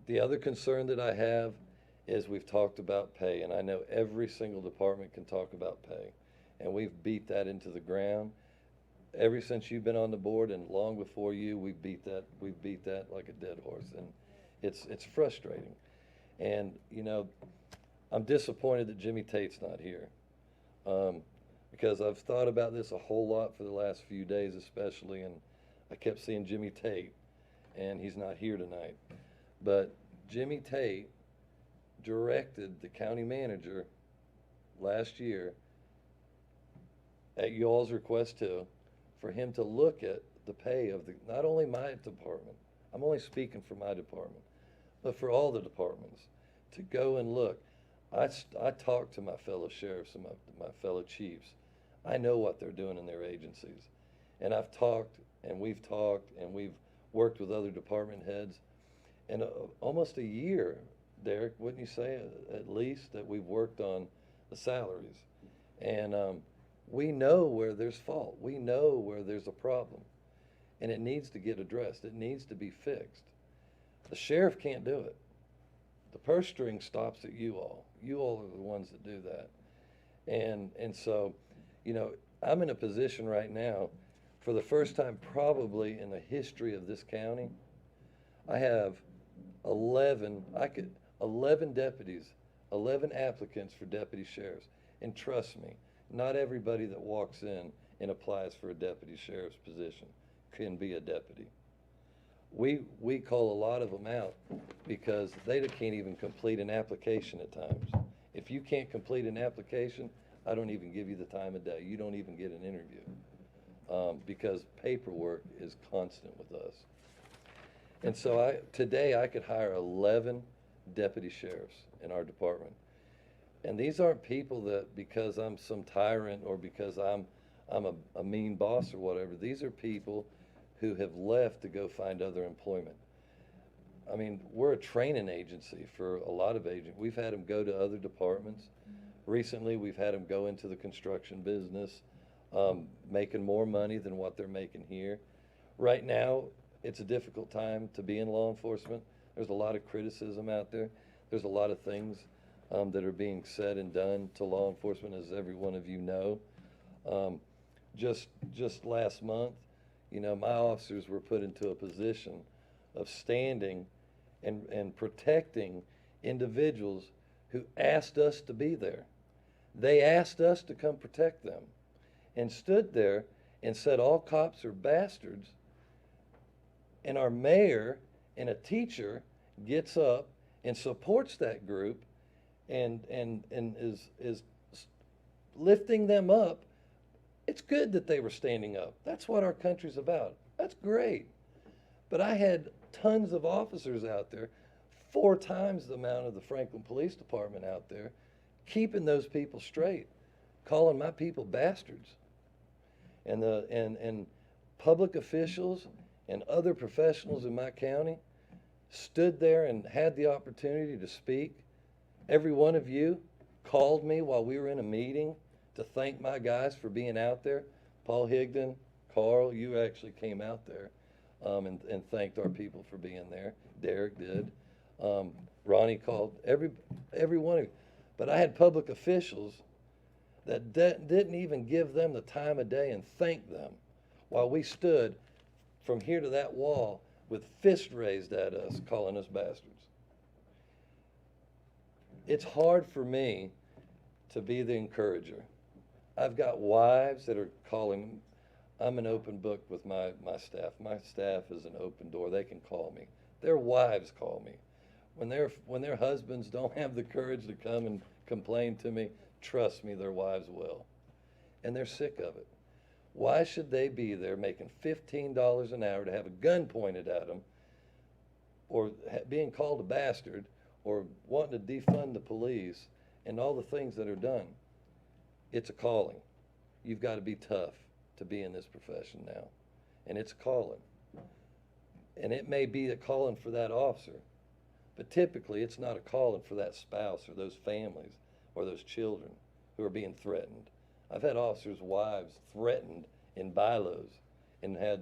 The other concern that I have is we've talked about pay, and I know every single department can talk about pay, and we've beat that into the ground. Ever since you've been on the board and long before you, we've beat that like a dead horse, and it's frustrating. And you know, I'm disappointed that Jimmy Tate's not here, because I've thought about this a whole lot for the last few days especially, and I kept seeing Jimmy Tate, and he's not here tonight. But Jimmy Tate directed the county manager last year, at y'all's request too, for him to look at the pay of not only my department, I'm only speaking for my department, but for all the departments, to go and look. I talk to my fellow sheriffs and my fellow chiefs. I know what they're doing in their agencies. And I've talked, and we've worked with other department heads. And almost a year, Derek, wouldn't you say, at least, that we've worked on the salaries. And we know where there's fault. We know where there's a problem. And it needs to get addressed. It needs to be fixed. The sheriff can't do it. The purse string stops at you all. You all are the ones that do that. And so, you know, I'm in a position right now, for the first time probably in the history of this county, I have 11 deputies, 11 applicants for deputy sheriffs. And trust me, not everybody that walks in and applies for a deputy sheriff's position can be a deputy. We call a lot of them out because they can't even complete an application at times. If you can't complete an application, I don't even give you the time of day. You don't even get an interview, because paperwork is constant with us. And so today I could hire 11 deputy sheriffs in our department. And these aren't people that, because I'm some tyrant or because I'm a mean boss or whatever, these are people who have left to go find other employment. I mean, we're a training agency for a lot of agents. We've had them go to other departments. Recently, we've had them go into the construction business, making more money than what they're making here. Right now, it's a difficult time to be in law enforcement. There's a lot of criticism out there. There's a lot of things that are being said and done to law enforcement, as every one of you know. Just last month, you know, my officers were put into a position of standing and protecting individuals who asked us to be there. They asked us to come protect them and stood there and said all cops are bastards And our mayor and a teacher gets up and supports that group and is lifting them up. It's good that they were standing up. That's what our country's about. That's great. But I had tons of officers out there, 4 times the amount of the Franklin Police Department out there, keeping those people straight, calling my people bastards. And public officials and other professionals in my county stood there and had the opportunity to speak. Every one of you called me while we were in a meeting to thank my guys for being out there. Paul Higdon, Carl, you actually came out there and thanked our people for being there. Derek did. Ronnie called every one of you. But I had public officials that didn't even give them the time of day and thank them while we stood from here to that wall with fists raised at us, calling us bastards. It's hard for me to be the encourager. I've got wives that are calling. I'm an open book with my staff. My staff is an open door. They can call me. Their wives call me. When their husbands don't have the courage to come and complain to me, trust me, their wives will. And they're sick of it. Why should they be there making $15 an hour to have a gun pointed at them, or being called a bastard, or wanting to defund the police, and all the things that are done? It's a calling. You've got to be tough to be in this profession now. And it's a calling. And it may be a calling for that officer, but typically it's not a calling for that spouse or those families or those children who are being threatened. I've had officers' wives threatened in bylaws and had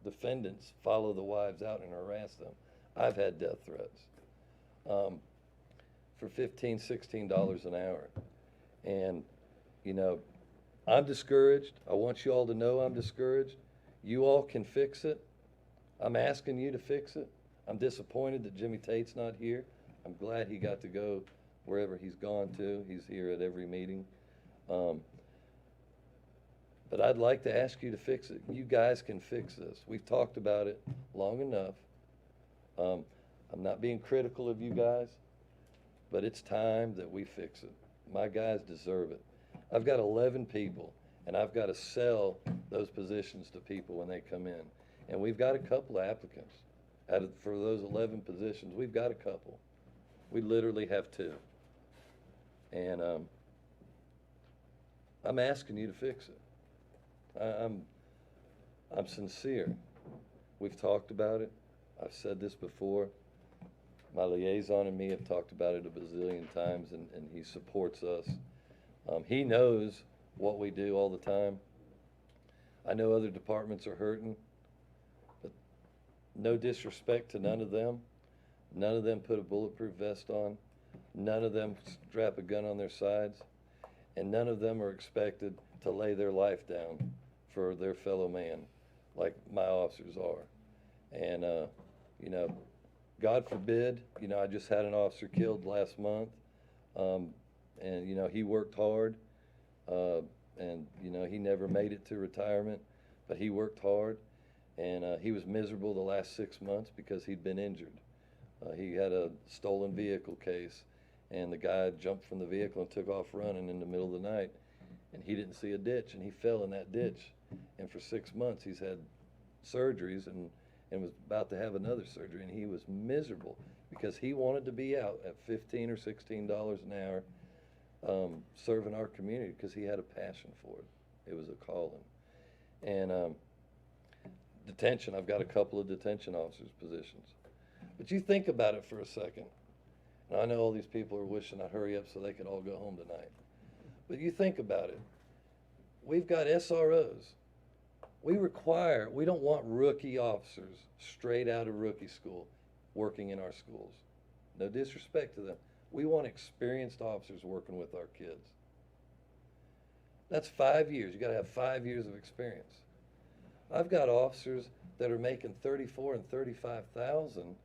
defendants follow the wives out and harass them. I've had death threats for $15, $16 an hour. And, you know, I'm discouraged. I want you all to know I'm discouraged. You all can fix it. I'm asking you to fix it. I'm disappointed that Jimmy Tate's not here. I'm glad he got to go wherever he's gone to. He's here at every meeting. But I'd like to ask you to fix it. You guys can fix this. We've talked about it long enough. I'm not being critical of you guys, but it's time that we fix it. My guys deserve it. I've got 11 people, and I've got to sell those positions to people when they come in. And we've got a couple of applicants. For those 11 positions, we've got a couple. We literally have 2. And I'm asking you to fix it. I'm sincere. We've talked about it. I've said this before. My liaison and me have talked about it a bazillion times, and he supports us. He knows what we do all the time. I know other departments are hurting, but no disrespect to none of them. None of them put a bulletproof vest on. None of them strap a gun on their sides. And none of them are expected to lay their life down for their fellow man like my officers are. And, you know, God forbid, you know, I just had an officer killed last month. And, you know, he worked hard. And, you know, he never made it to retirement, but he worked hard. And he was miserable the last 6 months because he'd been injured. He had a stolen vehicle case, and the guy jumped from the vehicle and took off running in the middle of the night. And he didn't see a ditch, and he fell in that ditch. And for 6 months, he's had surgeries and was about to have another surgery. And he was miserable because he wanted to be out at $15 or $16 an hour serving our community because he had a passion for it. It was a calling. And detention, I've got a couple of detention officers' positions. But you think about it for a second. And I know all these people are wishing I'd hurry up so they could all go home tonight. But you think about it. We've got SROs. We don't want rookie officers straight out of rookie school working in our schools. No disrespect to them. We want experienced officers working with our kids. That's 5 years. You got to have 5 years of experience. I've got officers that are making $34,000 and $35,000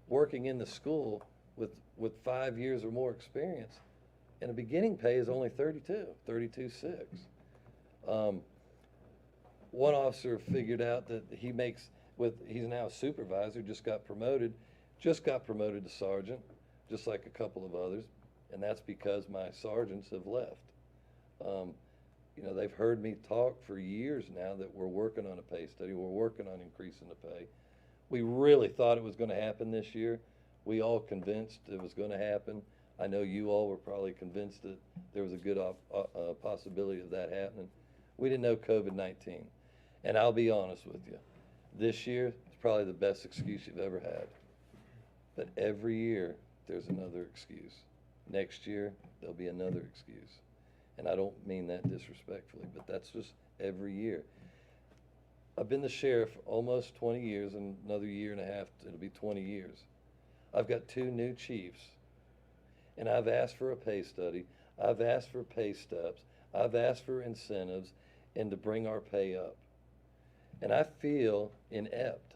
working in the school with 5 years or more experience, and the beginning pay is only $32,600. One officer figured out that he makes, he's now a supervisor, just got promoted to sergeant, just like a couple of others, and that's because my sergeants have left. You know, they've heard me talk for years now that we're working on a pay study, we're working on increasing the pay. We really thought it was gonna happen this year. We all convinced it was gonna happen. I know you all were probably convinced that there was a good possibility of that happening. We didn't know COVID-19. And I'll be honest with you, this year is probably the best excuse you've ever had. But every year, there's another excuse. Next year, there'll be another excuse. And I don't mean that disrespectfully, but that's just every year. I've been the sheriff almost 20 years, and another year and a half, it'll be 20 years. I've got 2 new chiefs, and I've asked for a pay study, I've asked for pay steps, I've asked for incentives, and to bring our pay up. And I feel inept,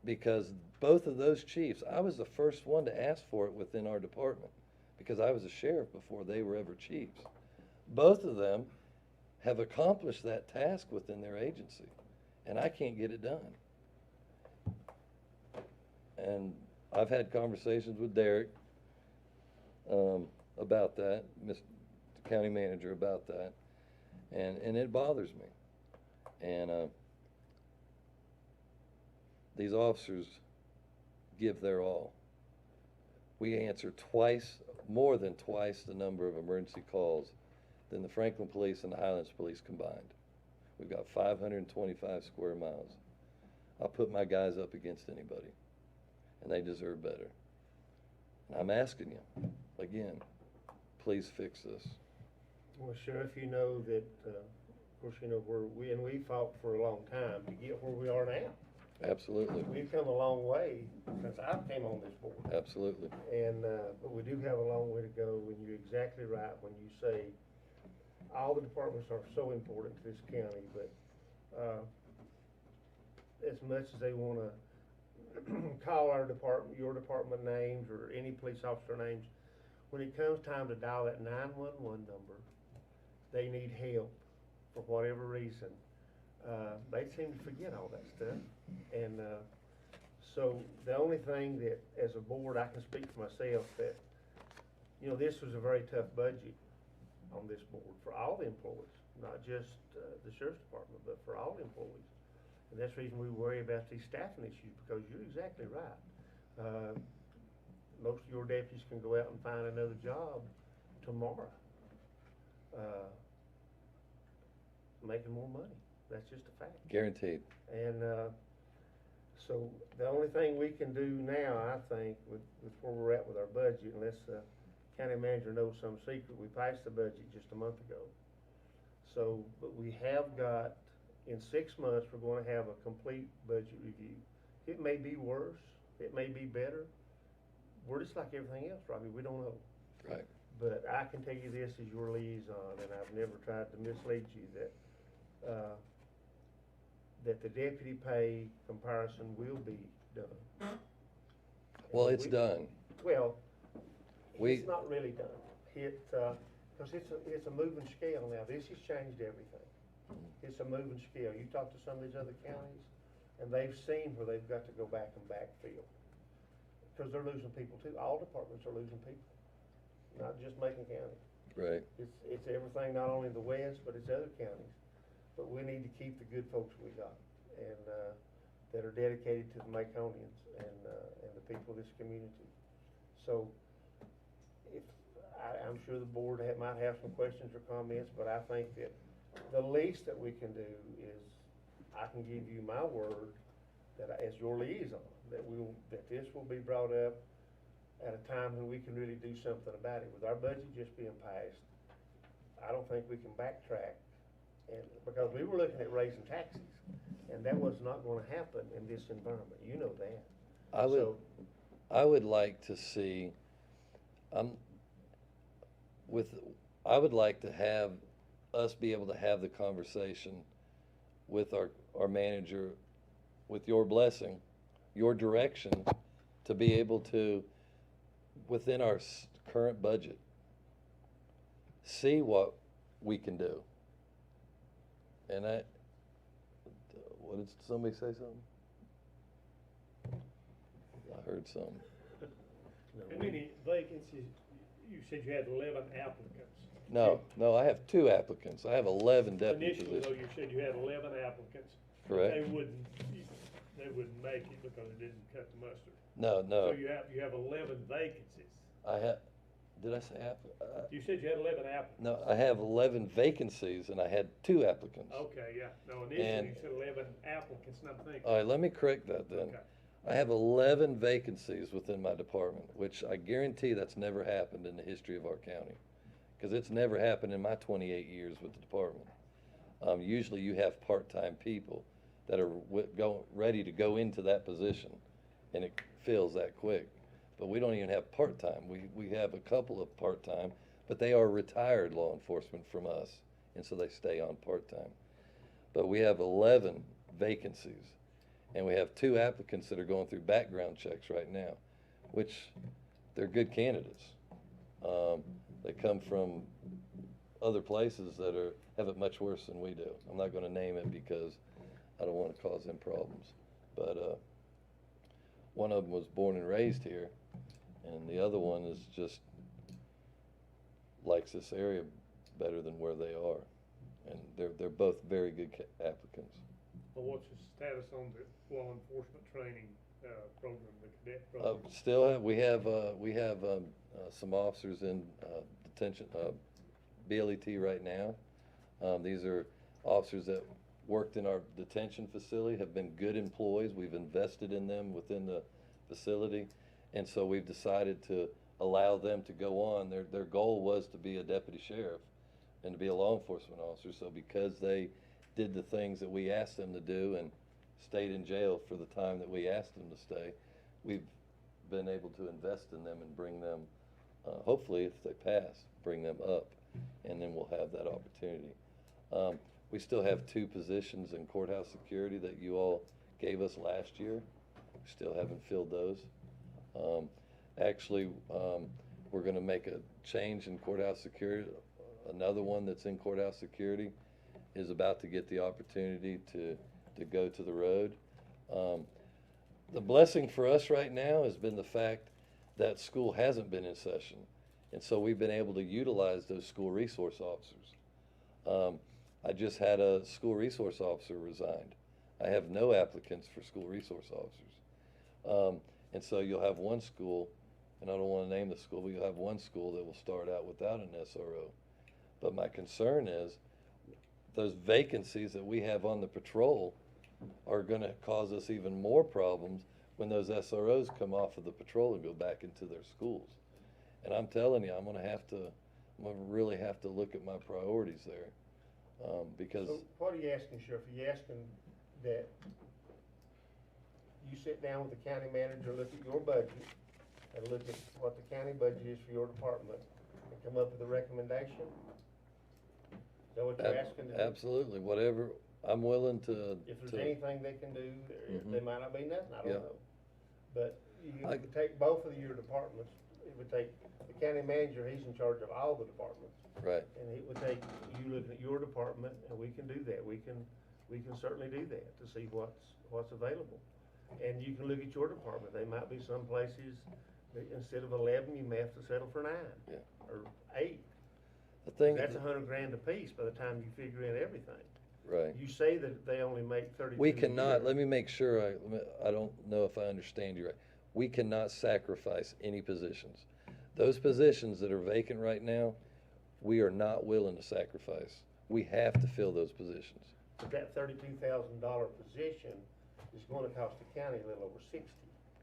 because both of those chiefs, I was the first one to ask for it within our department, because I was a sheriff before they were ever chiefs. Both of them have accomplished that task within their agency, and I can't get it done. And I've had conversations with Derek about that, Mr. County Manager, about that, and it bothers me. And these officers give their all. We answer more than twice the number of emergency calls than the Franklin Police and the Highlands Police combined. We've got 525 square miles. I'll put my guys up against anybody, and they deserve better. And I'm asking you, again, please fix this. Well, Sheriff, you know that, of course, you know, we fought for a long time to get where we are now. Absolutely. We've come a long way since I came on this board. Absolutely. And, but we do have a long way to go, and you're exactly right when you say all the departments are so important to this county, but, as much as they wanna call our department, your department names, or any police officer names, when it comes time to dial that 911 number, they need help for whatever reason. They seem to forget all that stuff. And so the only thing that, as a board, I can speak for myself, that, you know, this was a very tough budget on this board for all the employees, not just the sheriff's department, but for all the employees. And that's the reason we worry about these staffing issues, because you're exactly right. Most of your deputies can go out and find another job tomorrow, making more money. That's just a fact. Guaranteed. And so the only thing we can do now, I think, with where we're at with our budget, unless the county manager knows some secret, we passed the budget just a month ago. So, but we have got, in 6 months, we're going to have a complete budget review. It may be worse, it may be better. We're just like everything else, Robbie, we don't know. Right. But I can tell you this as your liaison, and I've never tried to mislead you, that the deputy pay comparison will be done. Well, it's done. Well, it's not really done. Because it's a moving scale now. This has changed everything. It's a moving scale. You talk to some of these other counties, and they've seen where they've got to go back and backfill. Because they're losing people too. All departments are losing people, not just Macon County. Right. It's everything, not only the west, but it's other counties. But we need to keep the good folks we got, and that are dedicated to the Maconians and the people of this community. So, I'm sure the board might have some questions or comments, but I think that the least that we can do is, I can give you my word that as your liaison, that this will be brought up at a time when we can really do something about it. With our budget just being passed, I don't think we can backtrack, and because we were looking at raising taxes, and that was not going to happen in this environment. You know that. I would like to see, I would like to have us be able to have the conversation with our manager, with your blessing, your direction, to be able to, within our current budget, see what we can do. And what did somebody say something? find some. How many vacancies, you said you had 11 applicants? No, I have 2 applicants. I have 11 deputy Initially, though, positions. you said you had 11 applicants. but Correct. They wouldn't make it because it didn't cut the mustard. No, So you have 11 vacancies. I have, did I say You said you had 11 applicants. no, I have 11 vacancies and I had 2 applicants. Okay, yeah. No, initially And- you said 11 applicants, and I'm thinking. All right, let me correct that then. Okay. I have 11 vacancies within my department, which I guarantee that's never happened in the history of our county. Because it's never happened in my 28 years with the department. Usually you have part-time people that are ready to go into that position, and it fills that quick. But we don't even have part-time. We have a couple of part-time, but they are retired law enforcement from us, and so they stay on part-time. But we have 11 vacancies, and we have 2 applicants that are going through background checks right now, which they're good candidates. They come from other places that have it much worse than we do. I'm not gonna name it because I don't wanna cause them problems. But, one of them was born and raised here, and the other one is just likes this area better than where they are. And they're both very good applicants. Well, what's the status on the law enforcement training program, the cadet program? Still, we have some officers in detention, BLET right now. These are officers that worked in our detention facility, have been good employees. We've invested in them within the facility, and so we've decided to allow them to go on. Their goal was to be a deputy sheriff and to be a law enforcement officer. So because they did the things that we asked them to do and stayed in jail for the time that we asked them to stay, we've been able to invest in them and bring them, hopefully if they pass, bring them up, and then we'll have that opportunity. We still have 2 positions in courthouse security that you all gave us last year. We still haven't filled those. Actually, we're gonna make a change in courthouse security. Another one that's in courthouse security is about to get the opportunity to go to the road. The blessing for us right now has been the fact that school hasn't been in session. And so we've been able to utilize those school resource officers. I just had a school resource officer resigned. I have no applicants for school resource officers. And so you'll have one school, and I don't want to name the school, but you'll have one school that will start out without an SRO. But my concern is those vacancies that we have on the patrol are going to cause us even more problems when those SROs come off of the patrol and go back into their schools. And I'm telling you, I'm gonna really have to look at my priorities there, because. So what are you asking, Sheriff? Are you asking that you sit down with the county manager, look at your budget, and look at what the county budget is for your department, and come up with a recommendation? Is that what you're asking to do? Absolutely, whatever, I'm willing to. If there's anything they can do, there might not be nothing, I don't Yeah. know. But you would take both of your departments, it would take the county manager, he's in charge of all the departments. Right. And it would take you looking at your department, and we can do that, we can certainly do that to see what's available. And you can look at your department, there might be some places that instead of 11, you may have to settle for 9. Yeah. Or 8. The thing. That's $100,000 apiece by the time you figure in everything. Right. You say that they only make 32. We a cannot, year. let me make sure, I don't know if I understand you right. We cannot sacrifice any positions. Those positions that are vacant right now, we are not willing to sacrifice. We have to fill those positions. But that $32,000 position is gonna cost the county a little over 60.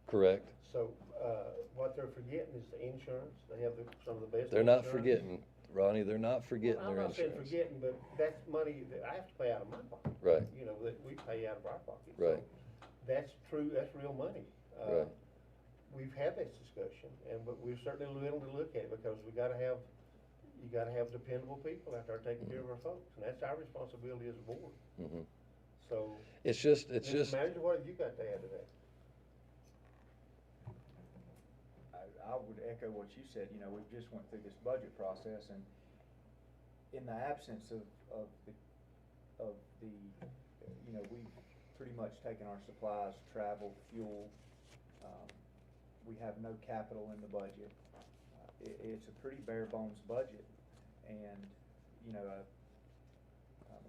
Correct? So, what they're forgetting is the insurance, they have some of the best. They're not insurance. forgetting, Ronnie, they're not forgetting Well, their I'm not saying insurance. forgetting, but that's money that I have to pay out of my pocket. Right. You know, that we pay out of our pocket. Right. So that's true, that's real money. Right. We've had this discussion, but we're certainly willing to look at it, because you gotta have dependable people out there taking care of our folks, and that's our responsibility as a board. Mhm. So. It's just. Mr. Manager, what have you got to add to that? I would echo what you said. You know, we've just went through this budget process, and in the absence of the, you know, we've pretty much taken our supplies, travel, fuel, we have no capital in the budget. It's a pretty bare bones budget, and, you know,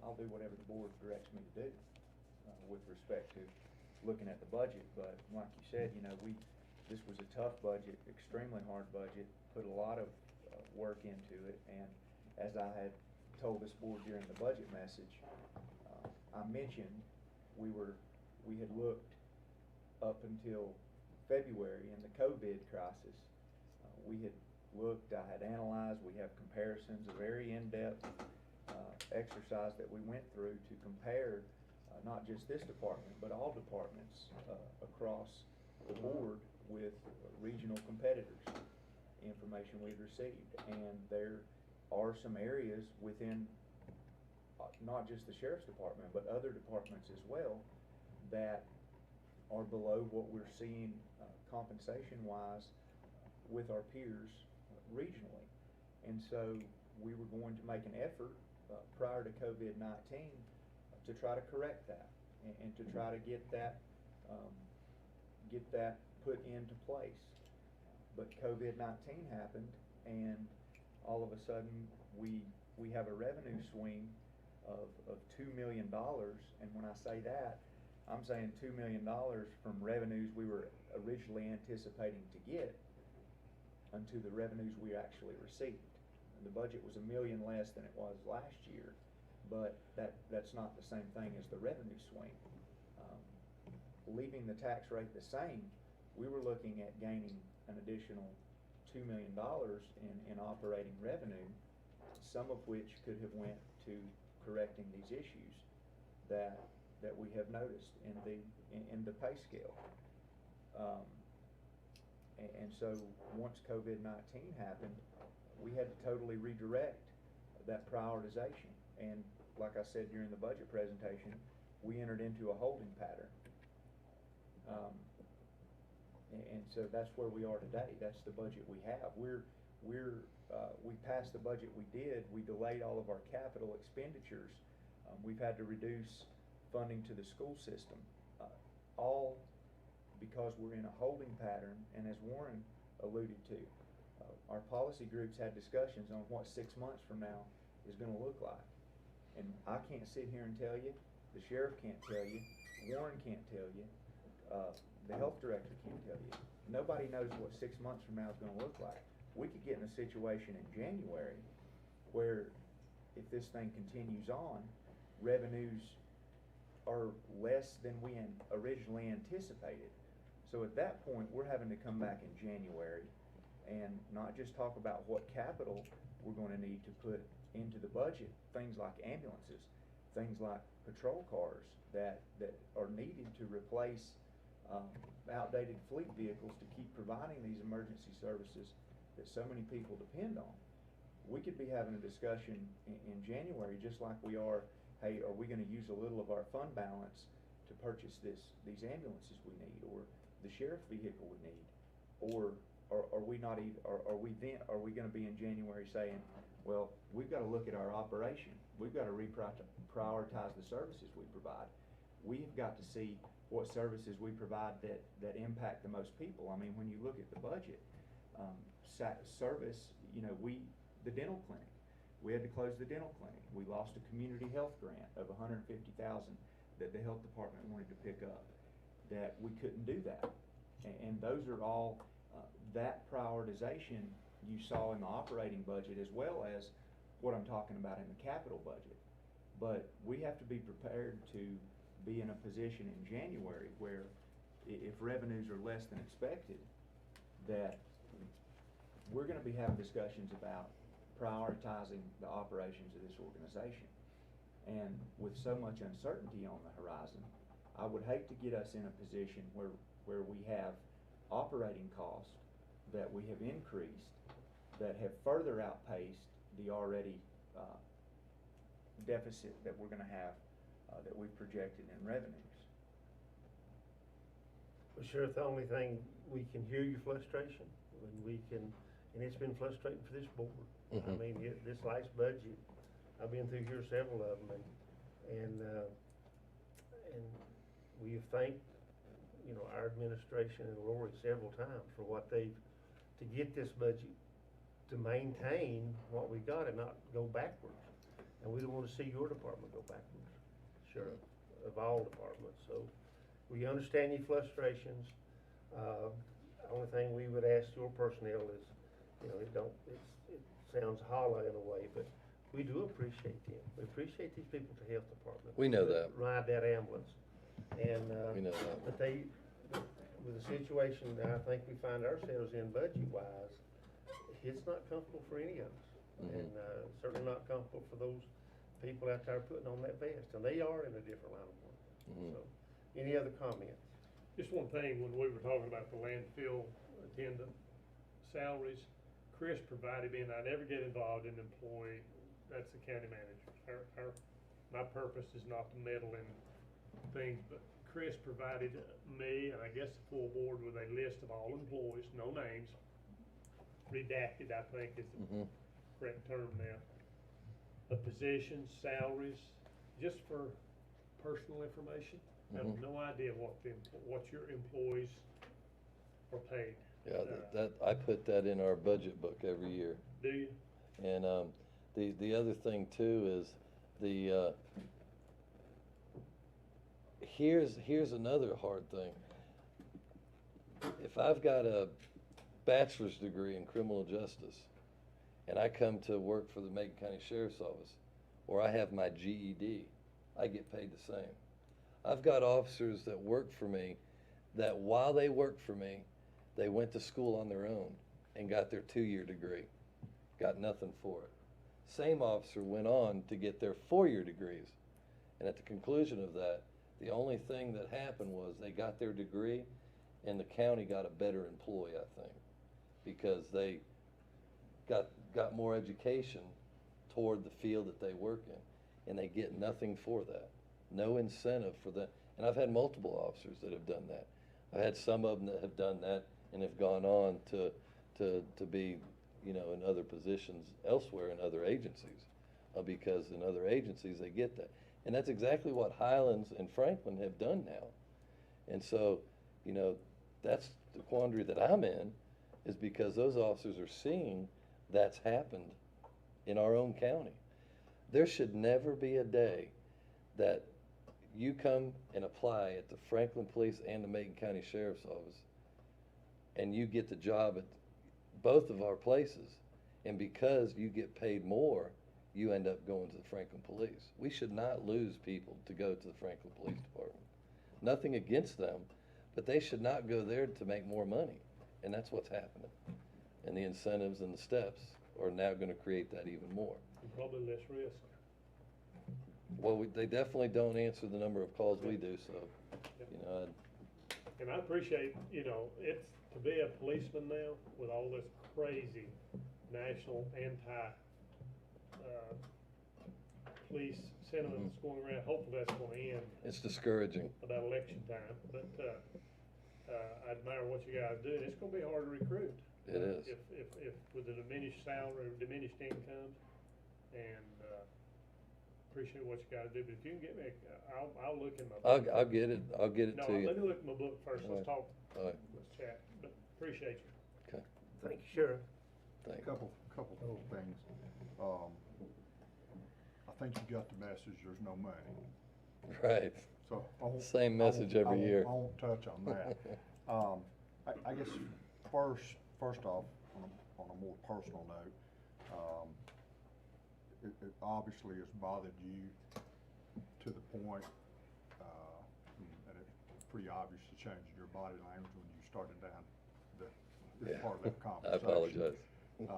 I'll do whatever the board directs me to do, with respect to looking at the budget, but like you said, you know, this was a tough budget, extremely hard budget, put a lot of work into it, and as I had told this board during the budget message, I mentioned we had looked up until February in the COVID crisis. We had looked, I had analyzed, we have comparisons, a very in-depth exercise that we went through to compare not just this department, but all departments across the board with regional competitors, information we've received. And there are some areas within not just the sheriff's department, but other departments as well, that are below what we're seeing compensation-wise with our peers regionally. And so we were going to make an effort prior to COVID-19 to try to correct that and to try to get that put into place. But COVID-19 happened, and all of a sudden we have a revenue swing of $2 million. And when I say that, I'm saying $2 million from revenues we were originally anticipating to get unto the revenues we actually received. And the budget was $1 million less than it was last year, but that's not the same thing as the revenue swing. Leaving the tax rate the same, we were looking at gaining an additional $2 million in operating revenue, some of which could have went to correcting these issues that we have noticed in the pay scale. And so once COVID-19 happened, we had to totally redirect that prioritization. And like I said during the budget presentation, we entered into a holding pattern. And so that's where we are today. That's the budget we have. We passed the budget we did. We delayed all of our capital expenditures. We've had to reduce funding to the school system, all because we're in a holding pattern. And as Warren alluded to, our policy groups had discussions on what 6 months from now is going to look like. And I can't sit here and tell you, the sheriff can't tell you, Warren can't tell you, the health director can't tell you. Nobody knows what 6 months from now is going to look like. We could get in a situation in January where, if this thing continues on, revenues are less than we originally anticipated. So at that point, we're having to come back in January and not just talk about what capital we're going to need to put into the budget, things like ambulances, things like patrol cars that are needed to replace outdated fleet vehicles to keep providing these emergency services that so many people depend on. We could be having a discussion in January, just like we are, hey, are we going to use a little of our fund balance to purchase these ambulances we need, or the sheriff's vehicle we need, or are we not even, are we going to be in January saying, well, we've got to look at our operation, we've got to prioritize the services we provide, we've got to see what services we provide that impact the most people. I mean, when you look at the budget, service, you know, the dental clinic, we had to close the dental clinic. We lost a community health grant of $150,000 that the health department wanted to pick up, that we couldn't do that. And those are all, that prioritization you saw in the operating budget, as well as what I'm talking about in the capital budget. But we have to be prepared to be in a position in January where if revenues are less than expected, that we're going to be having discussions about prioritizing the operations of this organization. And with so much uncertainty on the horizon, I would hate to get us in a position where we have operating costs that we have increased that have further outpaced the already deficit that we're going to have that we've projected in revenues. Well, Sheriff, the only thing, we can hear your frustration, and it's been frustrating for this board. Mm-hmm. I mean, this last budget, I've been through here several of them, and we have thanked you know, our administration and Lori several times for what they've, to get this budget, to maintain what we got and not go backwards. And we don't wanna see your department go backwards, Sheriff, of all departments, so we understand your frustrations. Only thing we would ask your personnel is, you know, it sounds hollow in a way, but we do appreciate them. We appreciate these people at the health department. We know that. Ride that ambulance. And, We know that. but they, with the situation that I think we find ourselves in budget-wise, it's not comfortable for any of us. And, certainly not comfortable for those people out there putting on that vest. And they are in a different line of work. So, any other comments? Just one thing, when we were talking about the landfill attendant salaries, Chris provided me, and I never get involved in employee, that's the county manager. My purpose is not to meddle in things, but Chris provided me, and I guess the full board, with a list of all employees, no names, redacted, I think is the correct term now, of positions, salaries, just for personal information. I have no idea what your employees are paid. Yeah, that, I put that in our budget book every year. Do you? And, the other thing too is here's another hard thing. If I've got a bachelor's degree in criminal justice and I come to work for the Macon County Sheriff's Office, or I have my GED, I get paid the same. I've got officers that work for me that while they work for me, they went to school on their own and got their 2-year degree, got nothing for it. Same officer went on to get their 4-year degrees. And at the conclusion of that, the only thing that happened was they got their degree and the county got a better employee, I think, because they got more education toward the field that they work in, and they get nothing for that. No incentive for that. And I've had multiple officers that have done that. I've had some of them that have done that and have gone on to be, you know, in other positions elsewhere in other agencies, because in other agencies they get that. And that's exactly what Highlands and Franklin have done now. And so, you know, that's the quandary that I'm in, is because those officers are seeing that's happened in our own county. There should never be a day that you come and apply at the Franklin Police and the Macon County Sheriff's Office, and you get the job at both of our places, and because you get paid more, you end up going to the Franklin Police. We should not lose people to go to the Franklin Police Department. Nothing against them, but they should not go there to make more money, and that's what's happening. And the incentives and the steps are now going to create that even more. And probably less risk. Well, they definitely don't answer the number of calls we do, so, you know. And I appreciate, you know, it's, to be a policeman now with all this crazy national police sentiment that's going around, hopefully that's gonna end It's discouraging. about election time, but, I admire what you guys do, and it's gonna be hard to recruit. It is. If with a diminished salary or diminished incomes, and, appreciate what you gotta do, but if you can get me, I'll look in my book. I'll get it No, to you. let me look in my book first, let's talk, All right. let's chat, but appreciate you. Okay, Thank you, Sheriff. A couple little things. I think you got the message, there's no money. right. So Same message every year. I won't touch on that. I guess first off, on a more personal note, it obviously has bothered you to the point, and it's pretty obvious the change in your body language when you started down this part of the conversation. I apologize. And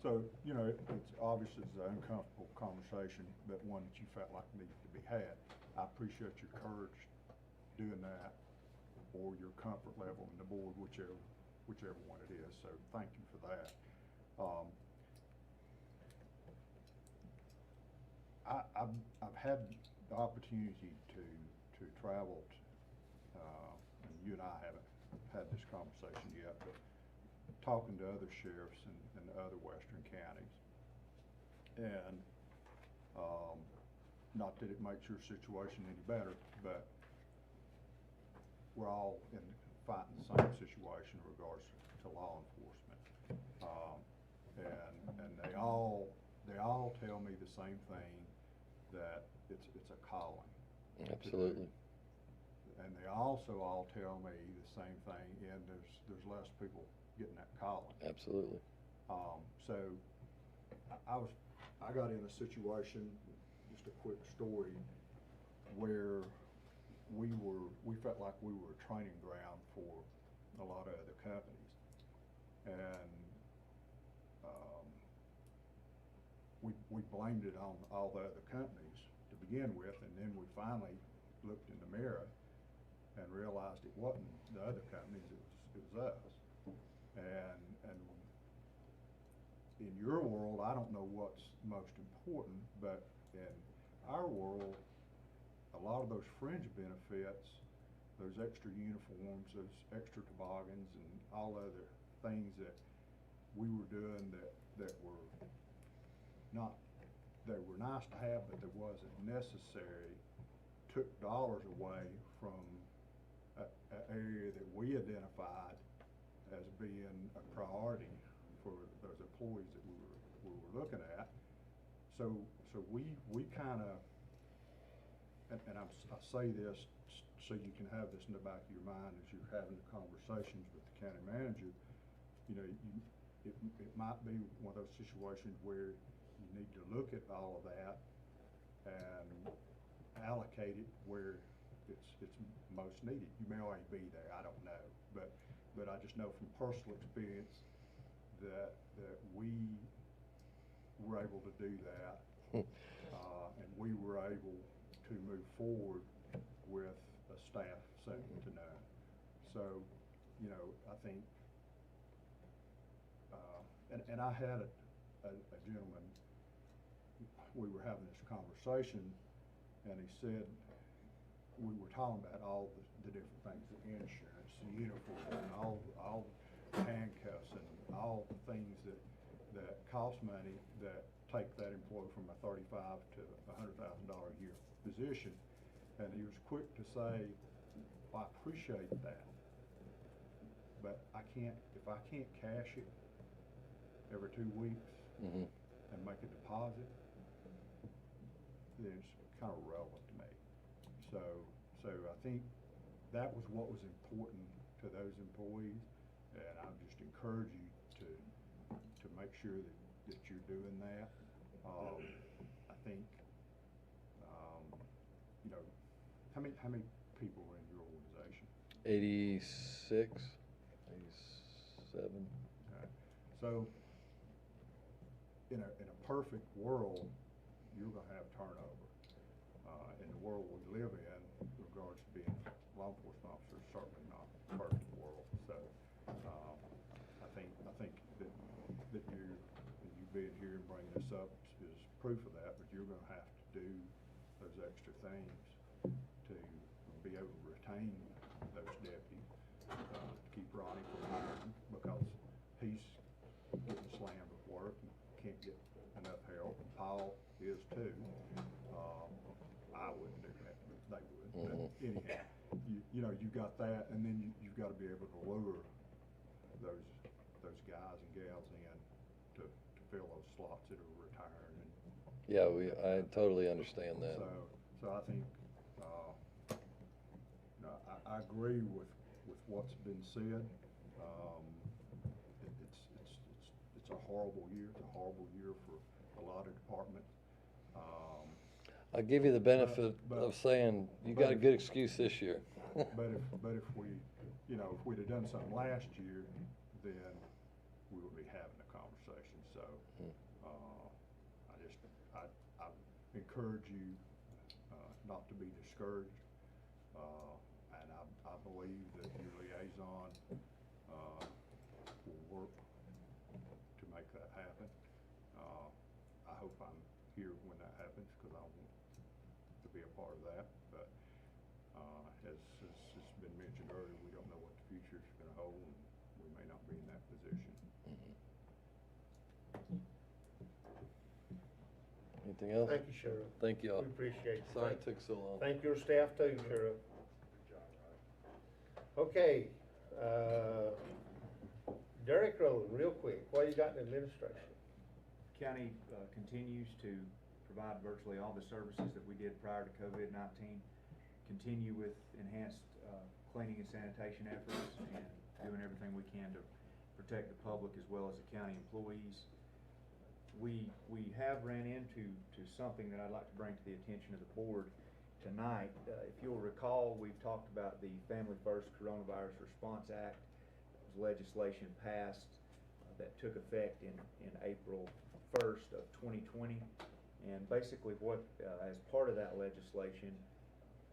so, you know, it's obvious it's an uncomfortable conversation, but one that you felt like needed to be had. I appreciate your courage doing that, or your comfort level in the board, whichever one it is, so thank you for that. I've had the opportunity to travel, and you and I haven't had this conversation yet, but talking to other sheriffs in other western counties. And not that it makes your situation any better, but we're all fighting the same situation in regards to law enforcement. And they all tell me the same thing, that it's a calling. Absolutely. And they also all tell me the same thing, and there's less people getting that calling. Absolutely. So I got in a situation, just a quick story, where we felt like we were a training ground for a lot of other companies. And we blamed it on all the other companies to begin with, and then we finally looked in the mirror and realized it wasn't the other companies, it was us. And in your world, I don't know what's most important, but in our world, a lot of those fringe benefits, those extra uniforms, those extra toboggans, and all other things that we were doing that were not, they were nice to have, but they wasn't necessary, took dollars away from an area that we identified as being a priority for those employees that we were looking at. So we kind of, and I say this so you can have this in the back of your mind as you're having the conversations with the county manager. You know, it might be one of those situations where you need to look at all of that and allocate it where it's most needed. You may already be there, I don't know, but I just know from personal experience that we were able to do that, and we were able to move forward with a staff second to none. So, you know, I think, and I had a gentleman, we were having this conversation, and he said, we were talking about all the different things, the insurance, the uniform, and all the handcuffs, and all the things that cost money that take that employee from a $35,000 to $100,000 a year position. And he was quick to say, well, I appreciate that, but if I can't cash it every 2 weeks and make a deposit, then it's kind of relevant to me. So I think that was what was important to those employees, and I just encourage you to make sure that you're doing that. I think, you know, how many people are in your organization? 86, 87. Okay. So in a perfect world, you're going to have turnover. In the world we live in regards to being law enforcement officers, certainly not a perfect world. So I think that you being here and bringing this up is proof of that. But you're going to have to do those extra things to be able to retain those deputies, to keep Ronnie from hiring, because he's getting slammed at work and can't get enough help, and Paul is too. I wouldn't do that, but they would. But anyhow, you know, you've got that, and then you've got to be able to lure those guys and gals in to fill those slots that are retiring. And Yeah, I totally understand that. So I think, you know, I agree with what's been said. It's a horrible year. It's a horrible year for a lot of departments. I'll give you the benefit of saying you got a good excuse this year. but if we, you know, if we'd have done something last year, then we would be having a conversation. So I encourage you not to be discouraged, and I believe that your liaison will work to make that happen. I hope I'm here when that happens, because I want to be a part of that. But as has been mentioned earlier, we don't know what the future is going to hold, and we may not be in that position. Anything else? Thank you, Sheriff. Thank y'all. We appreciate it. Sorry it took so long. Thank your staff too, Sheriff. Okay, Derek Rowland, real quick, what you got in administration? County continues to provide virtually all the services that we did prior to COVID-19, continue with enhanced cleaning and sanitation efforts, and doing everything we can to protect the public as well as the county employees. We have ran into something that I'd like to bring to the attention of the board tonight. If you'll recall, we've talked about the Family First Coronavirus Response Act. It was legislation passed that took effect in April 1st of 2020. And basically what, as part of that legislation,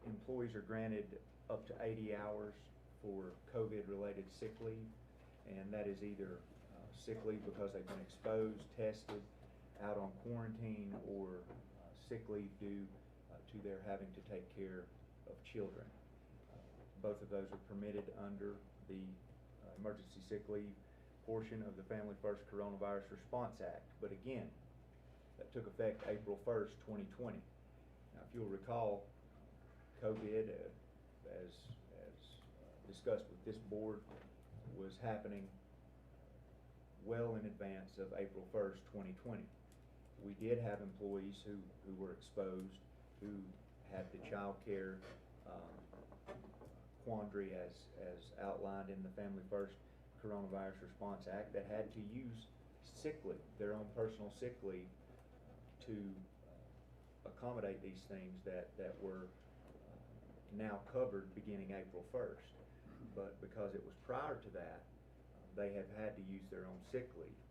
employees are granted up to 80 hours for COVID-related sick leave. And that is either sick leave because they've been exposed, tested, out on quarantine, or sick leave due to their having to take care of children. Both of those are permitted under the emergency sick leave portion of the Family First Coronavirus Response Act. But again, that took effect April 1st, 2020. Now, if you'll recall, COVID, as discussed with this board, was happening well in advance of April 1st, 2020. We did have employees who were exposed, who had the child care quandary as outlined in the Family First Coronavirus Response Act, that had to use sick leave, their own personal sick leave, to accommodate these things that were now covered beginning April 1st. But because it was prior to that, they have had to use their own sick leave.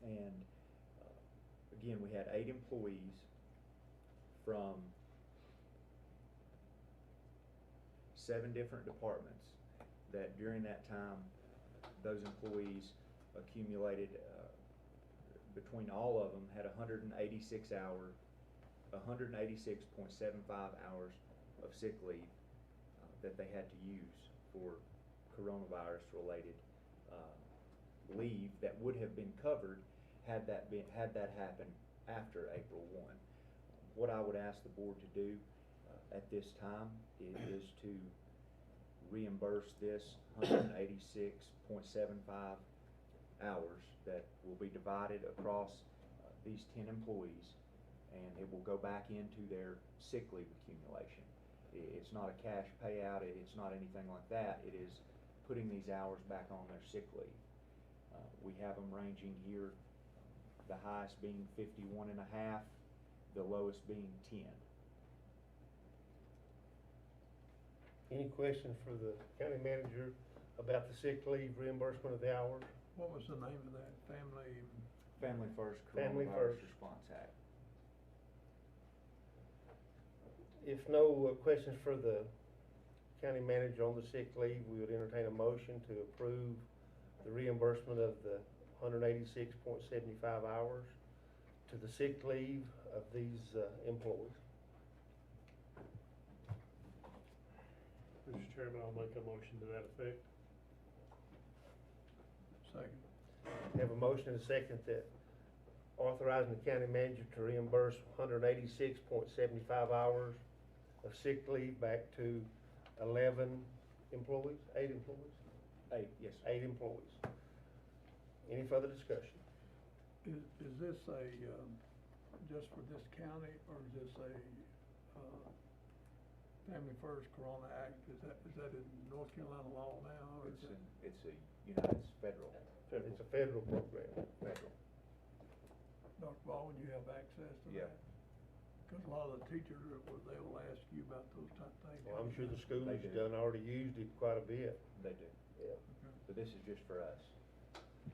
And again, we had 8 employees from 7 different departments that during that time, those employees accumulated, between all of them, had 186.75 hours of sick leave that they had to use for coronavirus related leave that would have been covered had that happened after April 1. What I would ask the board to do at this time is to reimburse this 186.75 hours that will be divided across these 10 employees, and it will go back into their sick leave accumulation. It's not a cash payout, it's not anything like that. It is putting these hours back on their sick leave. We have them ranging here, the highest being 51.5, the lowest being 10. Any questions for the county manager about the sick leave reimbursement of the hours? What was the name of that? Family First Family Coronavirus First. Response Act. If no questions for the county manager on the sick leave, we would entertain a motion to approve the reimbursement of the 186.75 hours to the sick leave of these employees. Mr. Chairman, I'll make a motion to that effect. Second. Have a motion and a second that authorizing the county manager to reimburse 186.75 hours of sick leave back to 11 employees, 8 employees? 8, yes, sir. 8 employees. Any further discussion? Is this just for this county, or is this a Family First Corona Act? Is that in North Carolina law now? Or It's a United Federal. It's a federal program. Federal. Dr. Baldwin, you have access to Yeah. that? Because a lot of the teachers, they will ask you about those type of things. Well, I'm sure the school They has do. already used it quite a bit. They do. Yeah. But this is just for us.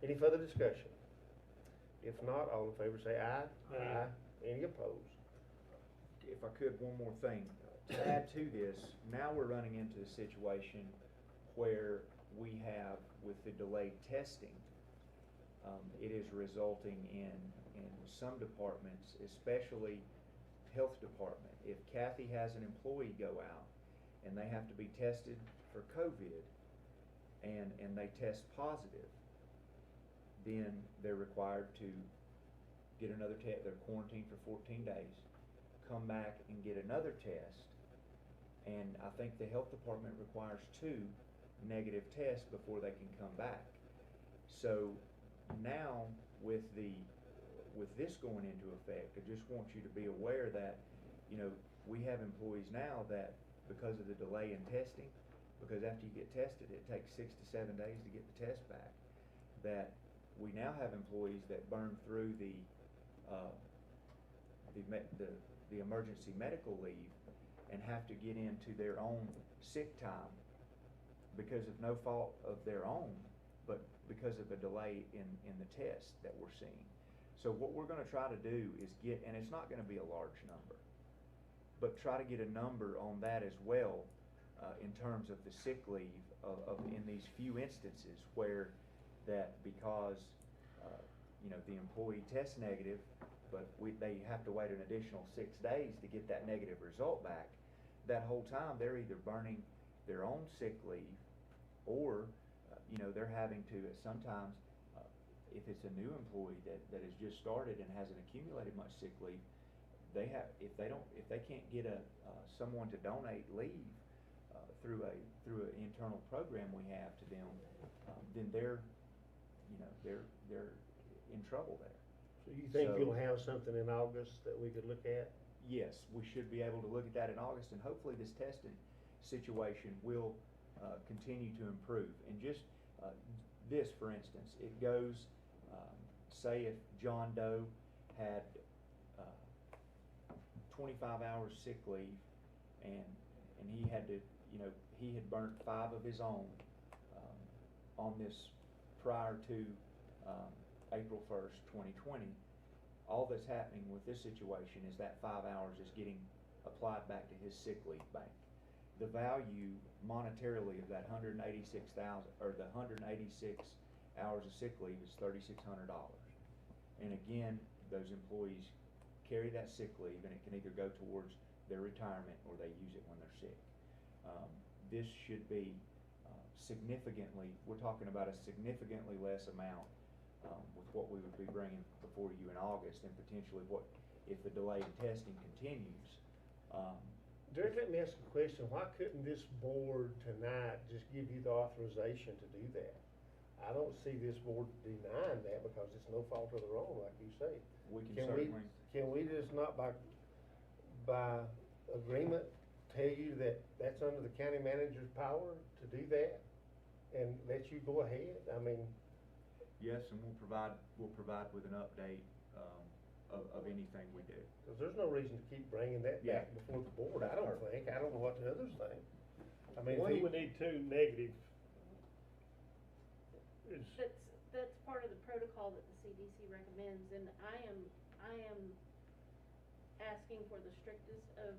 Any further discussion? If not, all in favor say aye. Aye. Any opposed? If I could, one more thing. To add to this, now we're running into a situation where we have, with the delayed testing, it is resulting in some departments, especially health department, if Kathy has an employee go out and they have to be tested for COVID and they test positive, then they're required to get another test. They're quarantined for 14 days, come back and get another test, and I think the health department requires 2 negative test before they can come back. So now with this going into effect, I just want you to be aware that, you know, we have employees now that, because of the delay in testing, because after you get tested, it takes 6 to 7 days to get the test back, that we now have employees that burn through the emergency medical leave and have to get into their own sick time because of no fault of their own, but because of a delay in the test that we're seeing. So what we're gonna try to do is get, and it's not gonna be a large number, but try to get a number on that as well, in terms of the sick leave of in these few instances where that because, you know, the employee tests negative, but they have to wait an additional 6 days to get that negative result back. That whole time, they're either burning their own sick leave, or, you know, they're having to, sometimes, if it's a new employee that has just started and hasn't accumulated much sick leave, they have, if they can't get someone to donate leave, through an internal program we have to them, then they're in trouble there. So you think So- you'll have something in August that we could look at? Yes, we should be able to look at that in August, and hopefully this testing situation will continue to improve. And just this, for instance, it goes, say if John Doe had 25 hours sick leave, and he had to, you know, he had burnt 5 of his own on this prior to April 1st, 2020. All that's happening with this situation is that 5 hours is getting applied back to his sick leave bank. The value monetarily of that 186,000, or the 186 hours of sick leave, is $3,600. And again, those employees carry that sick leave, and it can either go towards their retirement or they use it when they're sick. This should be significantly, we're talking about a significantly less amount with what we would be bringing before you in August, and potentially what, if the delay in testing continues. Derek, let me ask a question. Why couldn't this board tonight just give you the authorization to do that? I don't see this board denying that because it's no fault of their own, like you say. We can certainly. Can we just not by agreement tell you that that's under the county manager's power to do that and let you go ahead? I mean. Yes, and we'll provide with an update of anything we do. Because there's no reason to keep bringing that back before the board, I don't think. I don't know what the others think. I mean, One, we need 2 negative. That's part of the protocol that the CDC recommends, and I am asking for the strictest of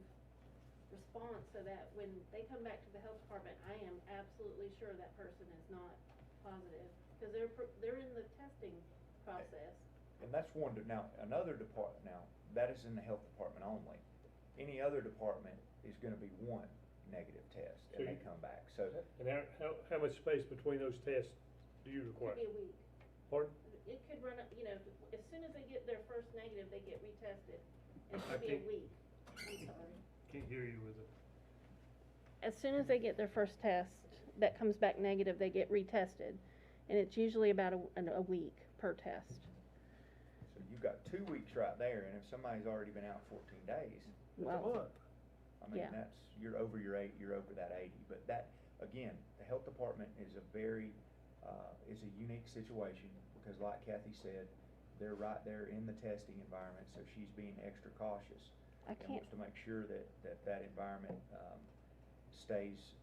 response so that when they come back to the health department, I am absolutely sure that person is not positive, because they're in the testing process. And that's one, now, another department, now, that is in the health department only. Any other department is gonna be 1 negative test, So and they come back, so. And how much space between those tests do you require? Could be a week. Pardon? It could run up, you know, as soon as they get their first negative, they get retested, and it I could be a think- week. I'm sorry. Can't hear you with it. As soon as they get their first test that comes back negative, they get retested, and it's usually about a week per test. So you've got 2 weeks right there, and if somebody's already been out 14 days, Well, I mean, yeah. you're over that 80, but that, again, the health department is a very, is a unique situation, because like Kathy said, they're right there in the testing environment, so she's being extra cautious. I And can't, wants to make sure that environment, stays,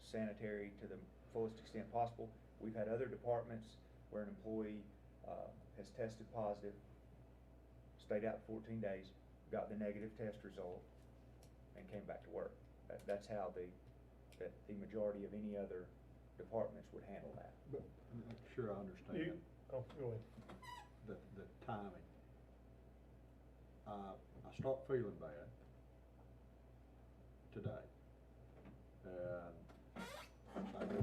sanitary to the fullest extent possible. We've had other departments where an employee, has tested positive, stayed out 14 days, got the negative test result, and came back to work. That's how the majority of any other departments would handle that. But I'm not sure I understand Oh, go ahead. the timing. I start feeling bad today. And I go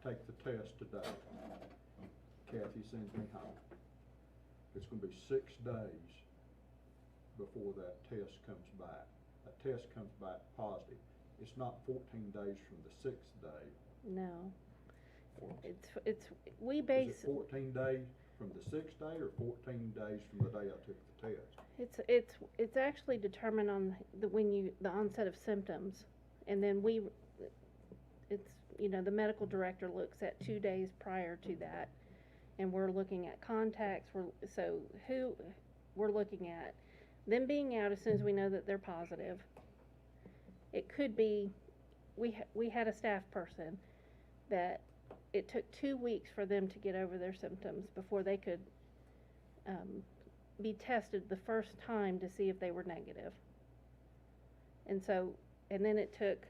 take the test today. Kathy sends me home. It's gonna be 6 days before that test comes back. That test comes back positive. It's not 14 days from the 6th day, No. It's, we Is base, it 14 days from the 6th day or 14 days from the day I took the test? it's actually determined on the onset of symptoms. And then it's, the medical director looks at 2 days prior to that. And we're looking at contacts, we're looking at them being out as soon as we know that they're positive. It could be, we had a staff person that it took 2 weeks for them to get over their symptoms before they could be tested the first time to see if they were negative. And then it took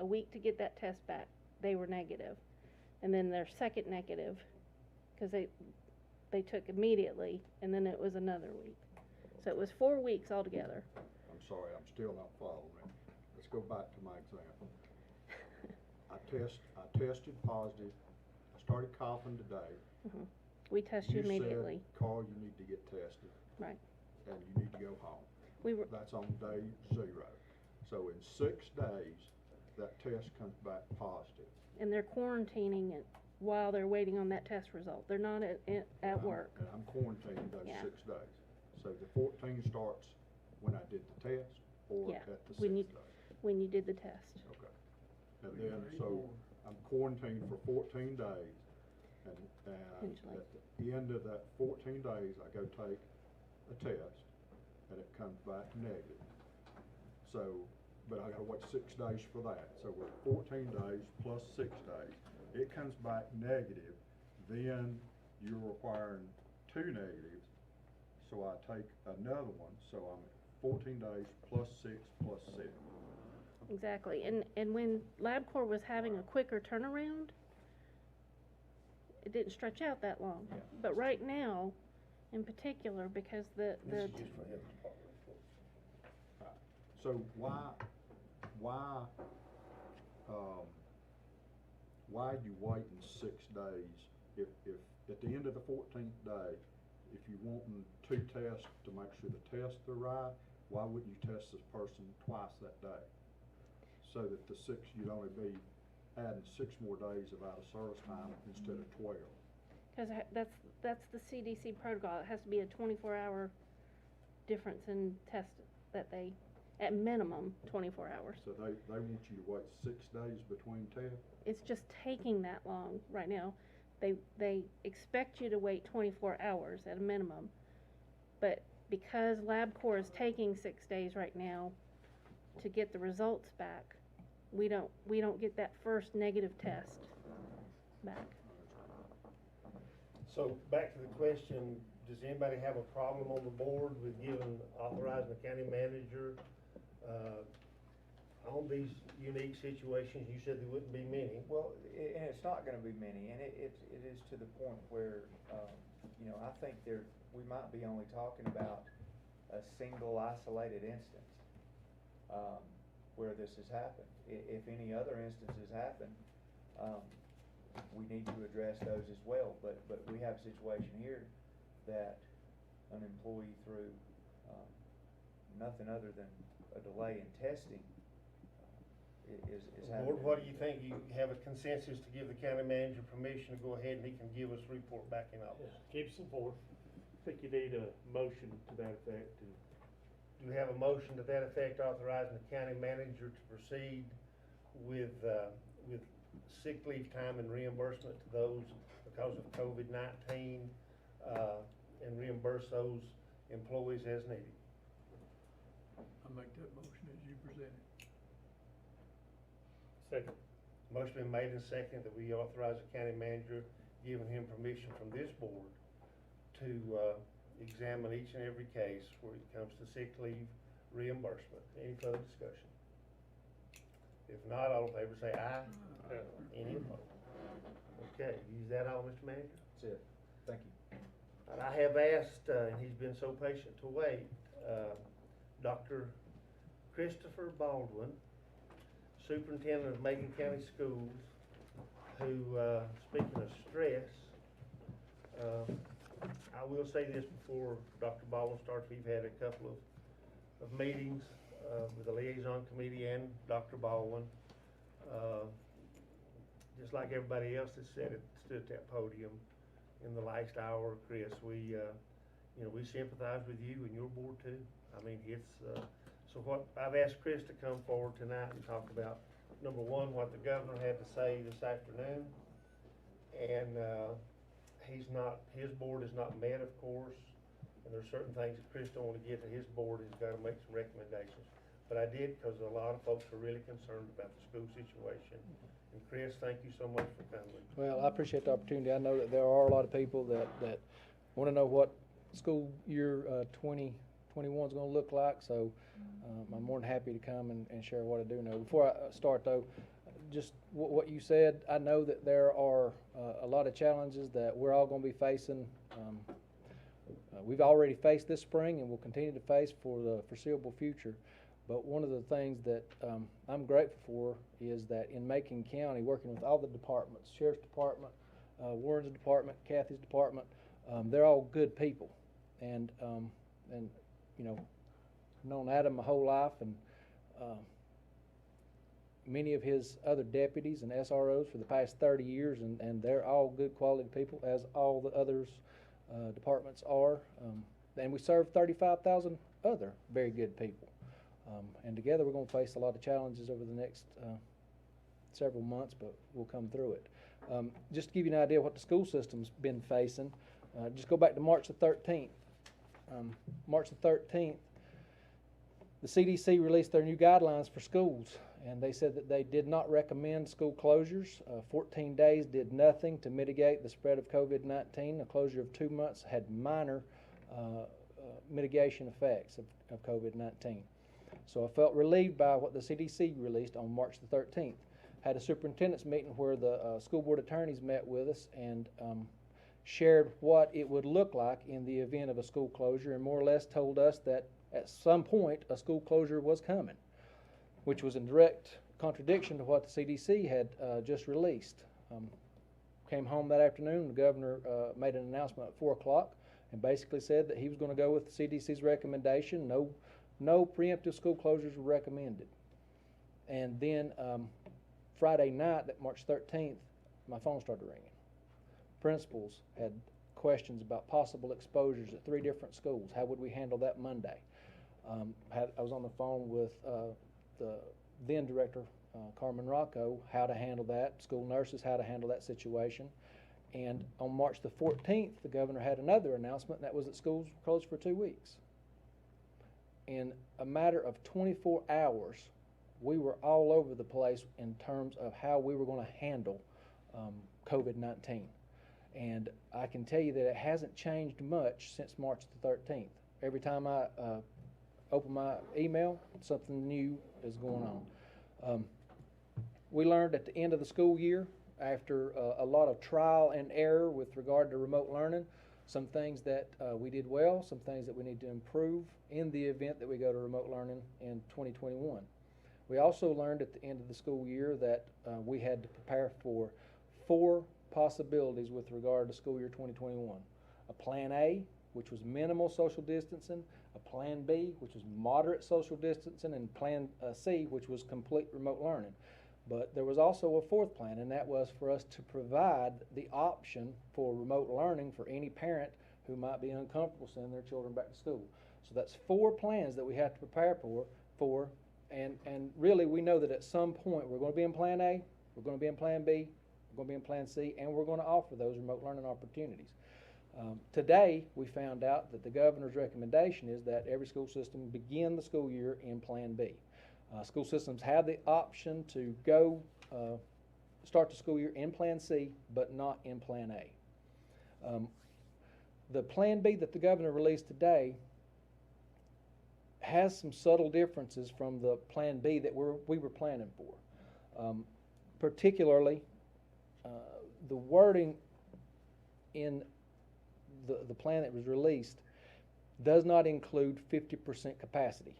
a week to get that test back. They were negative. And then their second negative, because they took immediately, and then it was another week. So it was 4 weeks altogether. I'm sorry, I'm still not following it. Let's go back to my example. I tested positive. I started coughing today. Mm-hmm. We test you immediately. You said, Carl, you need to get tested. Right. And you need to go home. That's on day 0. So in 6 days, that test comes back positive. And they're quarantining it while they're waiting on that test result. They're not at work. And I'm quarantining those 6 days. So the 14 starts when I did the test or at the 6th day? When you did the test. Okay. And then, so I'm quarantined for 14 days. And at the end of that 14 days, I go take a test and it comes back negative. So, but I gotta wait 6 days for that. So we're 14 days plus 6 days. It comes back negative, then you're requiring 2 negatives. So I take another one, so I'm at 14 days plus 6 plus 6. Exactly. And when LabCorp was having a quicker turnaround, it didn't stretch out that long. Yeah. But right now, in particular, because This is just for him. So why you wait in 6 days if at the end of the 14th day, if you wanting 2 tests to make sure the tests are right, why wouldn't you test this person twice that day? So that the 6, you'd only be adding 6 more days of out of service time instead of 12. Because that's the CDC protocol. It has to be a 24-hour difference in test that they, at minimum, 24 hours. So they want you to wait 6 days between tests? It's just taking that long right now. They expect you to wait 24 hours at a minimum. But because LabCorp is taking 6 days right now to get the results back, we don't get that first negative test back. So back to the question, does anybody have a problem on the board with authorizing the county manager on these unique situations? You said there wouldn't be many. Well, and it's not gonna be many, and it is to the point where, I think we might be only talking about a single isolated instance, where this has happened. If any other instances happen, we need to address those as well, but we have a situation here that an employee through, nothing other than a delay in testing, is having. Board, what do you think? You have a consensus to give the county manager permission to go ahead and he can give us a report back in office? Keep us informed. I think you need a motion to that effect. Do we have a motion to that effect authorizing the county manager to proceed with sick leave time and reimbursement to those because of COVID-19 and reimburse those employees as needed? I make that motion as you presented. Second. Motion been made and seconded that we authorize the county manager, giving him permission from this board to examine each and every case where it comes to sick leave reimbursement. Any further discussion? If not, all in favor say aye. Any opposed? Okay, use that all, Mr. Manager? That's it. Thank you. And I have asked, and he's been so patient to wait, Dr. Christopher Baldwin, Superintendent of Macon County Schools, who, speaking of stress, I will say this before Dr. Baldwin starts. We've had a couple of meetings with the liaison committee and Dr. Baldwin. just like everybody else that stood at that podium in the last hour, Chris, we, you know, we sympathize with you and your board too. I mean, it's, so what, I've asked Chris to come forward tonight and talk about, number one, what the governor had to say this afternoon. And, his board is not met, of course, and there's certain things that Chris don't want to get to his board. He's got to make some recommendations. But I did, because a lot of folks are really concerned about the school situation. And Chris, thank you so much for coming. Well, I appreciate the opportunity. I know that there are a lot of people that want to know what school year 2021 is going to look like, so I'm more than happy to come and share what I do know. Before I start, though, just what you said, I know that there are a lot of challenges that we're all going to be facing. We've already faced this spring and will continue to face for the foreseeable future. But one of the things that I'm grateful for is that in Macon County, working with all the departments, Sheriff's Department, Warren's Department, Kathy's Department, they're all good people. And you know, I've known Adam my whole life, and many of his other deputies and SROs for the past 30 years, and they're all good quality people, as all the others departments are. And we serve 35,000 other very good people. And together we're going to face a lot of challenges over the next several months, but we'll come through it. Just to give you an idea of what the school system's been facing, just go back to March the 13th. March the 13th, the CDC released their new guidelines for schools, and they said that they did not recommend school closures. 14 days did nothing to mitigate the spread of COVID-19. A closure of 2 months had minor mitigation effects of COVID-19. So I felt relieved by what the CDC released on March the 13th. Had a superintendent's meeting where the school board attorneys met with us and shared what it would look like in the event of a school closure, and more or less told us that at some point a school closure was coming, which was in direct contradiction to what the CDC had just released. Came home that afternoon, the governor made an announcement at 4 o'clock and basically said that he was going to go with the CDC's recommendation. No preemptive school closures were recommended. And then Friday night, that March 13th, my phone started ringing. Principals had questions about possible exposures at 3 different schools. How would we handle that Monday? I was on the phone with the then director, Carmen Rocco, how to handle that, school nurses, how to handle that situation. And on March the 14th, the governor had another announcement, and that was that schools were closed for 2 weeks. In a matter of 24 hours, we were all over the place in terms of how we were going to handle COVID-19. And I can tell you that it hasn't changed much since March the 13th. Every time I open my email, something new is going on. We learned at the end of the school year, after a lot of trial and error with regard to remote learning, some things that we did well, some things that we need to improve in the event that we go to remote learning in 2021. We also learned at the end of the school year that we had to prepare for 4 possibilities with regard to school year 2021. A plan A, which was minimal social distancing, a plan B, which was moderate social distancing, and plan C, which was complete remote learning. But there was also a 4th plan, and that was for us to provide the option for remote learning for any parent who might be uncomfortable sending their children back to school. So that's 4 plans that we have to prepare for, and really we know that at some point we're going to be in plan A, we're going to be in plan B, we're going to be in plan C, and we're going to offer those remote learning opportunities. Today we found out that the governor's recommendation is that every school system begin the school year in plan B. School systems have the option to go start the school year in plan C, but not in plan A. The plan B that the governor released today has some subtle differences from the plan B that we were planning for. Particularly, the wording in the plan that was released does not include 50% capacity.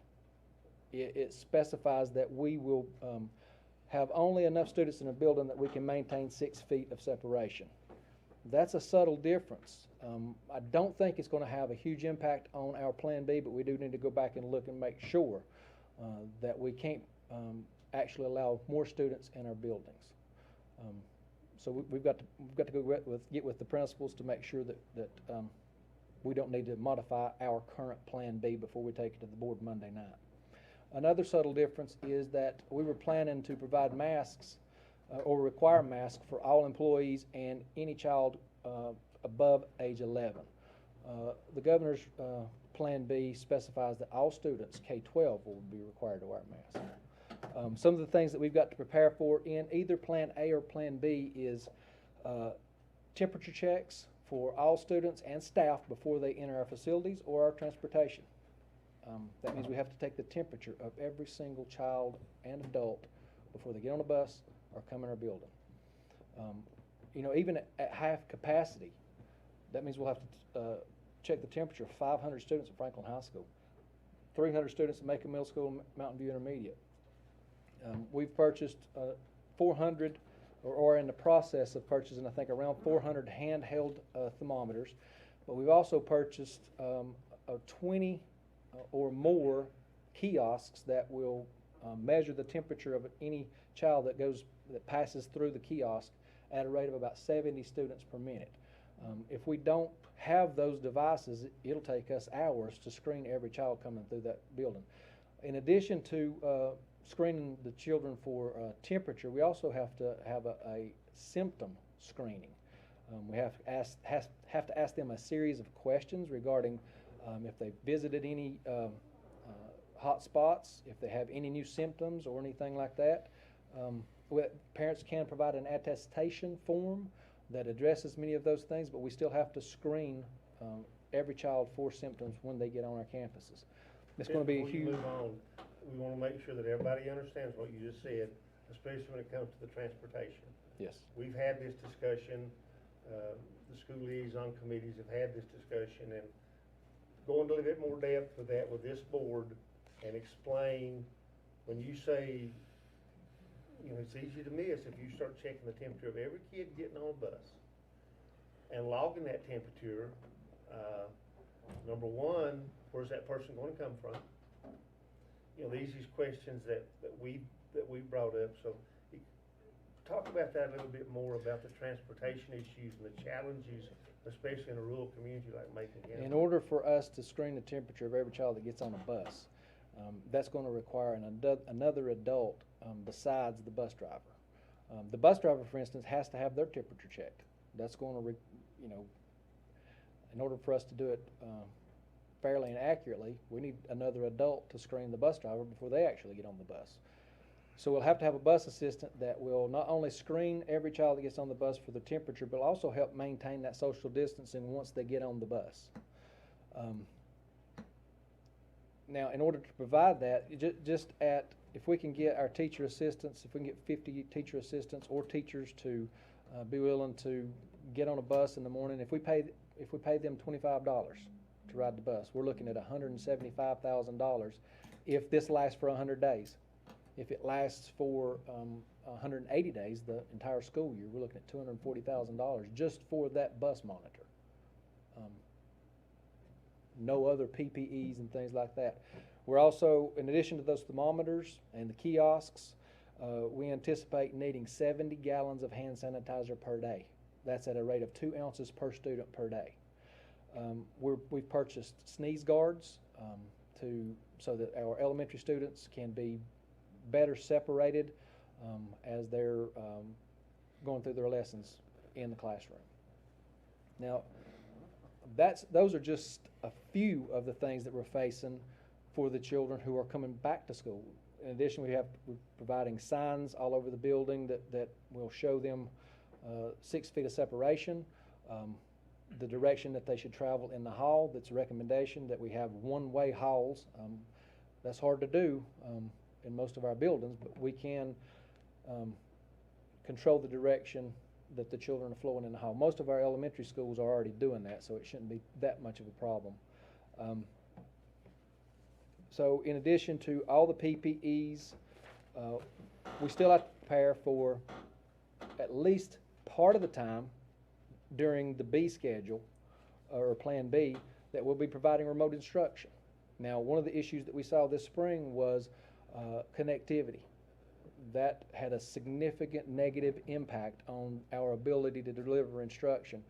It specifies that we will have only enough students in a building that we can maintain 6 feet of separation. That's a subtle difference. I don't think it's going to have a huge impact on our plan B, but we do need to go back and look and make sure that we can't actually allow more students in our buildings. We've got to go get with the principals to make sure that we don't need to modify our current Plan B before we take it to the board Monday night. Another subtle difference is that we were planning to provide masks or require masks for all employees and any child above age 11. The governor's Plan B specifies that all students K-12 will be required to wear a mask. Some of the things that we've got to prepare for in either Plan A or Plan B is temperature checks for all students and staff before they enter our facilities or our transportation. That means we have to take the temperature of every single child and adult before they get on a bus or come in our building. Even at half capacity, that means we'll have to check the temperature of 500 students at Franklin High School, 300 students at Macon Middle School and Mountain View Intermediate. We've purchased 400, or in the process of purchasing, I think, around 400 handheld thermometers, but we've also purchased 20 or more kiosks that will measure the temperature of any child that passes through the kiosk at a rate of about 70 students per minute. If we don't have those devices, it'll take us hours to screen every child coming through that building. In addition to screening the children for temperature, we also have to have a symptom screening. We have to ask them a series of questions regarding if they've visited any hot spots, if they have any new symptoms or anything like that. Parents can provide an attestation form that addresses many of those things, but we still have to screen every child for symptoms when they get on our campuses. It's going to be a huge... Before you move on, we want to make sure that everybody understands what you just said, especially when it comes to the transportation. Yes. We've had this discussion, the school liaison committees have had this discussion, and go into a little bit more depth with that with this board and explain when you say, it's easy to miss if you start checking the temperature of every kid getting on a bus and logging that temperature. Number one, where's that person going to come from? These are questions that we brought up. So talk about that a little bit more about the transportation issues and the challenges, especially in a rural community like Macon County. In order for us to screen the temperature of every child that gets on a bus, that's going to require another adult besides the bus driver. The bus driver, for instance, has to have their temperature checked. That's going to, in order for us to do it fairly and accurately, we need another adult to screen the bus driver before they actually get on the bus. So we'll have to have a bus assistant that will not only screen every child that gets on the bus for the temperature, but also help maintain that social distancing once they get on the bus. Now, in order to provide that, if we can get our teacher assistants, if we can get 50 teacher assistants or teachers to be willing to get on a bus in the morning, if we pay them $25 to ride the bus, we're looking at $175,000 if this lasts for 100 days. If it lasts for 180 days, the entire school year, we're looking at $240,000 just for that bus monitor. No other PPEs and things like that. We're also, in addition to those thermometers and the kiosks, we anticipate needing 70 gallons of hand sanitizer per day. That's at a rate of 2 ounces per student per day. We've purchased sneeze guards so that our elementary students can be better separated as they're going through their lessons in the classroom. Now, those are just a few of the things that we're facing for the children who are coming back to school. In addition, we're providing signs all over the building that will show them 6 feet of separation, the direction that they should travel in the hall. That's a recommendation that we have one-way halls. That's hard to do in most of our buildings, but we can control the direction that the children are flowing in the hall. Most of our elementary schools are already doing that, so it shouldn't be that much of a problem. So in addition to all the PPEs, we still have to prepare for at least part of the time during the B schedule, or Plan B, that we'll be providing remote instruction. Now, one of the issues that we saw this spring was connectivity. that had a significant negative impact on our ability to deliver instruction.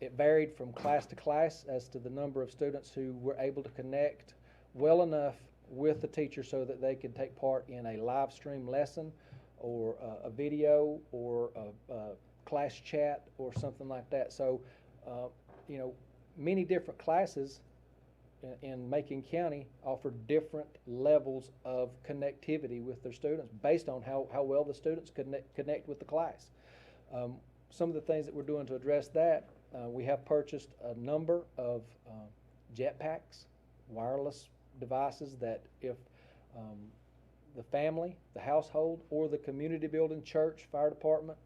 It varied from class to class as to the number of students who were able to connect well enough with the teacher so that they could take part in a live stream lesson or a video or a class chat or something like that. So, you know, many different classes in Macon County offer different levels of connectivity with their students based on how well the students connect with the class. Some of the things that we're doing to address that, we have purchased a number of jetpacks, wireless devices that if the family, the household, or the community building, church, fire department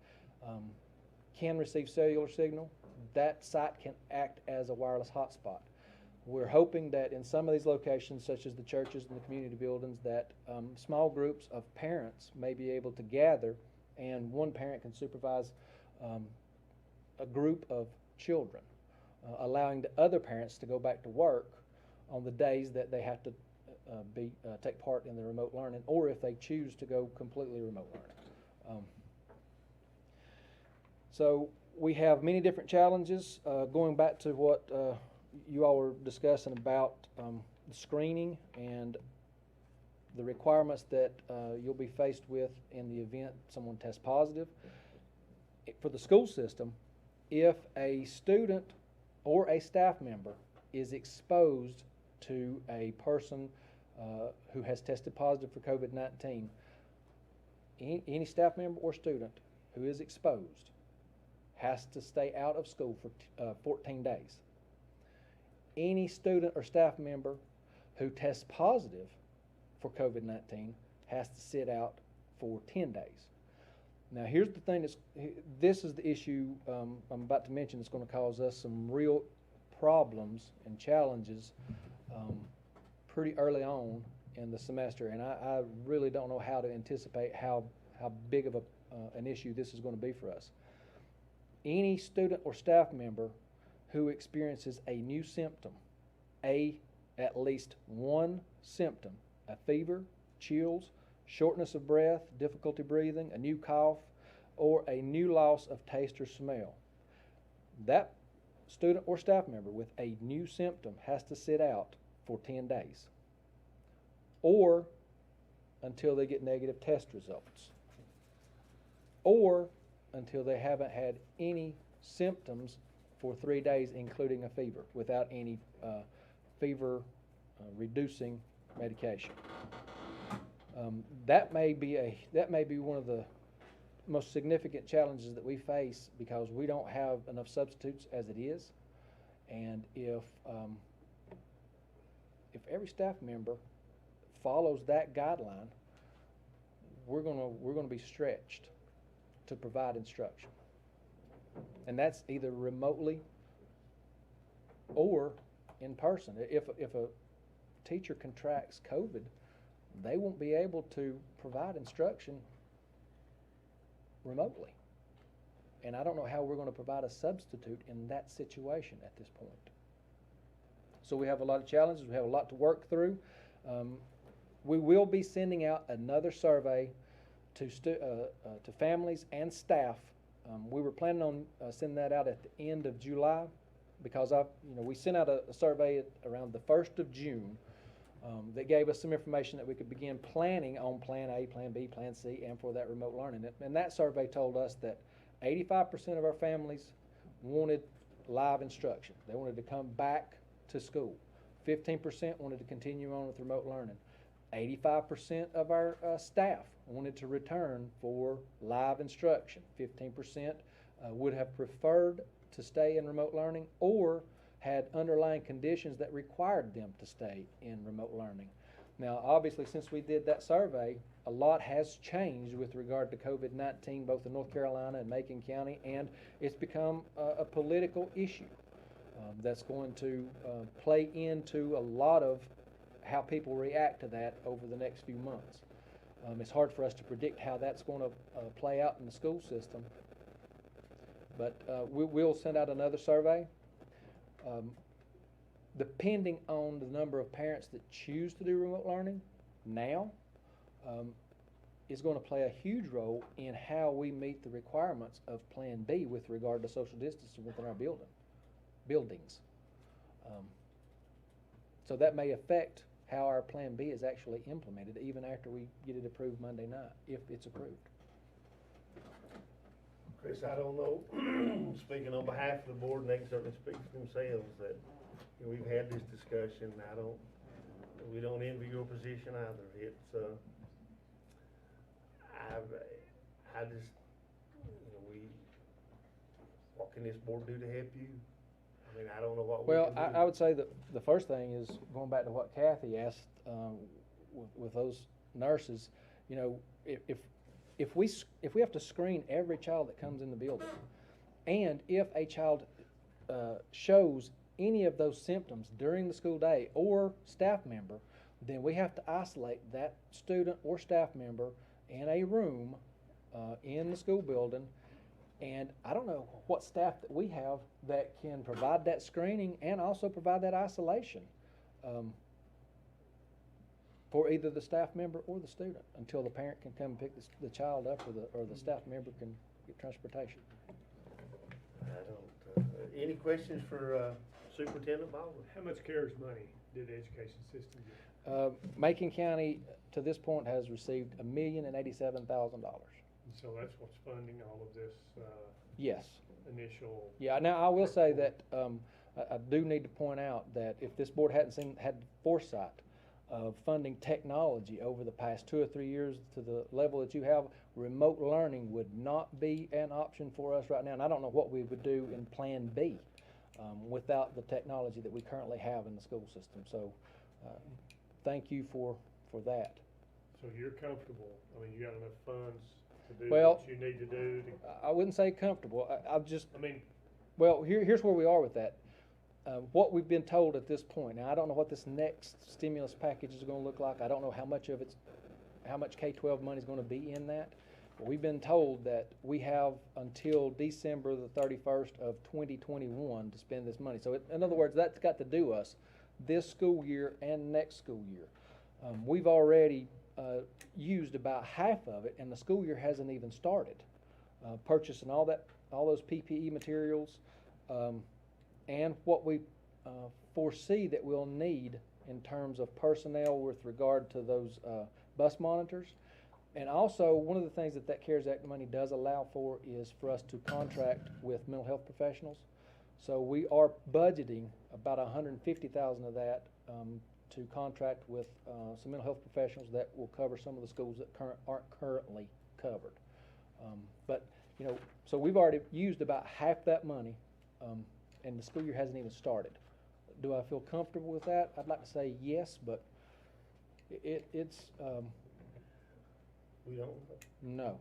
can receive cellular signal, that site can act as a wireless hotspot. We're hoping that in some of these locations, such as the churches and the community buildings, that small groups of parents may be able to gather, and one parent can supervise a group of children, allowing the other parents to go back to work on the days that they have to take part in the remote learning, or if they choose to go completely remote learning. So we have many different challenges. Going back to what you all were discussing about the screening and the requirements that you'll be faced with in the event someone tests positive. For the school system, if a student or a staff member is exposed to a person who has tested positive for COVID-19, any staff member or student who is exposed has to stay out of school for 14 days. Any student or staff member who tests positive for COVID-19 has to sit out for 10 days. Now here's the thing, this is the issue I'm about to mention that's going to cause us some real problems and challenges pretty early on in the semester, and I really don't know how to anticipate how big of an issue this is going to be for us. Any student or staff member who experiences a new symptom, at least one symptom, a fever, chills, shortness of breath, difficulty breathing, a new cough, or a new loss of taste or smell, that student or staff member with a new symptom has to sit out for 10 days or until they get negative test results or until they haven't had any symptoms for 3 days, including a fever, without any fever reducing medication. That may be one of the most significant challenges that we face because we don't have enough substitutes as it is, and if every staff member follows that guideline, we're gonna be stretched to provide instruction, and that's either remotely or in person. If a teacher contracts COVID, they won't be able to provide instruction remotely, and I don't know how we're going to provide a substitute in that situation at this point. So we have a lot of challenges. We have a lot to work through. We will be sending out another survey to families and staff. We were planning on sending that out at the end of July because we sent out a survey around the 1st of June that gave us some information that we could begin planning on Plan A, Plan B, Plan C, and for that remote learning. And that survey told us that 85% of our families wanted live instruction. They wanted to come back to school. 15% wanted to continue on with remote learning. 85% of our staff wanted to return for live instruction. 15% would have preferred to stay in remote learning or had underlying conditions that required them to stay in remote learning. Now, obviously, since we did that survey, a lot has changed with regard to COVID-19, both in North Carolina and Macon County, and it's become a political issue that's going to play into a lot of how people react to that over the next few months. It's hard for us to predict how that's going to play out in the school system, but we'll send out another survey. Depending on the number of parents that choose to do remote learning now, is gonna play a huge role in how we meet the requirements of Plan B with regard to social distancing within our buildings. So that may affect how our Plan B is actually implemented even after we get it approved Monday night, if it's approved. Chris, I don't know, speaking on behalf of the board, and they can certainly speak for themselves, that, you know, we've had this discussion, we don't envy your position either. It's, I just, you know, what can this board do to help you? I mean, I don't know what we Well, can do. I would say that the first thing is, going back to what Kathy asked, with those nurses, you know, if we have to screen every child that comes in the building, and if a child shows any of those symptoms during the school day or staff member, then we have to isolate that student or staff member in a room in the school building. And I don't know what staff that we have that can provide that screening and also provide that isolation for either the staff member or the student, until the parent can come pick the child up, or the staff member can get transportation. I don't, any questions for Superintendent Baldwin? How much CARES money did the education system get? Macon County, to this point, has received $1,087,000. And so that's what's funding all of this, Yes. initial. Yeah, now I will say that I do need to point out that if this board hadn't had foresight of funding technology over the past 2 or 3 years to the level that you have, remote learning would not be an option for us right now. And I don't know what we would do in Plan B without the technology that we currently have in the school system. So thank you for that. So you're comfortable, I mean, you got enough funds to do Well, what you need to do to, I wouldn't say comfortable. I've just, I mean, well, here's where we are with that. What we've been told at this point, now I don't know what this next stimulus package is gonna look like. I don't know how much K-12 money is gonna be in that. But we've been told that we have until December the 31st of 2021 to spend this money. So in other words, that's got to do us this school year and next school year. We've already used about half of it, and the school year hasn't even started. Purchasing all those PPE materials, and what we foresee that we'll need in terms of personnel with regard to those bus monitors. And also, one of the things that CARES Act money does allow for is for us to contract with mental health professionals. So we are budgeting about $150,000 of that to contract with some mental health professionals that will cover some of the schools that aren't currently covered. But, you know, so we've already used about half that money, and the school year hasn't even started. Do I feel comfortable with that? I'd like to say yes, but it's We don't. no.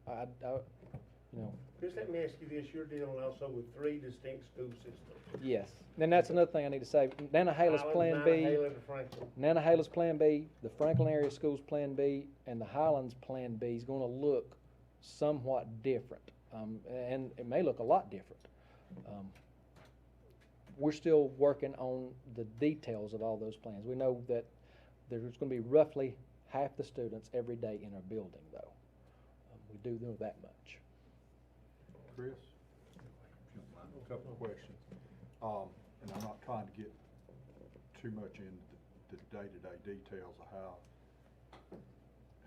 You know. Chris, let me ask you this, you're dealing also with 3 distinct school systems. Yes. Then that's another thing I need to say. Nantahala Plan B. Nantahala and Franklin. Nantahala's Plan B, the Franklin Area Schools Plan B, and the Highlands Plan B is going to look somewhat different, and it may look a lot different. We're still working on the details of all those plans. We know that there's going to be roughly half the students every day in our building, though. We do know that much. Chris? A couple of questions. And I'm not trying to get too much into the day-to-day details of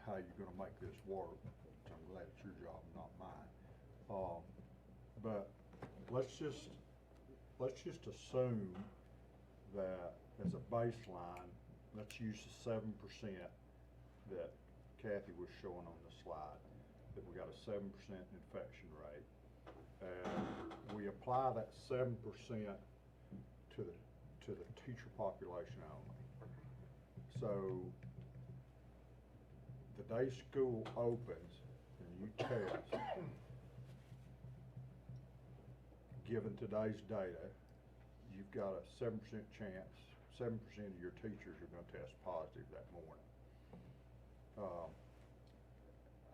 how you're gonna make this work. So I'm glad it's your job, not mine. But let's just assume that as a baseline, let's use the 7% that Kathy was showing on the slide, that we got a 7% infection rate. And we apply that 7% to the teacher population only. So the day school opens and you test, given today's data, you've got a 7% chance, 7% of your teachers are gonna test positive that morning.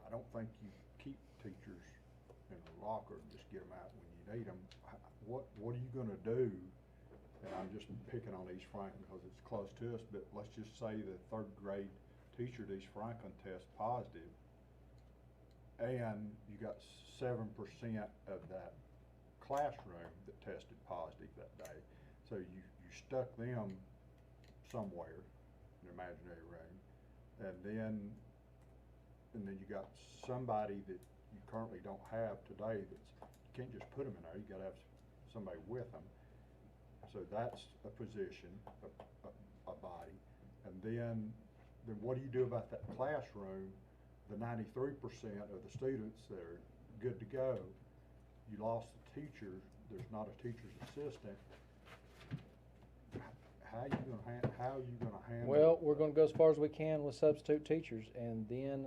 I don't think you keep teachers in a locker and just get them out when you need them. What are you gonna do? And I'm just picking on East Franklin because it's close to us, but let's just say the 3rd grade teacher at East Franklin test positive, and you got 7% of that classroom that tested positive that day. So you stuck them somewhere in an imaginary room, and then you got somebody that you currently don't have today that's, you can't just put them in there, you gotta have somebody with them. So that's a position, a body. And then what do you do about that classroom, the 93% of the students that are good to go? You lost the teacher, there's not a teacher's assistant. How are you gonna handle? Well, we're gonna go as far as we can with substitute teachers, and then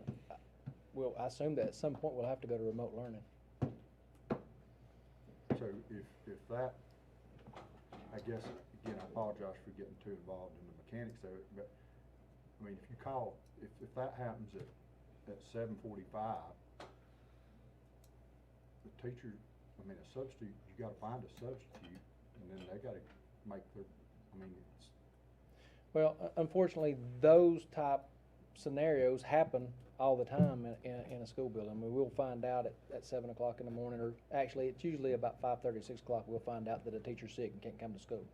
I assume that at some point we'll have to go to remote learning. So if that, I guess, again, I apologize for getting too involved in the mechanics of it, but, I mean, if you call, if that happens at 7:45, the teacher, I mean, a substitute, you gotta find a substitute, and then they gotta make their, I mean, it's. Well, unfortunately, those type scenarios happen all the time in a school building. I mean, we'll find out at 7 o'clock in the morning, or actually, it's usually about 5:30, 6 o'clock, we'll find out that a teacher's sick and can't come to school.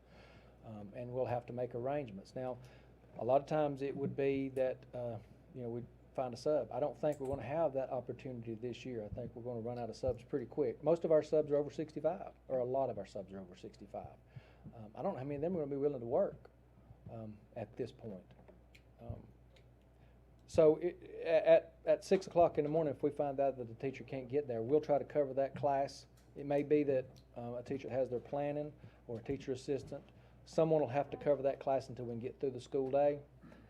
And we'll have to make arrangements. Now, a lot of times it would be that, we'd find a sub. I don't think we're gonna have that opportunity this year. I think we're gonna run out of subs pretty quick. Most of our subs are over 65, or a lot of our subs are over 65. I don't know how many of them are gonna be willing to work at this point. So at 6 o'clock in the morning, if we find out that the teacher can't get there, we'll try to cover that class. It may be that a teacher has their planning, or a teacher assistant. Someone will have to cover that class until we can get through the school day,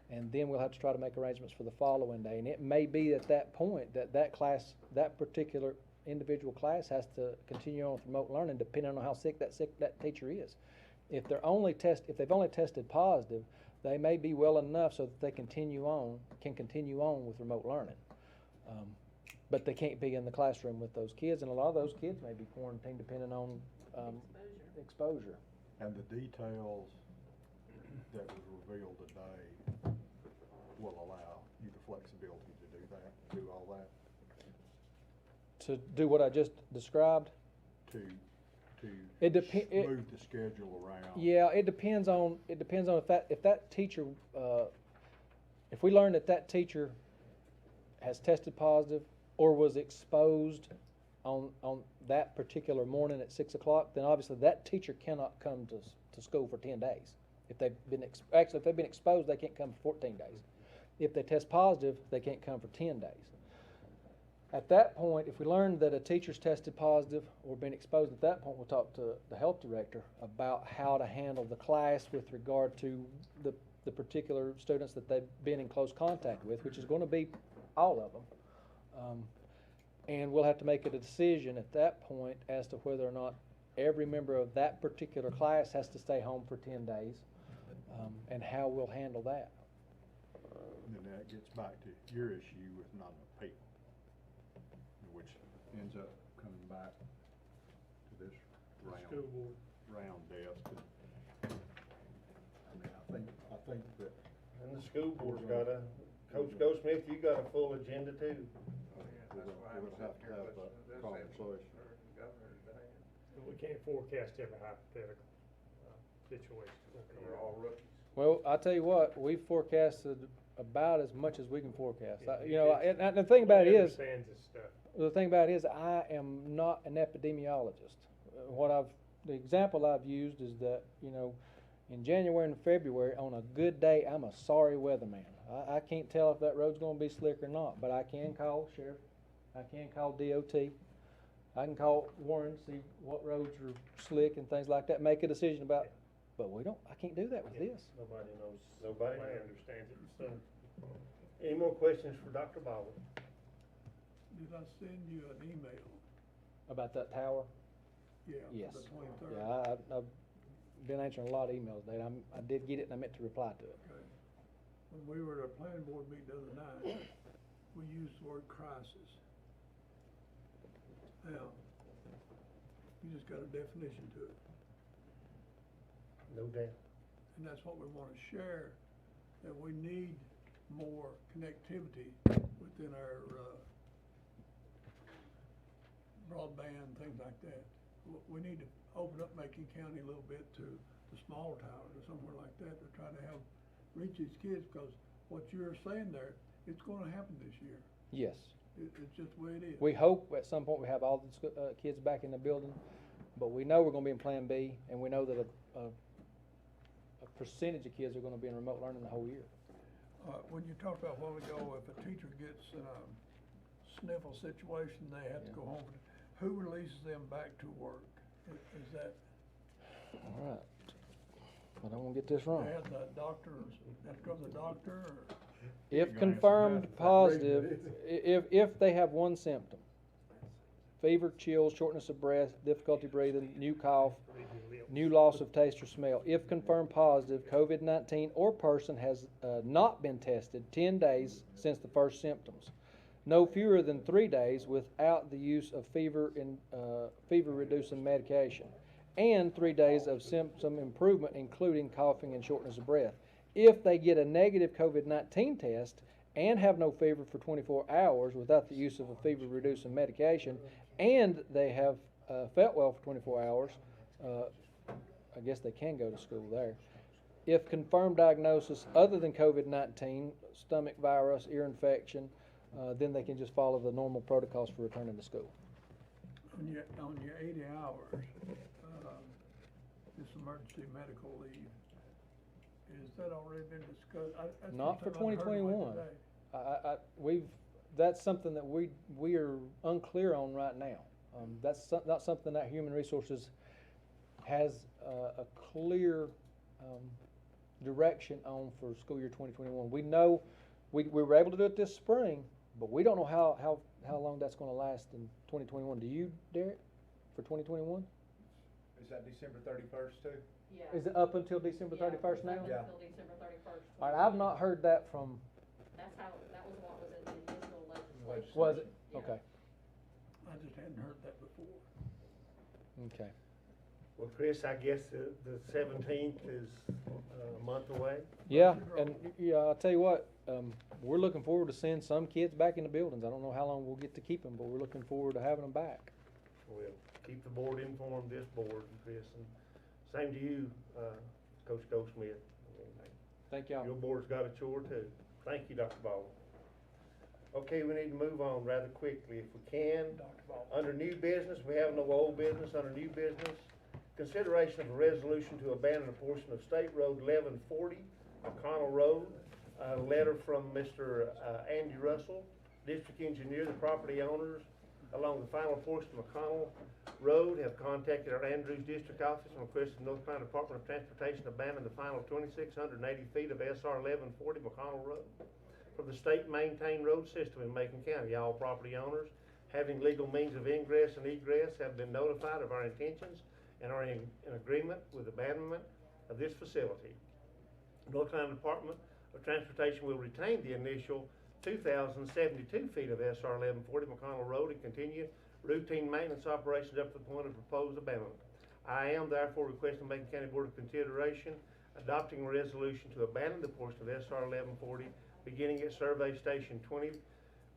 and then we'll have to try to make arrangements for the following day. And it may be at that point that class, that particular individual class, has to continue on with remote learning, depending on how sick that teacher is. If they've only tested positive, they may be well enough so that they can continue on with remote learning. But they can't be in the classroom with those kids, and a lot of those kids may be quarantined depending on exposure. And the details that was revealed today will allow you the flexibility to do that, do all that? To do what I just described? To It depends. Move the schedule around. Yeah, it depends on if that teacher, if we learn that teacher has tested positive or was exposed on that particular morning at 6 o'clock, then obviously that teacher cannot come to school for 10 days. If they've been exposed, they can't come for 14 days. If they test positive, they can't come for 10 days. At that point, if we learn that a teacher's tested positive or been exposed, at that point we'll talk to the health director about how to handle the class with regard to the particular students that they've been in close contact with, which is going to be all of them. And we'll have to make a decision at that point as to whether or not every member of that particular class has to stay home for 10 days, and how we'll handle that. And then that gets back to your issue with not enough people, which ends up coming back to this School board. round desk. I mean, I think that. And the school board's got Coach Goldsmith, you got a full agenda too. We're gonna have to have a conversation. We can't forecast every hypothetical situation. We're all rookies. Well, I tell you what, we forecasted about as much as we can forecast. And the thing about it is, Understands this stuff. the thing about it is, I am not an epidemiologist. The example I've used is that, in January and February, on a good day, I'm a sorry weatherman. I can't tell if that road's gonna be slick or not, but I can call Sheriff, I can call DOT, I can call Warren, see what roads are slick and things like that, make a decision about, but I can't do that with this. Nobody knows. Nobody understands it, so. Any more questions for Dr. Baldwin? Did I send you an email? About that tower? Yeah. Yes. The 23rd. Yeah, I've been answering a lot of emails today. I did get it and I meant to reply to it. Okay. When we were at our planning board meeting the other night, we used the word crisis. Now, you just got a definition to it. No doubt. And that's what we want to share, that we need more connectivity within our, broadband, things like that. We need to open up Macon County a little bit to the small towns or somewhere like that to try to help reach these kids, because what you're saying there, it's gonna happen this year. Yes. It's just the way it is. We hope at some point we have all the kids back in the building, but we know we're gonna be in Plan B, and we know that a percentage of kids are gonna be in remote learning the whole year. When you talked about a while ago, if a teacher gets in a sniffle situation, they have to go home, who releases them back to work? Is that? All right. I don't wanna get this wrong. They have the doctor, have to go to the doctor, or? If confirmed positive, if they have one symptom, fever, chills, shortness of breath, difficulty breathing, new cough, new loss of taste or smell, if confirmed positive, COVID-19 or person has not been tested 10 days since the first symptoms, no fewer than 3 days without the use of fever-reducing medication, and 3 days of symptom improvement, including coughing and shortness of breath. If they get a negative COVID-19 test and have no fever for 24 hours without the use of a fever-reducing medication, and they have felt well for 24 hours, I guess they can go to school there. If confirmed diagnosis other than COVID-19, stomach virus, ear infection, then they can just follow the normal protocols for returning to school. On your 80 hours, this emergency medical leave, is that already been discussed? That's Not for something I heard about 2021. today. That's something that we are unclear on right now. That's not something that Human Resources has a clear direction on for school year 2021. We know we were able to do it this spring, but we don't know how long that's going to last in 2021. Do you, Derek, for 2021? Is that December 31st too? Yeah. Is it up until December 31st now? Yeah. Until December 31st. All right, I've not heard that from. That was what was in the initial legislation. Was it? Yeah. Okay. I just hadn't heard that before. Okay. Well, Chris, I guess the 17th is a month away. Yeah, and yeah, I'll tell you what, we're looking forward to seeing some kids back in the buildings. I don't know how long we'll get to keep them, but we're looking forward to having them back. We'll keep the board informed, this board, Chris, and same to you, Coach Goldsmith. Thank y'all. Your board's got a chore too. Thank you, Dr. Baldwin. Okay, we need to move on rather quickly if we can. Under new business, we have no old business. Under new business, consideration of a resolution to abandon a portion of State Road 1140, McConnell Road. A letter from Mr. Andy Russell, District Engineer. The property owners along the final portion of McConnell Road have contacted our Andrews District Office and requested North Carolina Department of Transportation abandon the final 2,680 feet of SR 1140 McConnell Road from the state maintained road system in Macon County. All property owners having legal means of ingress and egress have been notified of our intentions and are in agreement with abandonment of this facility. North Carolina Department of Transportation will retain the initial 2,072 feet of SR 1140 McConnell Road and continue routine maintenance operations up to the point of proposed abandonment. I am therefore requesting Macon County Board of Consideration adopting a resolution to abandon the portion of SR 1140 beginning at Survey Station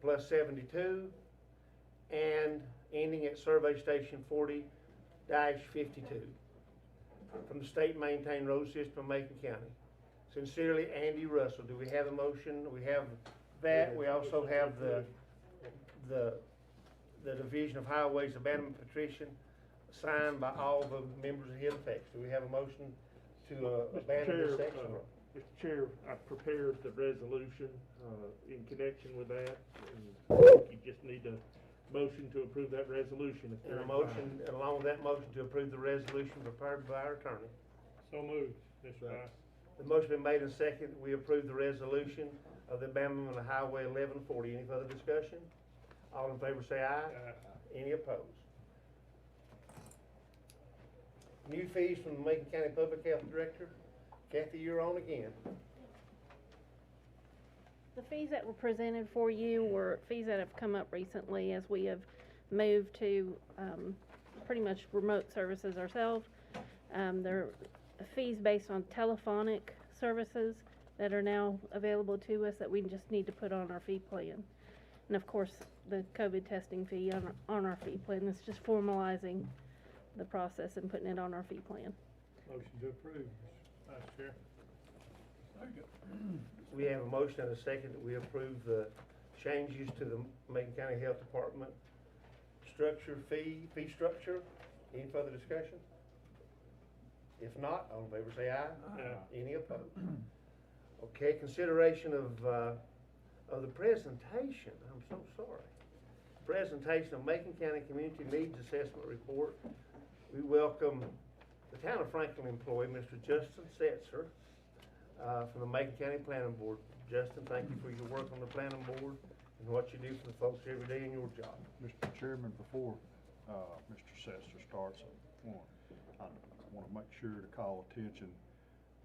20+72 and ending at Survey Station 40-52 from the state maintained road system of Macon County. Sincerely, Andy Russell. Do we have a motion? We have that. We also have the Division of Highways Abandonment Petition signed by all the members of Hilltex. Do we have a motion to abandon this section? Mr. Chair, I prepared the resolution in connection with that, and I think you just need a motion to approve that resolution. And a motion, and along with that motion to approve the resolution prepared by our attorney. So moved, Mr. Vice. The motion been made and second. We approve the resolution of the abandonment of Highway 1140. Any further discussion? All in favor say aye. Aye. Any opposed? New fees from the Macon County Public Health Director. Kathy, you're on again. The fees that were presented for you were fees that have come up recently as we have moved to pretty much remote services ourselves. They're fees based on telephonic services that are now available to us that we just need to put on our fee plan. And of course, the COVID testing fee on our fee plan. It's just formalizing the process and putting it on our fee plan. Motion to approve, Vice Chair. We have a motion and a second that we approve the changes to the Macon County Health Department fee structure. Any further discussion? If not, all in favor say aye. Aye. Any opposed? Okay, consideration of the presentation. I'm so sorry. Presentation of Macon County Community Needs Assessment Report. We welcome the Town of Franklin employee, Mr. Justin Setzer, from the Macon County Planning Board. Justin, thank you for your work on the planning board and what you do for the folks every day in your job. Mr. Chairman, before Mr. Setzer starts, I want to make sure to call attention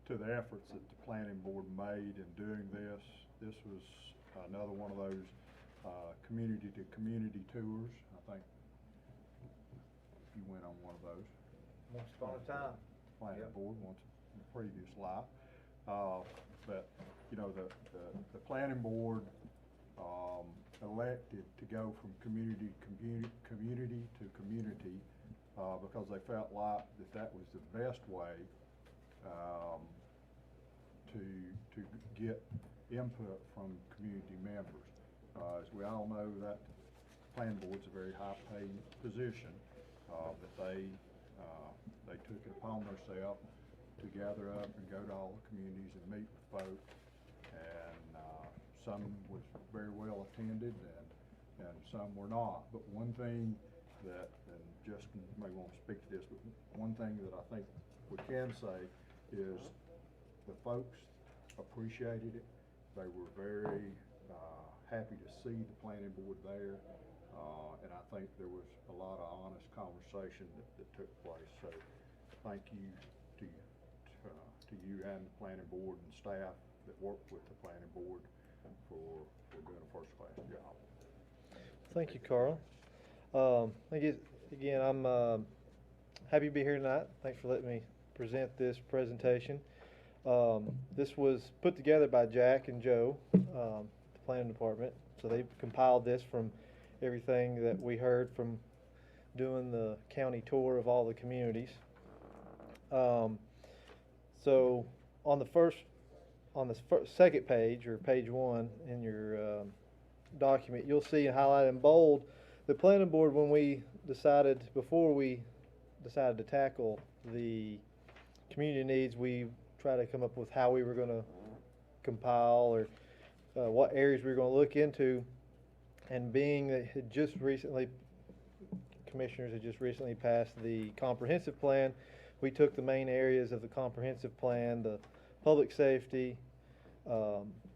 to the efforts that the planning board made in doing this. This was another one of those community-to-community tours. I think you went on one of those. Once upon a time. Planning board once in a previous life. But, you know, the planning board elected to go from community to community because they felt like that was the best way to get input from community members. As we all know, that planning board's a very high-paid position, but they took it upon themselves to gather up and go to all the communities and meet with folk. And some was very well attended and some were not. But one thing that, and Justin may want to speak to this, but one thing that I think we can say is the folks appreciated it. They were very happy to see the planning board there, and I think there was a lot of honest conversation that took place. So thank you to you and the planning board and staff that work with the planning board for doing a first-class job. Thank you, Carl. Again, I'm happy to be here tonight. Thanks for letting me present this presentation. This was put together by Jack and Joe, the planning department. So they compiled this from everything that we heard from doing the county tour of all the communities. So on the second page, or page 1 in your document, you'll see highlighted in bold the planning board. Before we decided to tackle the community needs, we try to come up with how we were going to compile or what areas we were going to look into. And being that commissioners had just recently passed the comprehensive plan, we took the main areas of the comprehensive plan: the public safety,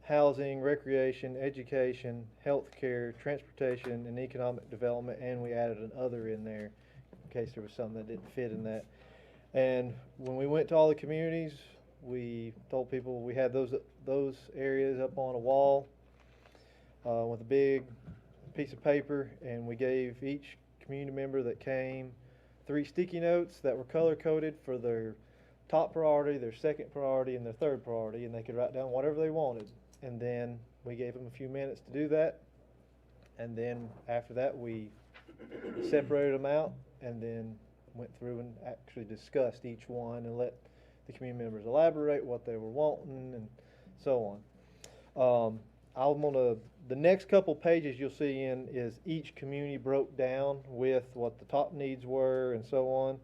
housing, recreation, education, healthcare, transportation, and economic development, and we added an other in there in case there was something that didn't fit in that. And when we went to all the communities, we told people we had those areas up on a wall with a big piece of paper, and we gave each community member that came 3 sticky notes that were color-coded for their top priority, their second priority, and their third priority, and they could write down whatever they wanted. And then we gave them a few minutes to do that, and then after that we separated them out and then went through and actually discussed each one and let the community members elaborate what they were wanting and so on. The next couple pages you'll see in is each community broke down with what the top needs were and so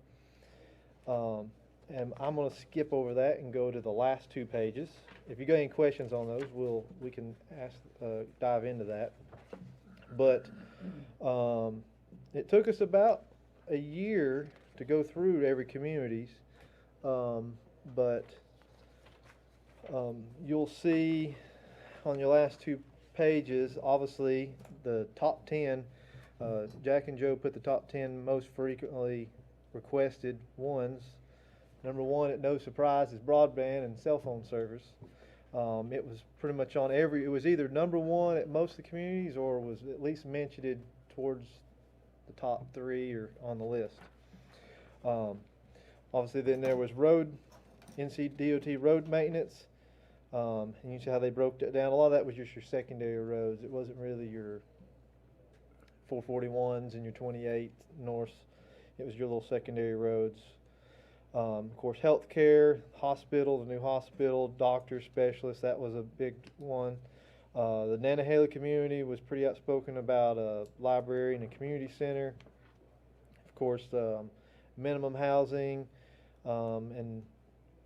on. And I'm going to skip over that and go to the last 2 pages. If you got any questions on those, we can dive into that. But it took us about a year to go through every communities. But you'll see on your last 2 pages, obviously, the top 10. Jack and Joe put the top 10 most frequently requested ones. Number 1, at no surprise, is broadband and cell phone service. It was pretty much on it was either number 1 at most of the communities or was at least mentioned towards the top 3 or on the list. Obviously, then there was NCDOT road maintenance, And you see how they broke that down. A lot of that was just your secondary roads. It wasn't really your 441s and your 28 north. It was your little secondary roads. Of course, healthcare, hospital, the new hospital, doctors, specialists, that was a big one. The Nantahala community was pretty outspoken about a library and a community center. Of course, minimum housing, and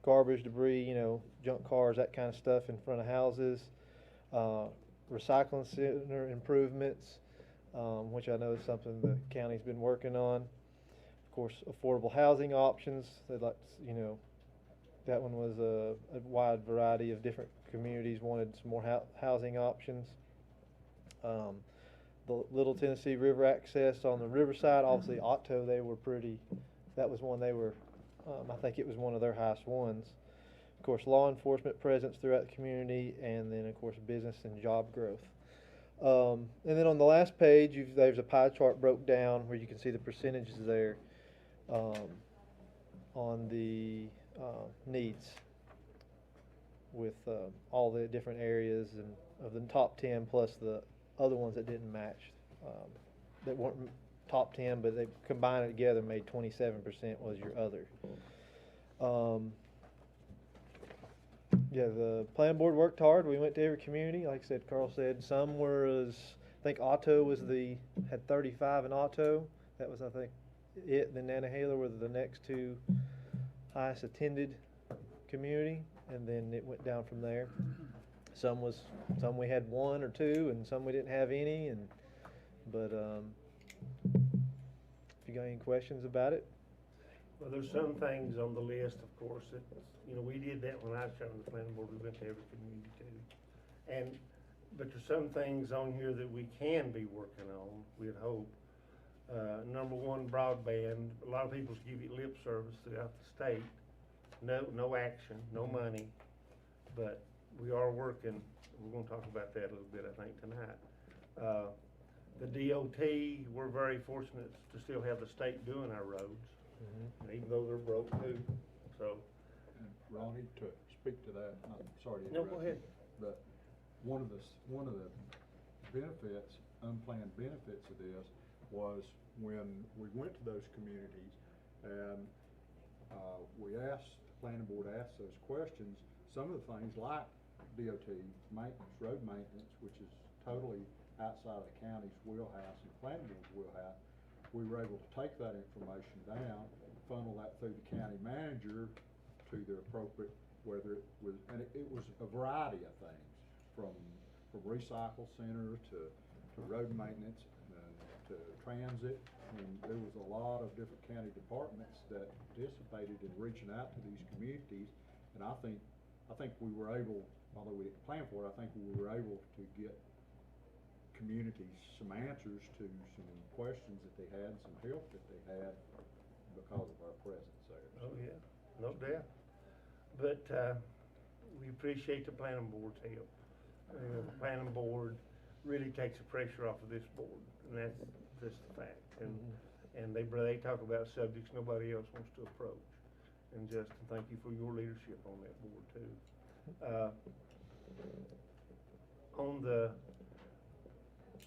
garbage, debris, junk cars, that kind of stuff in front of houses. Recycling center improvements, which I know is something the county's been working on. Of course, affordable housing options. They'd like, that one was a wide variety of different communities wanted some more housing options. The Little Tennessee River access on the riverside, obviously Otto, that was one they were, I think it was one of their highest ones. Of course, law enforcement presence throughout the community, and then of course business and job growth. And then on the last page, there's a pie chart broke down where you can see the percentages there on the needs with all the different areas and of the top 10 plus the other ones that didn't match, that weren't top 10, but they combined it together made 27% was your other. Yeah, the plan board worked hard. We went to every community. Like I said, Carl said, some were I think Otto had 35 in Otto. That was, I think, it. Then Nantahala were the next two highest attended community, and then it went down from there. Some we had one or two, and some we didn't have any. But if you got any questions about it. Well, there's some things on the list, of course, that, we did that when I was on the planning board. We went to every community too. But there's some things on here that we can be working on, we'd hope. Number one, broadband. A lot of people give you lip service throughout the state. No action, no money, but we are working. We're going to talk about that a little bit, I think, tonight. The DOT, we're very fortunate to still have the state doing our roads, even though they're broke too. So, and Ronnie, to speak to that, I'm sorry to no, interrupt. go ahead. But one of the benefits, unplanned benefits of this was when we went to those communities and the planning board asked those questions, some of the things like DOT maintenance, road maintenance, which is totally outside of the county's wheelhouse and the planning board's wheelhouse, we were able to take that information down, funnel that through the county manager to the appropriate, whether it was, and it was a variety of things, from recycle center to road maintenance and to transit. And there was a lot of different county departments that participated in reaching out to these communities. And I think we were able, although we didn't plan for it, I think we were able to get communities some answers to some questions that they had, some help that they had because of our presence there. Oh yeah, no doubt. But we appreciate the planning board's help. The planning board really takes the pressure off of this board, and that's just the fact. And they talk about subjects nobody else wants to approach. And Justin, thank you for your leadership on that board too. On the,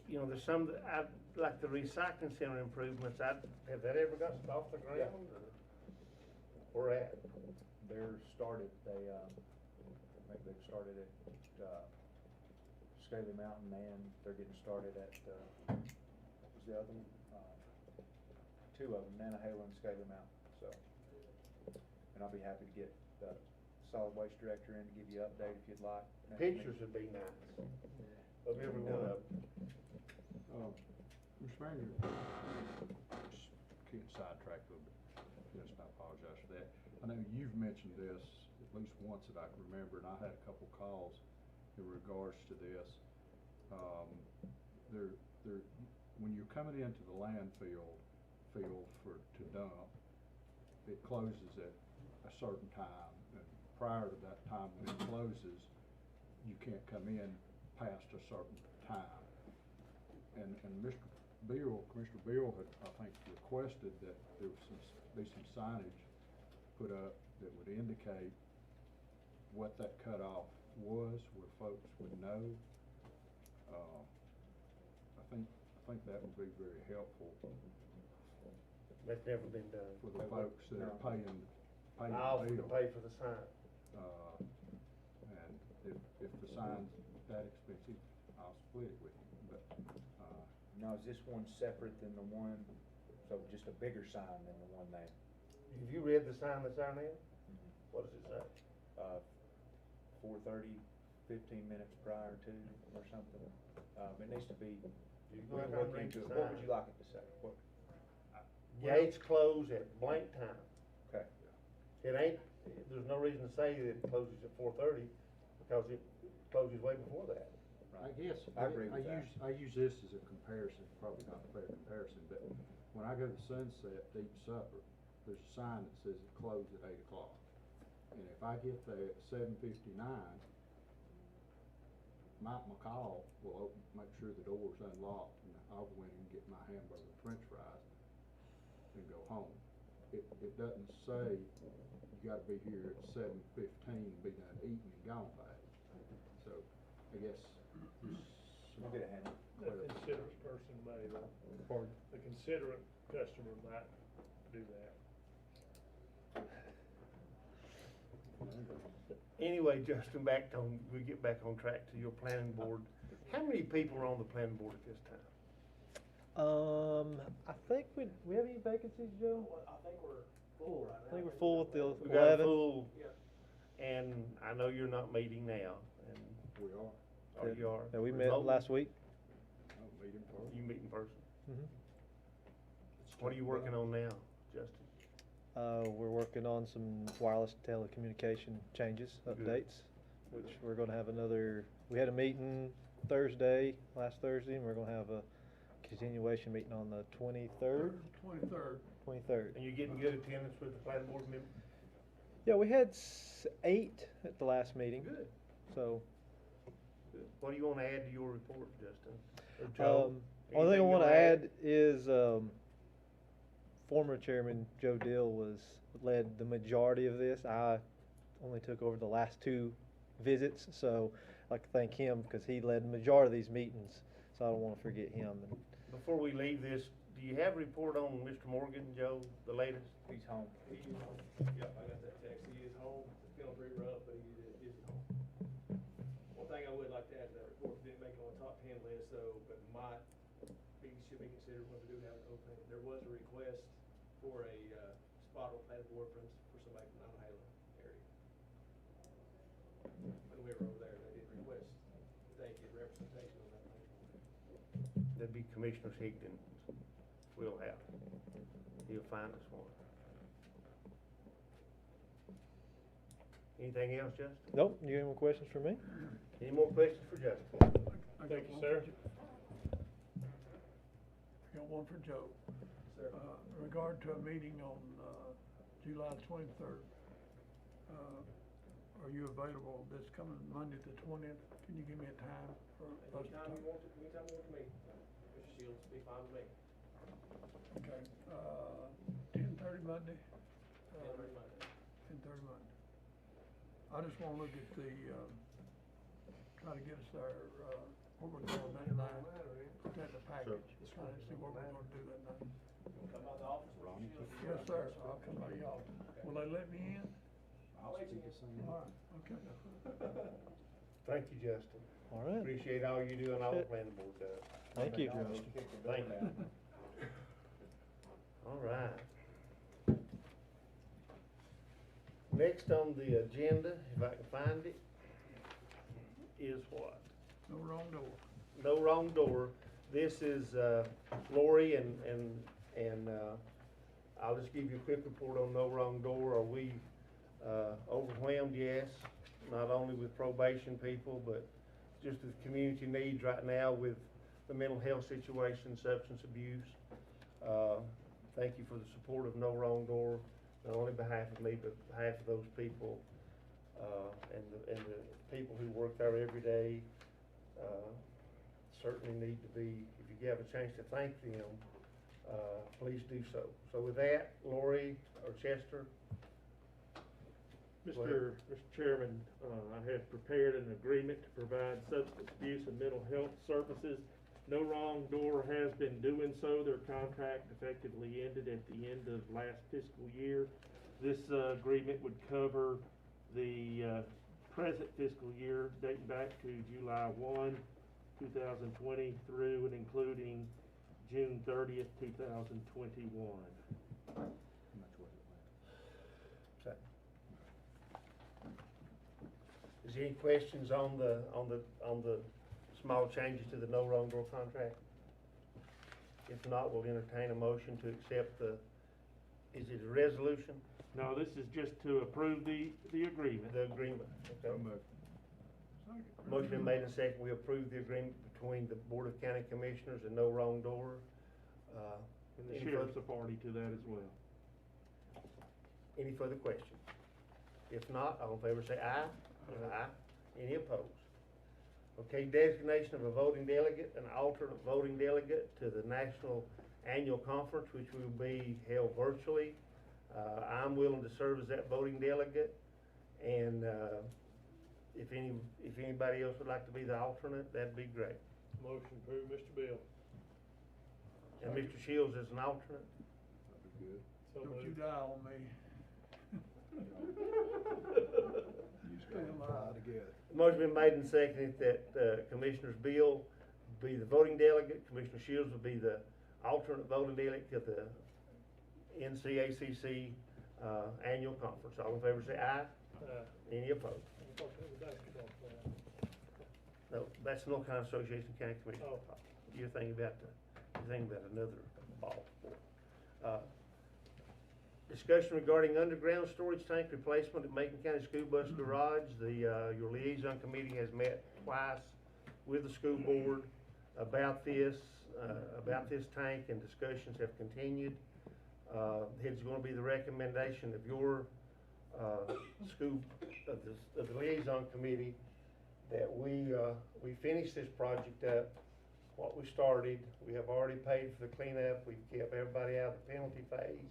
there's some that like the recycling center improvements. Have that ever got off the ground? Yeah. Or at? They're started. Maybe they've started at Scaly Mountain, and they're getting started at what was the other one? Two of them, Nantahala and Scaly Mountain. So, and I'll be happy to get the solid waste director in to give you an update if you'd like. Pictures would be nice of every one of them. Mr. Manager, just getting sidetracked a little bit. Yes, I apologize for that. I know you've mentioned this at least once that I can remember, and I had a couple calls in regards to this. When you're coming into the landfill to dump, it closes at a certain time, and prior to that time when it closes, you can't come in past a certain time. And Commissioner Bill had, I think, requested that there was be some signage put up that would indicate what that cutoff was, where folks would know. I think that would be very helpful That's never been done. for the folks that are paying I the offer to bill. pay for the sign. And if the sign's that expensive, I'll split it with you, but, Now, is this one separate than the one, so just a bigger sign than the one there? Have you read the sign that's there now? What does it say? 4:30, 15 minutes prior to, or something. It needs to be, You we go can out look there and read into the it. What would sign. you like it to say? What? Gates close at blank time. Okay. It ain't, there's no reason to say that it closes at 4:30, because it closes way before that. I guess, I agree with that. I use this as a comparison, probably not a fair comparison, but when I go to Sunset to eat supper, there's a sign that says it closed at 8 o'clock. And if I get there at 7:59, Mike McCall will make sure the door's unlocked, and I'll go in and get my hamburger and french fries and go home. It doesn't say you gotta be here at 7:15 and be done eating and gone by 8. So, I guess, We'll get a hand. The considerate person may, the considerate customer might do that. Anyway, Justin, we get back on track to your planning board. How many people are on the planning board at this time? I think we have any vacancies, Joe? I think we're full right now. I think we're full with the We got a 11. full, Yeah. and I know you're not meeting now, and, we are, or you are. Yeah, we met remotely? last week. I'll meet him for You meet in person. Mhm. What are you working on now, Justin? We're working on some wireless telecommunication changes, Good. updates, which we're gonna have we had a meeting last Thursday, and we're gonna have a continuation meeting on the 23rd. 23rd. And you're getting good attendance with the planning board members? Yeah, we had 8 at the last meeting. Good. So, Good. What do you wanna add to your report, Justin? Or Joe? only thing I Anything wanna you'll add is, former chairman Joe Dill led the majority of this. I only took over the last 2 visits, so I'd like to thank him because he led the majority of these meetings, so I don't wanna forget him. And Before we leave this, do you have a report on Mr. Morgan, Joe, the latest? He's home. He is home. Yep, I got that text. He is home. It's feeling pretty rough, but he is home. One thing I would like to add to that report, didn't make it on the top 10 list though, but should be considered when we do have an opening. There was a request for a spot on planning board for somebody from Mount Halo area. When we were over there, they did request that they get representation on that thing. That'd be Commissioner Higdon's wheelhouse. He'll find us one. Anything else, Justin? Nope, you have any more questions for me? Any more questions for Justin? I got Thank you, one sir. for I got one for Joe. Sir. In regard to a meeting on, July 23rd, are you available this coming Monday the 20th? Can you give me a time for us to Anytime talk? you want to meet, Mr. Shields, be fine with me. Okay, 10:30 Monday? 10:30 Monday. 10:30 Monday. I just wanna look at try to get us there, what we're doing that night, put that in the package, try to see what we're gonna do that night. Come by the office, Mr. Ronnie? Shields. Yes, sir, I'll come by y'all. Will they let me in? I'll let you in. All right, okay. Thank you, Justin. All right. Appreciate all you do and all the Shit. planning board does. Thank you. Thank you. All right. Next on the agenda, if I can find it, is what? No wrong door. No wrong door. This is Lori and I'll just give you a quick report on no wrong door. Are we overwhelmed? Yes. Not only with probation people, but just with community needs right now with the mental health situation, substance abuse. Thank you for the support of No Wrong Door, not only behalf of me, but behalf of those people and the people who work there every day. Certainly need to be, if you have a chance to thank them, please do so. So with that, Lori or Chester? Mr. Go ahead. Mr. Chairman, I have prepared an agreement to provide substance abuse and mental health services. No Wrong Door has been doing so. Their contract effectively ended at the end of last fiscal year. This agreement would cover the present fiscal year dating back to July 1, 2020 through and including June 30th, 2021. Is there any questions on the small changes to the No Wrong Door contract? If not, we'll entertain a motion to accept is it a resolution? No, this is just to approve the agreement. The agreement, okay. Motion been made and second, we approve the agreement between the Board of County Commissioners and No Wrong Door. And the Any sheriff's further- a party to that as well. Any further questions? If not, all in favor say aye. Aye. Any opposed? Okay, designation of a voting delegate and alternate voting delegate to the National Annual Conference, which will be held virtually. I'm willing to serve as that voting delegate, and if anybody else would like to be the alternate, that'd be great. Motion approved, Mr. Bill. And Mr. Shields is an alternate. That'd be good. So Don't you moved. die on me. You just gotta fly together. Motion been made and seconded that Commissioners Bill be the voting delegate, Commissioner Shields will be the alternate voting delegate to the NCACC Annual Conference. All in favor say aye. Any opposed? I thought that was basketball player. No, that's North Carolina Association of County Commissioners. Oh. You're thinking about another ball sport. Discussion regarding underground storage tank replacement at Macon County School Bus Garage. Your liaison committee has met twice with the school board about this tank, and discussions have continued. It's gonna be the recommendation of your school, of the liaison committee, that we finish this project up, what we started. We have already paid for the cleanup, we've kept everybody out of the penalty phase.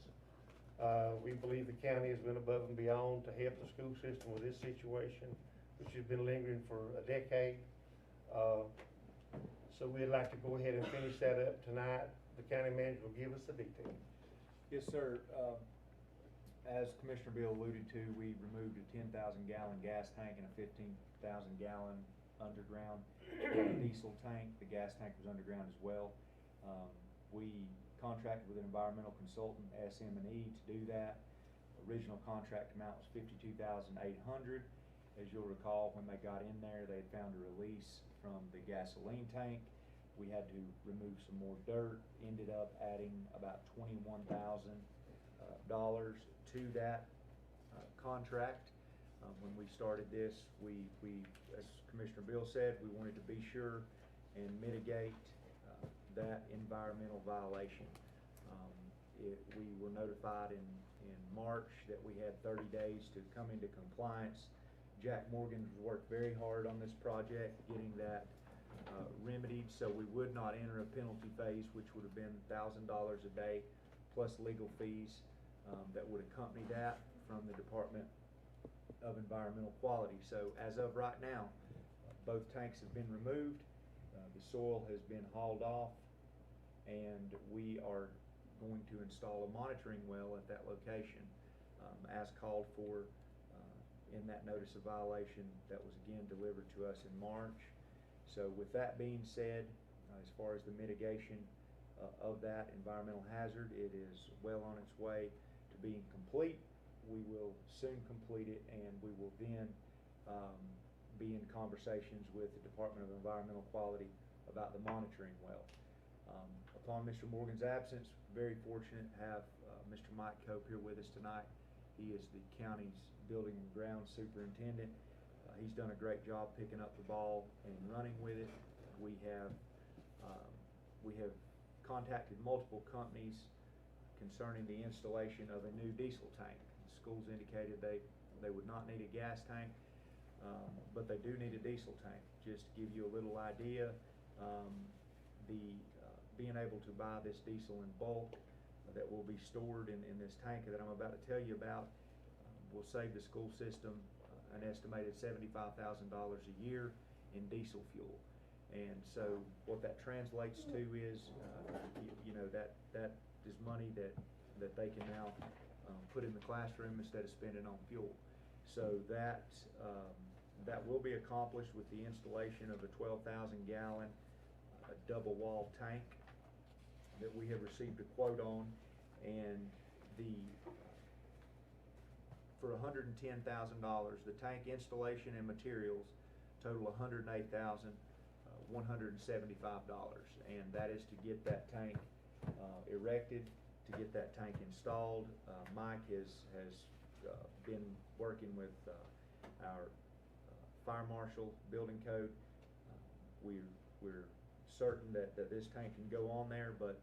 We believe the county has been above and beyond to help the school system with this situation, which has been lingering for a decade. So we'd like to go ahead and finish that up tonight. The county manager will give us the details. Yes, sir. As Commissioner Bill alluded to, we removed a 10,000-gallon gas tank and a 15,000-gallon underground diesel tank. The gas tank was underground as well. We contracted with an environmental consultant, SM&E, to do that. Original contract amount was $52,800. As you'll recall, when they got in there, they had found a release from the gasoline tank. We had to remove some more dirt, ended up adding about $21,000 to that contract. When we started this, we, as Commissioner Bill said, we wanted to be sure and mitigate that environmental violation. We were notified in March that we had 30 days to come into compliance. Jack Morgan's worked very hard on this project, getting that remedied, so we would not enter a penalty phase, which would have been $1,000 a day plus legal fees that would accompany that from the Department of Environmental Quality. So as of right now, both tanks have been removed, the soil has been hauled off, and we are going to install a monitoring well at that location as called for in that notice of violation that was again delivered to us in March. So with that being said, as far as the mitigation of that environmental hazard, it is well on its way to being complete. We will soon complete it, and we will then be in conversations with the Department of Environmental Quality about the monitoring well. Upon Mr. Morgan's absence, very fortunate to have Mr. Mike Cope here with us tonight. He is the county's building and grounds superintendent. He's done a great job picking up the ball and running with it. We have contacted multiple companies concerning the installation of a new diesel tank. The schools indicated they would not need a gas tank, but they do need a diesel tank. Just to give you a little idea, being able to buy this diesel in bulk that will be stored in this tank that I'm about to tell you about will save the school system an estimated $75,000 a year in diesel fuel. And so what that translates to is, you know, that is money that they can now put in the classroom instead of spending on fuel. So that will be accomplished with the installation of a 12,000 gallon double wall tank that we have received a quote on, and for $110,000, the tank installation and materials total $108,175, and that is to get that tank erected, to get that tank installed. Mike has been working with our fire marshal, building code. We're certain that this tank can go on there, but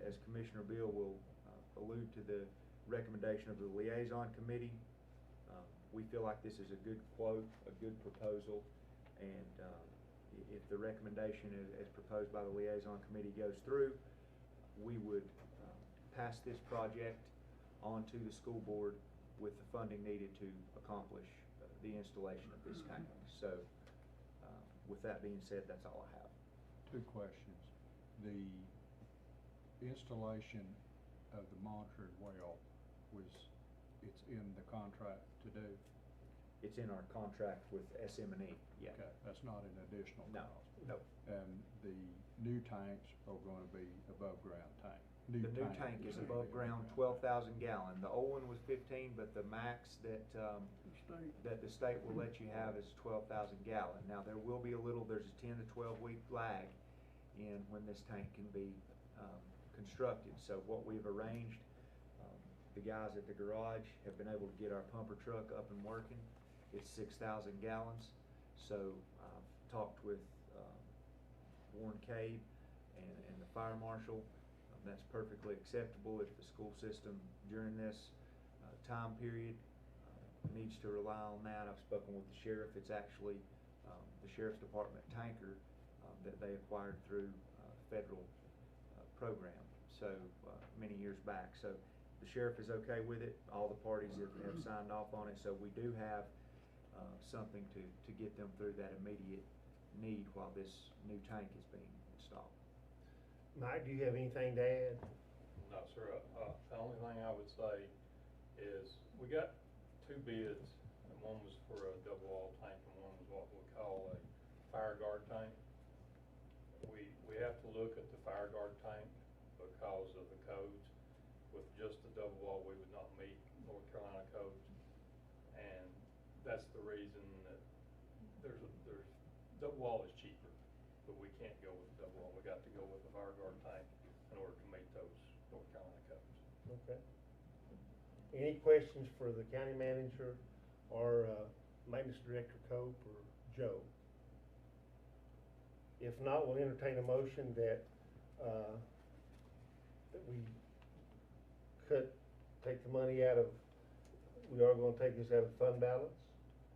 as Commissioner Bill will allude to the recommendation of the liaison committee, we feel like this is a good quote, a good proposal, and if the recommendation as proposed by the liaison committee goes through, we would pass this project on to the school board with the funding needed to accomplish the installation of this tank. So with that being said, that's all I have. Two questions. The installation of the monitored well it's in the contract to do? It's in our contract with SM&E, yeah. Okay, that's not an additional No, cost? no. And the new tanks are gonna be above ground tank? The new tank is above ground, 12,000 gallon. The old one was 15, but the max that the state will let you have is 12,000 gallon. Now there will be there's a 10 to 12 week lag in when this tank can be constructed. So what we've arranged, the guys at the garage have been able to get our pumper truck up and working. It's 6,000 gallons. So I've talked with Warren Cade and the fire marshal. That's perfectly acceptable if the school system during this time period needs to rely on that. I've spoken with the sheriff. It's actually the sheriff's department tanker that they acquired through federal program so many years back. So the sheriff is okay with it. All the parties have signed off on it. So we do have something to get them through that immediate need while this new tank is being installed. Mike, do you have anything to add? No, sir. The only thing I would say is we got two bids, and one was for a double wall tank and one was what we call a fire guard tank. We have to look at the fire guard tank because of the codes. With just the double wall, we would not meet North Carolina codes, and that's the reason that there's double wall is cheaper, but we can't go with the double wall. We got to go with the fire guard tank in order to meet those North Carolina codes. Okay. Any questions for the county manager or maintenance director Cope or Joe? If not, we'll entertain a motion that we take the money out of, we are gonna take this out of fund balance,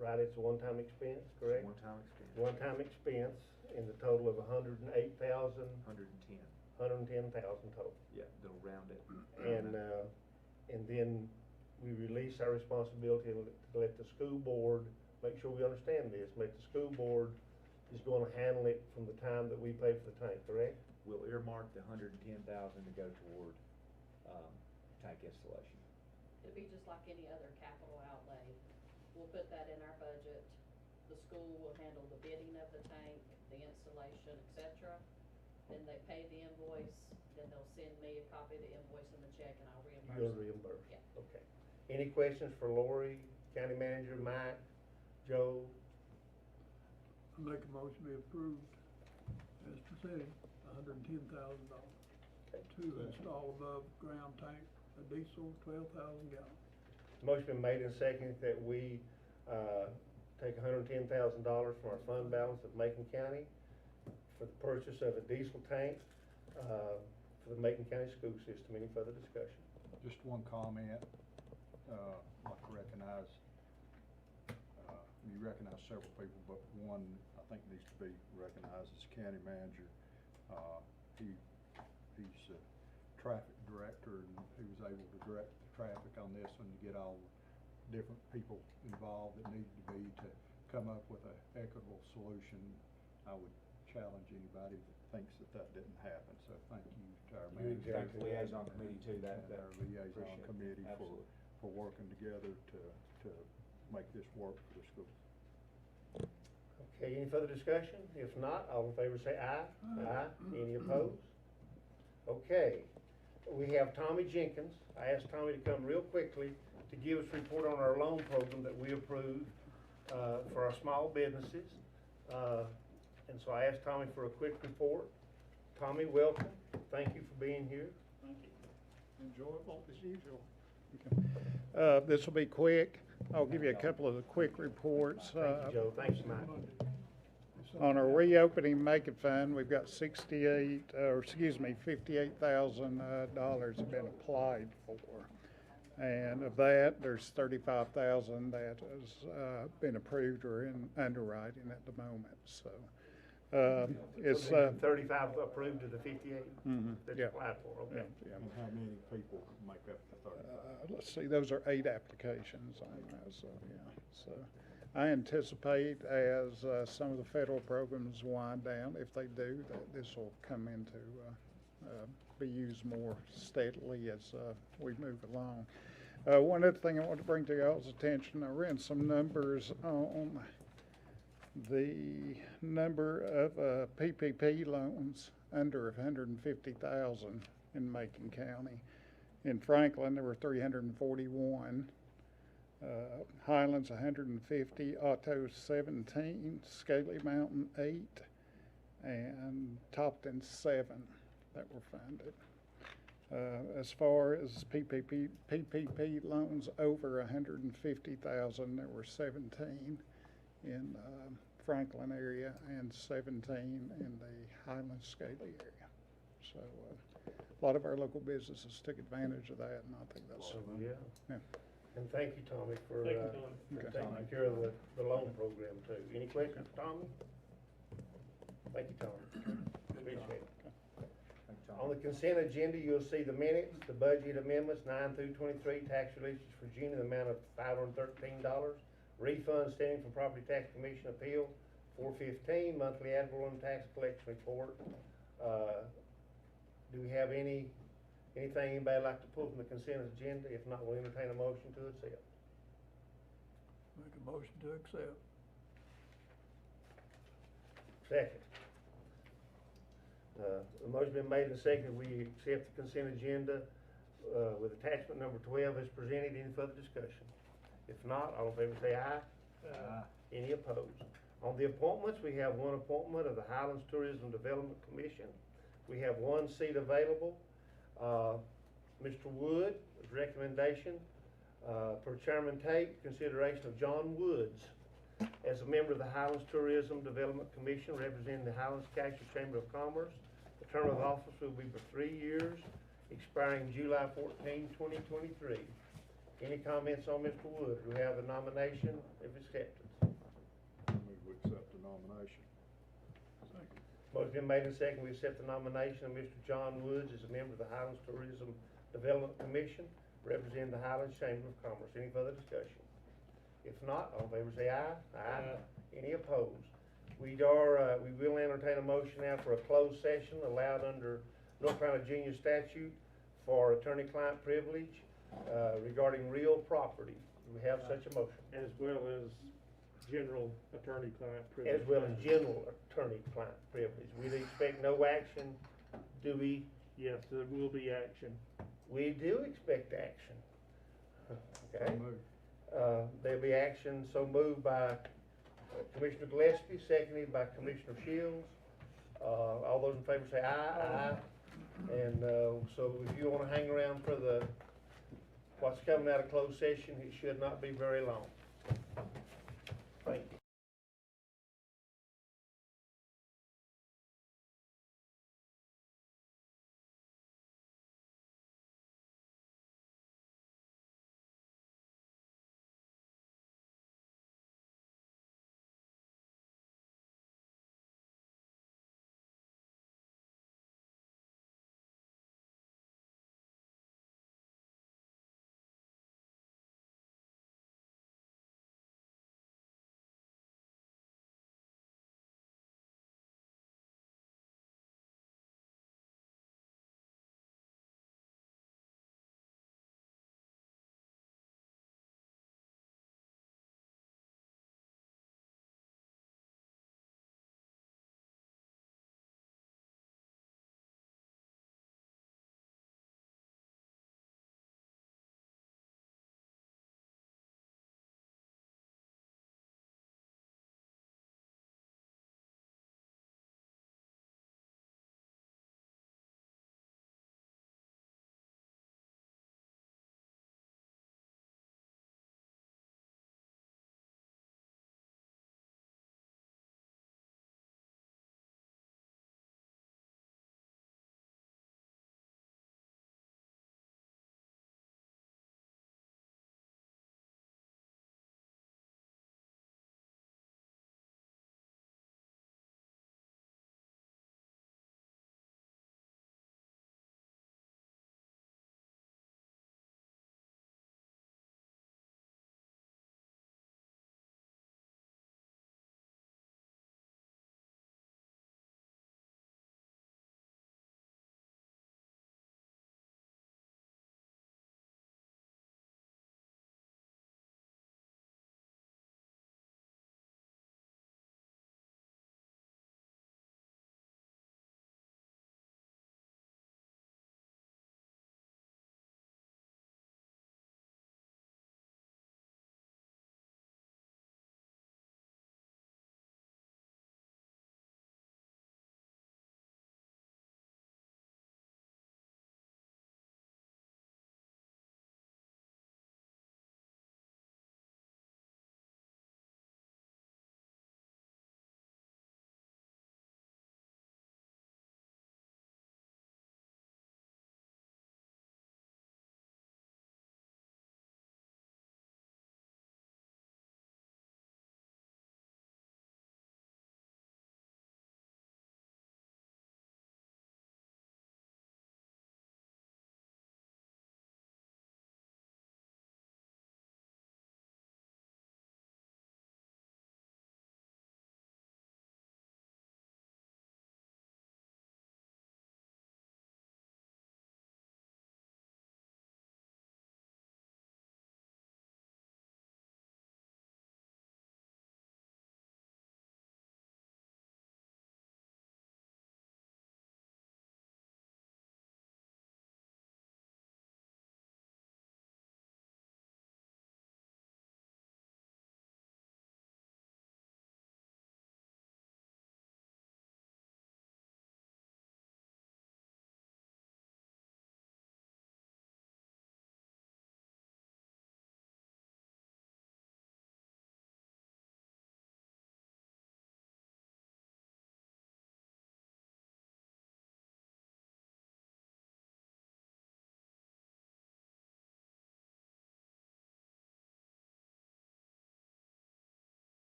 right? It's a one-time expense, correct? It's a one-time expense. One-time expense in the total of $108,000. 110,000 total. Yeah, they'll round it. And then we release our responsibility to let the school board, make sure we understand this, let the school board is gonna handle it from the time that we pay for the tank, correct? We'll earmark the $110,000 to go toward tank installation. It'd be just like any other capital outlay. We'll put that in our budget. The school will handle the bidding of the tank, the installation, et cetera. Then they pay the invoice, then they'll send me a copy of the invoice and the check, and I'll reimburse You'll them. reimburse? Yeah. Okay. Any questions for Lori, county manager, Mike, Joe? I make a motion be approved as presented, $110,000 to install above ground tank, a diesel 12,000 gallon. Motion been made and seconded that we take $110,000 from our fund balance of Macon County for the purchase of a diesel tank for the Macon County school system. Any further discussion? Just one comment. I'd like to recognize, you recognize several people, but one I think needs to be recognized as county manager. He's a traffic director, and he was able to direct the traffic on this one to get all different people involved that needed to be to come up with an equitable solution. I would challenge anybody that thinks that that didn't happen, so thank you to our You manager. thank the liaison committee too, that, And our liaison appreciate that. committee Absolutely. for working together to make this work for the school. Okay, any further discussion? If not, all in favor say aye. Aye. Any opposed? Okay, we have Tommy Jenkins. I asked Tommy to come real quickly to give us a report on our loan program that we approved for our small businesses. And so I asked Tommy for a quick report. Tommy, welcome. Thank you for being here. Thank you. Enjoyable as usual. This will be quick. I'll give you a couple of the quick reports. Thank you, Joe. Thanks, Mike. On our reopening Macon fund, we've got $58,000 have been applied for. And of that, there's 35,000 that has been approved or in underwriting at the moment, so. It's 35 approved of the 58 that you yeah. applied for, okay. Yeah. And how many people make up the 35? Let's see, those are 8 applications on that, so, yeah. So I anticipate as some of the federal programs wind down, if they do, that this will come into, be used more steadily as we move along. One other thing I want to bring to y'all's attention, I ran some numbers on the number of PPP loans under 150,000 in Macon County. In Franklin, there were 341, Highlands 150, Otto 17, Scaly Mountain 8, and Topton 7 that were funded. As far as PPP loans over 150,000, there were 17 in Franklin area and 17 in the Highlands Scaly area. So a lot of our local businesses took advantage of that, and I think that's Yeah. yeah. And thank you, Tommy, for Thank you, Tommy. for Okay. taking care of the loan program too. Any questions for Tommy? Thank you, Tommy. Appreciate it. On the consent agenda, you'll see the minutes, the budget amendments, 9 through 23, tax releases for June in the amount of $513. Refund stemming from Property Tax Commission appeal, $415. Monthly ad valorem tax collection report. Do we have anything anybody like to pull from the consent agenda? If not, we'll entertain a motion to accept. Make a motion to accept. Second. The motion been made and seconded. We accept the consent agenda with attachment number 12 as presented. Any further discussion? If not, all in favor say aye. Aye. Any opposed? On the appointments, we have one appointment of the Highlands Tourism Development Commission. We have one seat available. Mr. Wood, recommendation, per Chairman Tate, consideration of John Woods as a member of the Highlands Tourism Development Commission representing the Highlands Cassia Chamber of Commerce. The term of office will be for 3 years, expiring July 14, 2023. Any comments on Mr. Wood? We have a nomination of acceptance. Move we accept the nomination. Second. Motion been made and seconded. We accept the nomination of Mr. John Woods as a member of the Highlands Tourism Development Commission, representing the Highlands Chamber of Commerce. Any further discussion? If not, all in favor say aye. Aye. Any opposed? We will entertain a motion now for a closed session allowed under North Carolina Junior Statute for attorney-client privilege regarding real property. Do we have such a motion? As well as general attorney-client privilege. As well as general attorney-client privilege. We expect no action, do we? Yes, there will be action. We do expect action. Okay. So moved. There'll be action so moved by Commissioner Gillespie, seconded by Commissioner Shields. All those in favor say aye. Aye. And so if you want to hang around for what's coming out of closed session, it should not be very long. Thank you.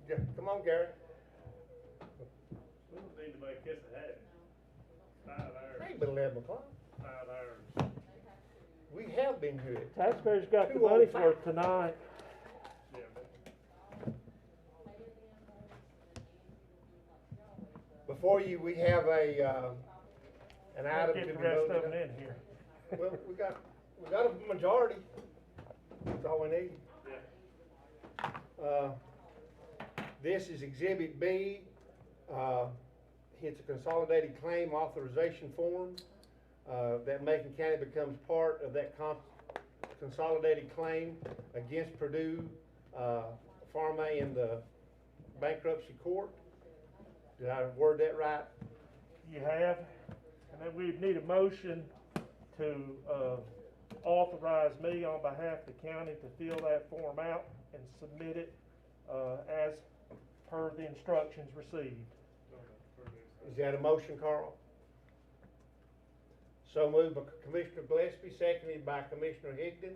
Come on, Gary. We don't need to make this a habit. 5 hours. Ain't but 11 o'clock. 5 hours. We have been here. Taxpayers got the 2:05. money's worth tonight. Yeah, but Before you, we have an item to get be the rest voted of on. them in here. Well, we got a majority. That's all we need. This is Exhibit B. It's a consolidated claim authorization form. That Macon County becomes part of that consolidated claim against Purdue Pharma in the bankruptcy court. Did I word that right? You have, and then we need a motion to authorize me on behalf of the county to fill that form out and submit it as per the instructions received. Is that a motion, Carl? So moved by Commissioner Gillespie, seconded by Commissioner Higdon.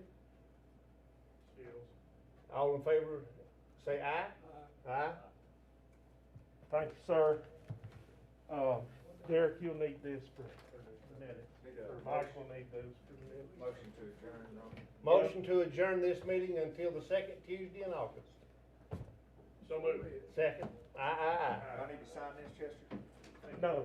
All in favor, say aye. Aye. Thank you, sir. Derek, you'll need this for the minutes. Mike will need those for the minutes. Motion to adjourn, Ron. Motion to adjourn this meeting until the second Tuesday in August. So moved. Second. Aye, aye, aye. I need to sign this, Chester? No,